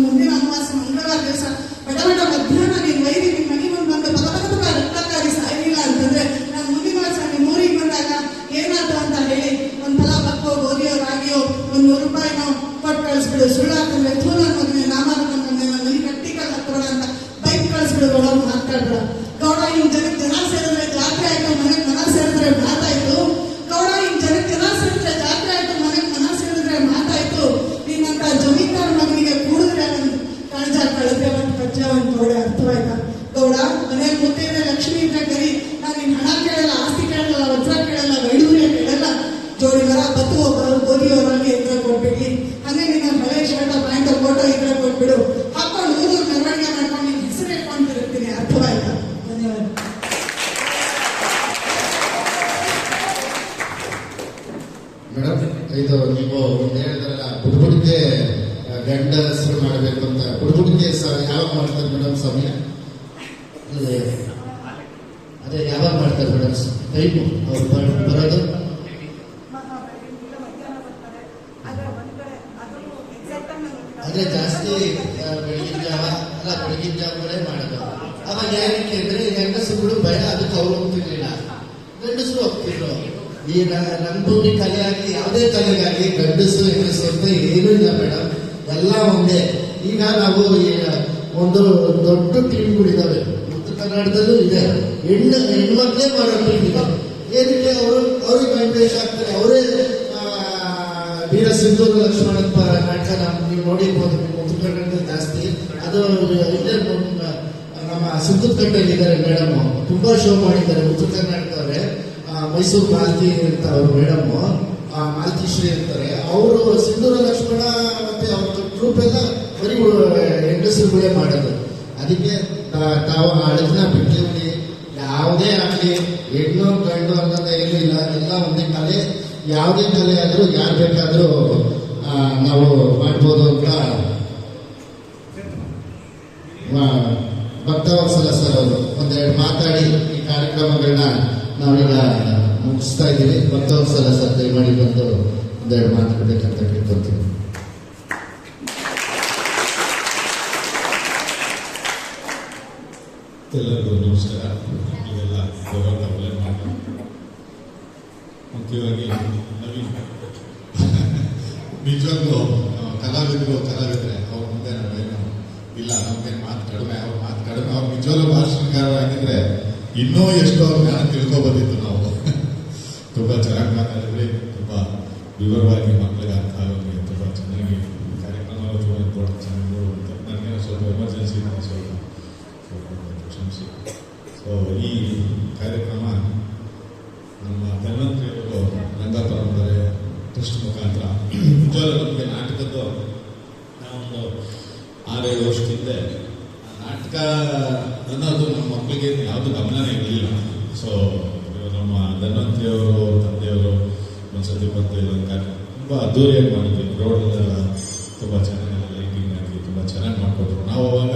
ಮುಂದಿನ ಅಮಾವಾಸ್ಯ ಮಂಗಳವಾರ ದಿವಸ ಬಡ ಮಧ್ಯಾಹ್ನ ನೀನು ವೈರಿ ನಿಮ್ಮ ಮನೆ ಮುಂದೆ ಬಂದು ರಕ್ತಕ್ಕಾಗಿ ಸಾಯಲಿಲ್ಲ ಅಂತಂದ್ರೆ ನಾನು ಮುಂದಿನ ವರ್ಷ ನಿಮ್ಮ ಊರಿಗೆ ಬಂದಾಗ ಏನಾದ್ರು ಅಂತ ಹೇಳಿ ಒಂದು ಫಲ ಬಕ್ಕೋ, ಗೋಧಿಯೋ, ರಾಗಿಯೋ 100 ರೂಪಾಯಿನೋ ಕೊಟ್ಟು ಕಳಿಸ್ಬಿಡು. ಸುಳ್ಳು ಹಾಕಂದ್ರೆ ಥೂನ ಅನ್ನೋದನ್ನೇ ನಾಮಕಂದ್ರೆ ನನ್ನ ಮನೆ ಕಟ್ಟಿಕಲ್ ಹತ್ತೋಣ ಅಂತ ಬೈಕ್ ಕಳಿಸ್ಬಿಡು. ಗೌಡ ಮಾತಾಡ್ಬೇಡ ಗೌಡ. ಹಿಂಗ್ ಜನಕ್ಕೆ ಜನ ಸೇರಿದ್ರೆ ಜಾತ್ರೆ ಆಯ್ತು, ಮನೆಗೆ ಮನ ಸೇರಿದ್ರೆ ಮಾತಾಯ್ತು. ಗೌಡ ಹಿಂಗ್ ಜನಕ್ಕೆ ಜನ ಸೇರಿದ್ರೆ ಜಾತ್ರೆ ಆಯ್ತು, ಮನೆಗೆ ಮನ ಸೇರಿದ್ರೆ ಮಾತಾಯ್ತು. ನಿನ್ನಂತ ಜಮೀನ್ದಾರ ಮಗನಿಗೆ ಕೂಡಿದ್ರೆ ಕಳಜ ಕಳೆದ್ರೆ ಒಂದು ಕಜ್ಜ ಒಂದು ಗೌಡ. ಅರ್ಥವಾಯ್ತಾ ಗೌಡ? ಮನೆಯಲ್ಲಿ ಮುತ್ತೈದೆ ಲಕ್ಷ್ಮಿ ಇದ್ರೆ ಕರಿ. ನಾನು ನಿನ್ ಹಣ ಕೇಳಲ್ಲ, ಆಸ್ತಿ ಕೇಳಲ್ಲ, ವಜ್ರ ಕೇಳಲ್ಲ, ವೈಡೂರ್ಯ ಕೇಳಲ್ಲ. ಜೋಡಿ ಮರ ಬತ್ತು ಗೋಧಿಯವರಾಗಿ ಇದ್ರೆ ಕೊಟ್ಬಿಡಿ. ಹಂಗೆ ನಿನ್ನ ಹಳೆ ಶರ್ಟ್ ಪ್ಯಾಂಟ್ ಫೋಟೋ ಇದ್ರೆ ಕೊಟ್ಬಿಡು. ಹಾಕೊಂಡು ಊರು ಮೆರವಣಿಗೆ ಮಾಡ್ಕೊಂಡು ನಿನ್ ಹೆಸರು ಇಟ್ಕೊಂಡಿರ್ತೀನಿ. ಅರ್ಥವಾಯ್ತಾ? ಧನ್ಯವಾದ. ಮೇಡಮ್, ಇದು ನೀವು ಹೇಳಿದ್ರಲ್ಲ ಬುಡುಬುಡಿಕೆ ಗಂಡಸರು ಮಾಡಬೇಕು ಅಂತ. ಬುಡುಬುಡಿಕೆ ಯಾವಾಗ ಮಾಡ್ತಾರೆ ಮೇಡಮ್? ಸಮಯ ಅದೇ ಯಾವಾಗ ಮಾಡ್ತಾರೆ ಮೇಡಮ್? ಟೈಮು ಅವ್ರು ಬರೋದು? ಅದೇ ಜಾಸ್ತಿ ಬೆಳಗಿನ ಜಾವ ಅಲ್ಲ, ಬೆಳಗಿನ ಜಾವಗಳೇ ಮಾಡೋದು. ಅವಾಗ ಏನಕ್ಕೆ ಅಂದ್ರೆ ಹೆಂಗಸರುಗಳು ಭಯ, ಅದಕ್ಕೆ ಅವ್ರು ಹೋಗ್ತಿರ್ಲಿಲ್ಲ, ಗಂಡಸರು ಹೋಗ್ತಿದ್ರು. ಈ ರಂಗೋಲಿ ಕಲೆಯಾಗಿ ಯಾವುದೇ ಕಲೆಗಾಗಿ ಗಂಡಸು ಹೆಂಗಸು ಅಂತ ಏನೂ ಇಲ್ಲ ಮೇಡಮ್, ಎಲ್ಲ ಒಂದೇ. ಈಗ ನಾವು ಒಂದು ದೊಡ್ಡ ಟೀಮ್ಗಳಿದ್ದಾವೆ, ಉತ್ತರ ಕರ್ನಾಟಕದಲ್ಲೂ ಇದೆ. ಹೆಣ್ಮಕ್ಳೇ ಮಾಡೋ ಟೀಮ್ ಇದೆ. ಏನಕ್ಕೆ ಅವ್ರಿಗೆ ವೆಂಕಟೇಶ್ ಆಗ್ತಾರೆ, ಅವರೇ ವೀರ ಸಿಂಧೂರು ಲಕ್ಷ್ಮಣಪ್ಪ ನಾಟಕ ನೀವು ನೋಡಿರ್ಬೋದು. ಉತ್ತರ ಕರ್ನಾಟಕದಲ್ಲಿ ಜಾಸ್ತಿ ಅದು ಇಲ್ಲೇ ನಮ್ಮ ಸುತ್ತಕಟ್ಟೆಯಲ್ಲಿ ಇದ್ದಾರೆ ಮೇಡಮ್, ತುಂಬಾ ಶೋ ಮಾಡಿದ್ದಾರೆ ಉತ್ತರ ಕರ್ನಾಟಕದವರೇ. ಮೈಸೂರು ಮಾಲತಿ ಅಂತ ಅವ್ರ ಮೇಡಮ್, ಮಾಲತಿ ಶ್ರೀ ಅಂತಾರೆ. ಅವರು ಸಿಂಧೂರ ಲಕ್ಷ್ಮಣ ಮತ್ತೆ ಅವ್ರ ಗ್ರೂಪ್ ಎಲ್ಲ ಬರೀ ಹೆಂಗಸರುಗಳೇ ಮಾಡೋದು. ಅದಕ್ಕೆ ತಾವು ಅಳಗಿನ ಬಿಟ್ಟಿರ್ಲಿ, ಯಾವುದೇ ಆಗಲಿ ಹೆಣ್ಣು ಗಂಡು ಅನ್ನೋದು ಏನೂ ಇಲ್ಲ, ಎಲ್ಲ ಒಂದೇ ಕಲೆ. ಯಾವುದೇ ಕಲೆ ಆದರೂ ಯಾರು ಬೇಕಾದರೂ ನಾವು ಮಾಡ್ಬೋದು ಅಂತ ಭಕ್ತವತ್ಸಲ ಸರ್ ಅವರು ಒಂದೆರಡು ಮಾತಾಡಿ ಈ ಕಾರ್ಯಕ್ರಮಗಳನ್ನ ನಾವೀಗ ಮುಗಿಸ್ತಾ ಇದ್ದೀವಿ. ಭಕ್ತವತ್ಸಲ ಸರ್ ದಯಮಾಡಿ ಬಂದು ಒಂದೆರಡು ಮಾತಾಡಬೇಕಂತ ಕೇಳ್ಕೊತೀವಿ. ಎಲ್ಲರಿಗೂ ನಮಸ್ಕಾರ. ನೀವೆಲ್ಲ ಗೌರವದವರೇ ಮುಖ್ಯವಾಗಿ ನಿಜವಾಗ್ಲೂ ಕಲಾವಿದ್ರೆ ಅವ್ರ ಮುಂದೆ ನಾವೇನು ಇಲ್ಲ, ನಮ್ಗೆ ಮಾತು ಕಡಿಮೆ, ಅವ್ರ ಮಾತು ಕಡಿಮೆ. ಅವ್ರು ನಿಜವಾಗ್ಲೂ ಭಾಷಣಕಾರರಾಗಿದ್ರೆ ಇನ್ನೂ ಎಷ್ಟೋ ಜ್ಞಾನ ತಿಳ್ಕೊಬೋದಿತ್ತು ನಾವು. ತುಂಬಾ ಚೆನ್ನಾಗಿ ಮಾತಾಡಿದ್ರಿ, ತುಂಬಾ ವಿವರವಾಗಿ ಮಕ್ಕಳಿಗೆ ಅರ್ಥ ಆಗೋರಿಗೆ ತುಂಬಾ ಚೆನ್ನಾಗಿ ಕಾರ್ಯಕ್ರಮ ಚೆನ್ನಾಗಿ ನೋಡುವಂತ. ನನಗೆ ಸ್ವಲ್ಪ ಎಮರ್ಜೆನ್ಸಿ ಸ್ವಲ್ಪ ಕ್ಷಮಿಸಿ. ಸೊ ಈ ಕಾರ್ಯಕ್ರಮ ನಮ್ಮ ಧನ್ವಂತರಿ ಅವರು ರಂಗ ಪರಂಪರೆ ಟ್ರಸ್ಟ್ ಮುಖಾಂತರ ನಿಜವಾಗ್ಲೂ ನಮಗೆ ನಾಟಕದ್ದು ನಾವೊಂದು 6-7 ವರ್ಷದಿಂದ ನಾಟಕ ಅನ್ನೋದು ನಮ್ಮ ಮಕ್ಕಳಿಗೆ ಯಾವುದು ಗಮನನೇ ಇರಲಿಲ್ಲ. ಸೊ ನಮ್ಮ ಧನ್ವಂತರಿ ಅವರು ತಂದೆಯವರು ಒಂದ್ಸತಿ ಬಂದು ಇದೊಂದು ಕಾರ್ಯಕ್ರಮ ತುಂಬ ಅದ್ದೂರಿಯಾಗಿ ಮಾಡಿದ್ವಿ. ರೋಡೆಲ್ಲ ತುಂಬ ಚೆನ್ನಾಗಿ ಲೈಟಿಂಗ್ ಆಗಿ ತುಂಬ ಚೆನ್ನಾಗಿ ಮಾಡಿಕೊಟ್ರು. ನಾವು ಅವಾಗ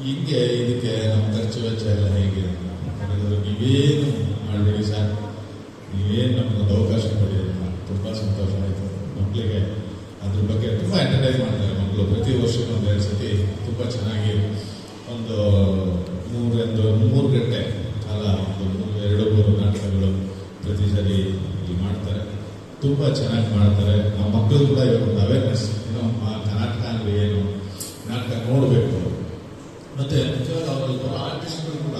ಹಿಂಗೆ ಇದಕ್ಕೆ ನಮ್ಮ ಖರ್ಚು ವೆಚ್ಚ ಎಲ್ಲ ಹೇಗೆ ನೀವೇನು ಮಾಡಬೇಡಿ ಸರ್, ನೀವೇನು ನಮಗೊಂದು ಅವಕಾಶ ಕೊಡಿ ಅಂತ ತುಂಬ ಸಂತೋಷ ಆಯಿತು. ಮಕ್ಕಳಿಗೆ ಅದ್ರ ಬಗ್ಗೆ ತುಂಬ ಎಂಟರ್ಟೈನ್ ಮಾಡ್ತಾರೆ ಮಕ್ಕಳು. ಪ್ರತಿ ವರ್ಷ 1-2 ಸತಿ ತುಂಬ ಚೆನ್ನಾಗಿ ಒಂದು 3 ಗಂಟೆ ಕಾಲ 2-3 ನಾಟಕಗಳು ಪ್ರತಿ ಸರಿ ಇಲ್ಲಿ ಮಾಡ್ತಾರೆ. ತುಂಬ ಚೆನ್ನಾಗಿ ಮಾಡ್ತಾರೆ. ನಮ್ಮ ಮಕ್ಕಳು ಕೂಡ ಇವಾಗ ಒಂದು ಅವೇರ್ನೆಸ್, ಏನೋ ನಾಟಕ ಅಂದರೆ ಏನು, ನಾಟಕ ನೋಡಬೇಕು. ಮತ್ತೆ ನಿಜವಾದ ಅವರಲ್ಲಿ ಬರೋ ಆರ್ಟಿಸ್ಟ್ಗಳು ಕೂಡ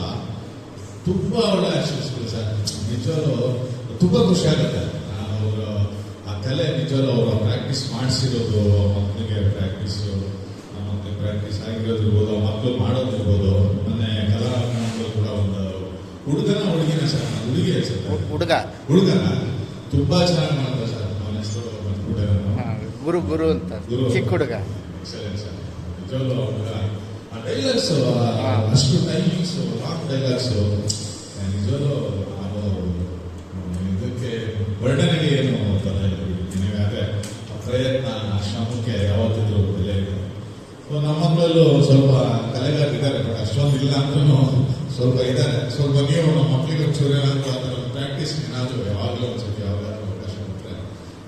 ತುಂಬ ಒಳ್ಳೆ ಆರ್ಟಿಸ್ಟ್ಗಳು ಸರ್. ನಿಜವಾಗ್ಲೂ ತುಂಬ ಖುಷಿ ಆಗುತ್ತೆ. ಅವರು ಆ ಕಲೆ ನಿಜವಾಗ್ಲೂ ಅವರು ಪ್ರಾಕ್ಟೀಸ್ ಮಾಡಿಸಿರೋದು, ಮಕ್ಕಳಿಗೆ ಪ್ರಾಕ್ಟೀಸು, ಮಕ್ಕಳಿಗೆ ಪ್ರಾಕ್ಟೀಸ್ ಆಗಿರೋದಿರ್ಬೋದು, ಮಕ್ಕಳು ಮಾಡೋದಿರ್ಬೋದು. ಮೊನ್ನೆ ಕಲಾರಂಗಗಳು ಕೂಡ ಒಂದು ಹುಡುಗಿನ ಸರ್, ಹುಡುಗಿ ಹುಡುಗನ ತುಂಬಾ ಚೆನ್ನಾಗಿ ಮಾಡ್ತಾರೆ ಸರ್. ಅವನ ಹೆಸರು ಬಂದ್ಬಿಟ್ಟೆ ಗುರು ಅಂತ ಚಿಕ್ಕ ಹುಡುಗ. Excellent sir. ನಿಜವಾಗ್ಲೂ ಹುಡುಗ ಆ ಡೈಲಾಗ್ಸು, ಅಷ್ಟು ಟೈಮಿಂಗ್ಸು, ಲಾಂಗ್ ಡೈಲಾಗ್ಸು ನಿಜವಾಗ್ಲೂ ಇದಕ್ಕೆ ವರ್ಣನೆಗೆ ಏನು ಪದ ನಿನಗಾದ್ರೆ ಆ ಪ್ರಯತ್ನ, ಆ ಶ್ರಮಕ್ಕೆ ಯಾವತ್ತಿದ್ರು ಬೆಲೆ ಇದೆ. ಸೊ ನಮ್ಮ ಮಕ್ಕಳಲ್ಲೂ ಸ್ವಲ್ಪ ಕಲೆಗಾರಿದ್ದಾರೆ, ಬಟ್ ಅಷ್ಟೊಂದು ಇಲ್ಲ ಅಂದ್ರೂ ಸ್ವಲ್ಪ ಇದ್ದಾರೆ. ಸ್ವಲ್ಪ ನೀವು ನಮ್ಮ ಮಕ್ಕಳಿಗೆ ಒಂಚೂರು ಏನಾದ್ರು ಅದರ ಪ್ರಾಕ್ಟೀಸ್ ಏನಾದರೂ ಯಾವಾಗಲೂ ಒಂದ್ಸತಿ ಯಾವಾಗಾದ್ರೂ ಅವಕಾಶ ಕೊಟ್ಟರೆ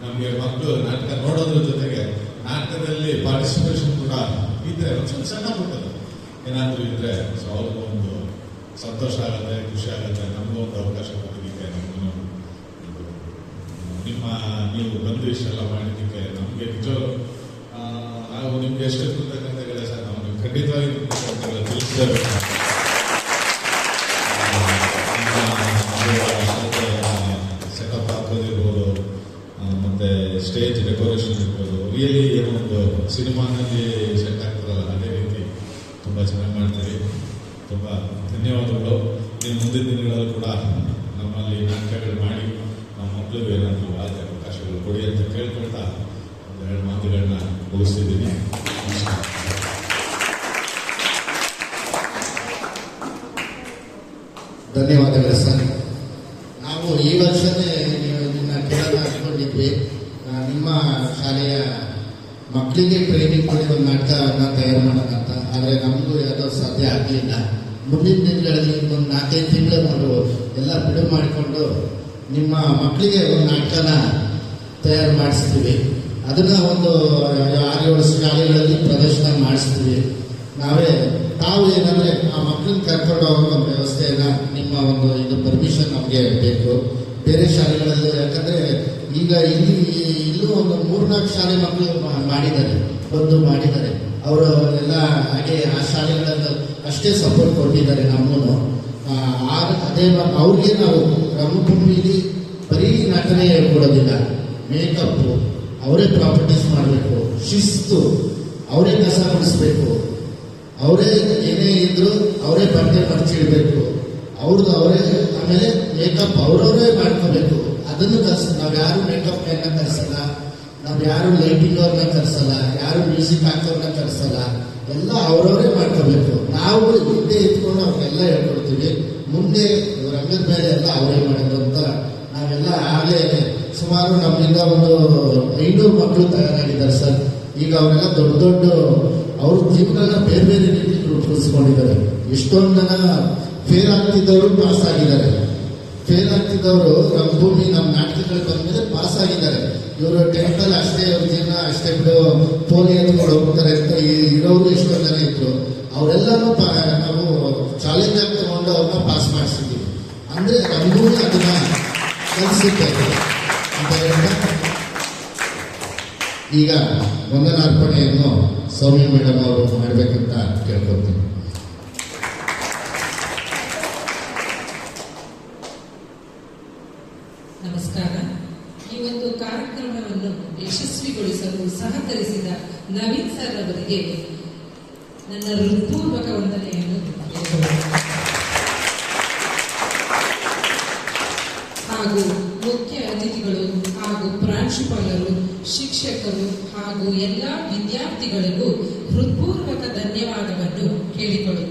ನಮಗೆ ಮಕ್ಕಳು ನಾಟಕ ನೋಡೋದ್ರ ಜೊತೆಗೆ ನಾಟಕದಲ್ಲಿ ಪಾರ್ಟಿಸಿಪೇಷನ್ ಕೂಡ ಇದ್ರೆ ಒಂದ್ಸಲ ಸಣ್ಣ ಪುಟ್ಟದು ಏನಾದರೂ ಇದ್ರೆ ಸೊ ಅವ್ರಿಗೂ ಒಂದು ಸಂತೋಷ ಆಗುತ್ತೆ, ಖುಷಿ ಆಗುತ್ತೆ. ನಮಗೂ ಒಂದು ಅವಕಾಶ ಕೊಟ್ಟಿದ್ದಕ್ಕೆ ನಮಗೂ ನೀವು ಬಂದು ಇಷ್ಟೆಲ್ಲ ಮಾಡಿದ್ದಕ್ಕೆ ನಮಗೆ ನಿಜವಾಗ್ಲೂ ನಾವು ನಿಮ್ಗೆ ಎಷ್ಟು ಕೃತಜ್ಞತೆಗಳೇ ಸರ್. ನಾವು ನಿಮ್ಗೆ ಖಂಡಿತವಾಗಿ ತಿಳಿಸ್ಲೇಬೇಕು. ಸೆಟಪ್ ಹಾಕೋದಿರ್ಬೋದು, ಮತ್ತೆ ಸ್ಟೇಜ್ ಡೆಕೋರೇಷನ್ ಇರ್ಬೋದು, ರಿಯಲಿ ಏನೋ ಒಂದು ಸಿನಿಮಾನಲ್ಲಿ ಸೆಟ್ ಆಗ್ತದಲ್ಲ ಅದೇ ರೀತಿ ತುಂಬ ಚೆನ್ನಾಗಿ ಮಾಡ್ತೀರಿ. ತುಂಬ ಧನ್ಯವಾದಗಳು. ನೀವು ಮುಂದಿನ ದಿನಗಳಲ್ಲಿ ಕೂಡ ನಮ್ಮಲ್ಲಿ ನಾಟಕಗಳು ಮಾಡಿ ನಮ್ಮ ಮಕ್ಕಳಿಗೆ ಏನಾದರೂ ಆದ ಅವಕಾಶಗಳು ಕೊಡಿ ಅಂತ ಕೇಳ್ಕೊಳ್ತಾ 2 ಮಾತುಗಳನ್ನ ಮುಗಿಸ್ತಿದ್ದೀನಿ. ನಮಸ್ಕಾರ. ಧನ್ಯವಾದಗಳು ಸರ್. ನಾವು ಈ ವರ್ಷನೇ ನಿನ್ನ ಕೇಳೋಣ ಅಂದ್ಕೊಂಡಿದ್ವಿ. ನಿಮ್ಮ ಶಾಲೆಯ ಮಕ್ಕಳಿಗೆ ಟ್ರೈನಿಂಗ್ ಕೊಡಿ ಒಂದು ನಾಟಕನ ತಯಾರು ಮಾಡೋಣ ಅಂತ. ಆದರೆ ನಮಗೂ ಯಾವುದೋ ಸಾಧ್ಯ ಆಗಲಿಲ್ಲ. ಮುಂದಿನ ದಿನಗಳಲ್ಲಿ ಒಂದು 4-5 ತಿಂಗಳು ನಾವು ಎಲ್ಲ ಬಿಡುವು ಮಾಡಿಕೊಂಡು ನಿಮ್ಮ ಮಕ್ಕಳಿಗೆ ಒಂದು ನಾಟಕನ ತಯಾರು ಮಾಡಿಸ್ತೀವಿ. ಅದನ್ನ ಒಂದು 6-7 ಶಾಲೆಗಳಲ್ಲಿ ಪ್ರದರ್ಶನ ಮಾಡಿಸ್ತೀವಿ ನಾವೇ. ತಾವು ಏನಂದ್ರೆ ಆ ಮಕ್ಕಳನ್ನ ಕರ್ಕೊಂಡು ಹೋಗೋ ಒಂದು ವ್ಯವಸ್ಥೆಯನ್ನ ನಿಮ್ಮ ಒಂದು ಇದು ಪರ್ಮಿಷನ್ ನಮಗೆ ಬೇಕು. ಬೇರೆ ಶಾಲೆಗಳಲ್ಲಿ ಯಾಕಂದ್ರೆ ಈಗ ಇಲ್ಲೂ ಒಂದು 3-4 ಶಾಲೆ ಮಕ್ಕಳು ಮಾಡಿದ್ದಾರೆ. ಅವರು ಎಲ್ಲ ಹಾಗೆ ಆ ಶಾಲೆಗಳಲ್ಲಿ ಅಷ್ಟೇ ಸಪೋರ್ಟ್ ಕೊಟ್ಟಿದ್ದಾರೆ ನಮ್ಮನ್ನು. ಅದೇ ಅವ್ರಿಗೆ ನಾವು ರಂಗಭೂಮಿಲಿ ಬರೀ ನಾಟನೆ ಹೇಳ್ಕೊಡೋದಿಲ್ಲ, ಮೇಕಪ್ ಅವರೇ ಪ್ರಾಪರ್ಟೀಸ್ ಮಾಡಬೇಕು, ಶಿಸ್ತು ಅವರೇ ಕಸ ಬಿಡಿಸ್ಬೇಕು, ಅವರೇ ಏನೇ ಇದ್ರು ಅವರೇ ಬಟ್ಟೆ ಮರ್ಚಿಡ್ಬೇಕು, ಅವ್ರದ್ದು ಅವರೇ. ಆಮೇಲೆ ಮೇಕಪ್ ಅವರವರೇ ಮಾಡ್ಕೋಬೇಕು. ಅದನ್ನು ನಾವು ಯಾರು ಮೇಕಪ್ ಮ್ಯಾನ್ನ ಕರ್ಸಲ್ಲ, ನಾವು ಯಾರು ಲೈಟಿಂಗ್ ಅವ್ರನ್ನ ಕರ್ಸಲ್ಲ, ಯಾರು ಮ್ಯೂಸಿಕ್ ಹಾಕೋರ್ನ ಕರ್ಸಲ್ಲ. ಎಲ್ಲ ಅವರವರೇ ಮಾಡ್ಕೋಬೇಕು. ನಾವು ಹಿಂದೆ ಇಟ್ಕೊಂಡು ಅವ್ರಿಗೆಲ್ಲ ಹೇಳ್ಕೊಡ್ತೀವಿ. ಮುಂದೆ ರಂಗದ ಮೇಲೆ ಎಲ್ಲ ಅವರೇ ಮಾಡೋದು ಅಂತ ನಾವೆಲ್ಲ ಆಗಲೇ ಸುಮಾರು ನಮ್ಮಿಂದ ಒಂದು 500 ಮಕ್ಕಳು ತಯಾರಾಗಿದ್ದಾರೆ ಸರ್. ಈಗ ಅವರೆಲ್ಲ ದೊಡ್ಡ ಅವ್ರ ಜೀವನ ಬೇರೆ ಬೇರೆ ರೀತಿ ರೂಪಿಸ್ಕೊಂಡಿದ್ದಾರೆ. ಎಷ್ಟೊಂದು ಜನ ಫೇಲ್ ಆಗ್ತಿದ್ದವರು ಪಾಸ್ ಆಗಿದ್ದಾರೆ. ಫೇಲ್ ಆಗ್ತಿದ್ದವರು ರಂಗಭೂಮಿ ನಮ್ಮ ನಾಟಕಗಳು ಬಂದ್ಮೇಲೆ ಪಾಸ್ ಆಗಿದ್ದಾರೆ. ಇವರು 10th ಅಷ್ಟೇ ಅವ್ರ ಜೀವನ ಅಷ್ಟೇ ಬಿಡು, ಪೋಲಿ ಎತ್ಕೊಂಡು ಹೋಗ್ತಾರೆ ಅಂತ ಇರೋರು ಎಷ್ಟೊಂದು ಜನ ಇದ್ರು. ಅವರೆಲ್ಲನೂ ನಾವು ಚಾಲೆಂಜ್ ಆಗಿ ತಗೊಂಡು ಅವ್ರನ್ನ ಪಾಸ್ ಮಾಡಿಸಿದ್ದೀವಿ. ಅಂದ್ರೆ ರಂಗಭೂಮಿ ಅದನ್ನ ಕಲಿಸುತ್ತೆ ಅಂತ ಹೇಳ್ತಾ ಈಗ ವಂದನಾರ್ಪಣೆಯನ್ನು ಸೌಮ್ಯ ಮೇಡಮ್ ಅವರು ಮಾಡಬೇಕಂತ ಕೇಳ್ಕೊಳ್ತೀನಿ. ನಮಸ್ಕಾರ. ಈ ಒಂದು ಕಾರ್ಯಕ್ರಮವನ್ನು ಯಶಸ್ವಿಗೊಳಿಸಲು ಸಹಕರಿಸಿದ ನವೀನ್ ಸರ್ ಅವರಿಗೆ ನನ್ನ ಹೃತ್ಪೂರ್ವಕ ವಂದನೆಯನ್ನು ಹಾಗೂ ಮುಖ್ಯ ಅತಿಥಿಗಳು ಹಾಗೂ ಪ್ರಾಂಶುಪಾಲರು, ಶಿಕ್ಷಕರು ಹಾಗೂ ಎಲ್ಲ ವಿದ್ಯಾರ್ಥಿಗಳಿಗೂ ಹೃತ್ಪೂರ್ವಕ ಧನ್ಯವಾದವನ್ನು ಕೇಳಿಕೊಳ್ಳುತ್ತೇನೆ.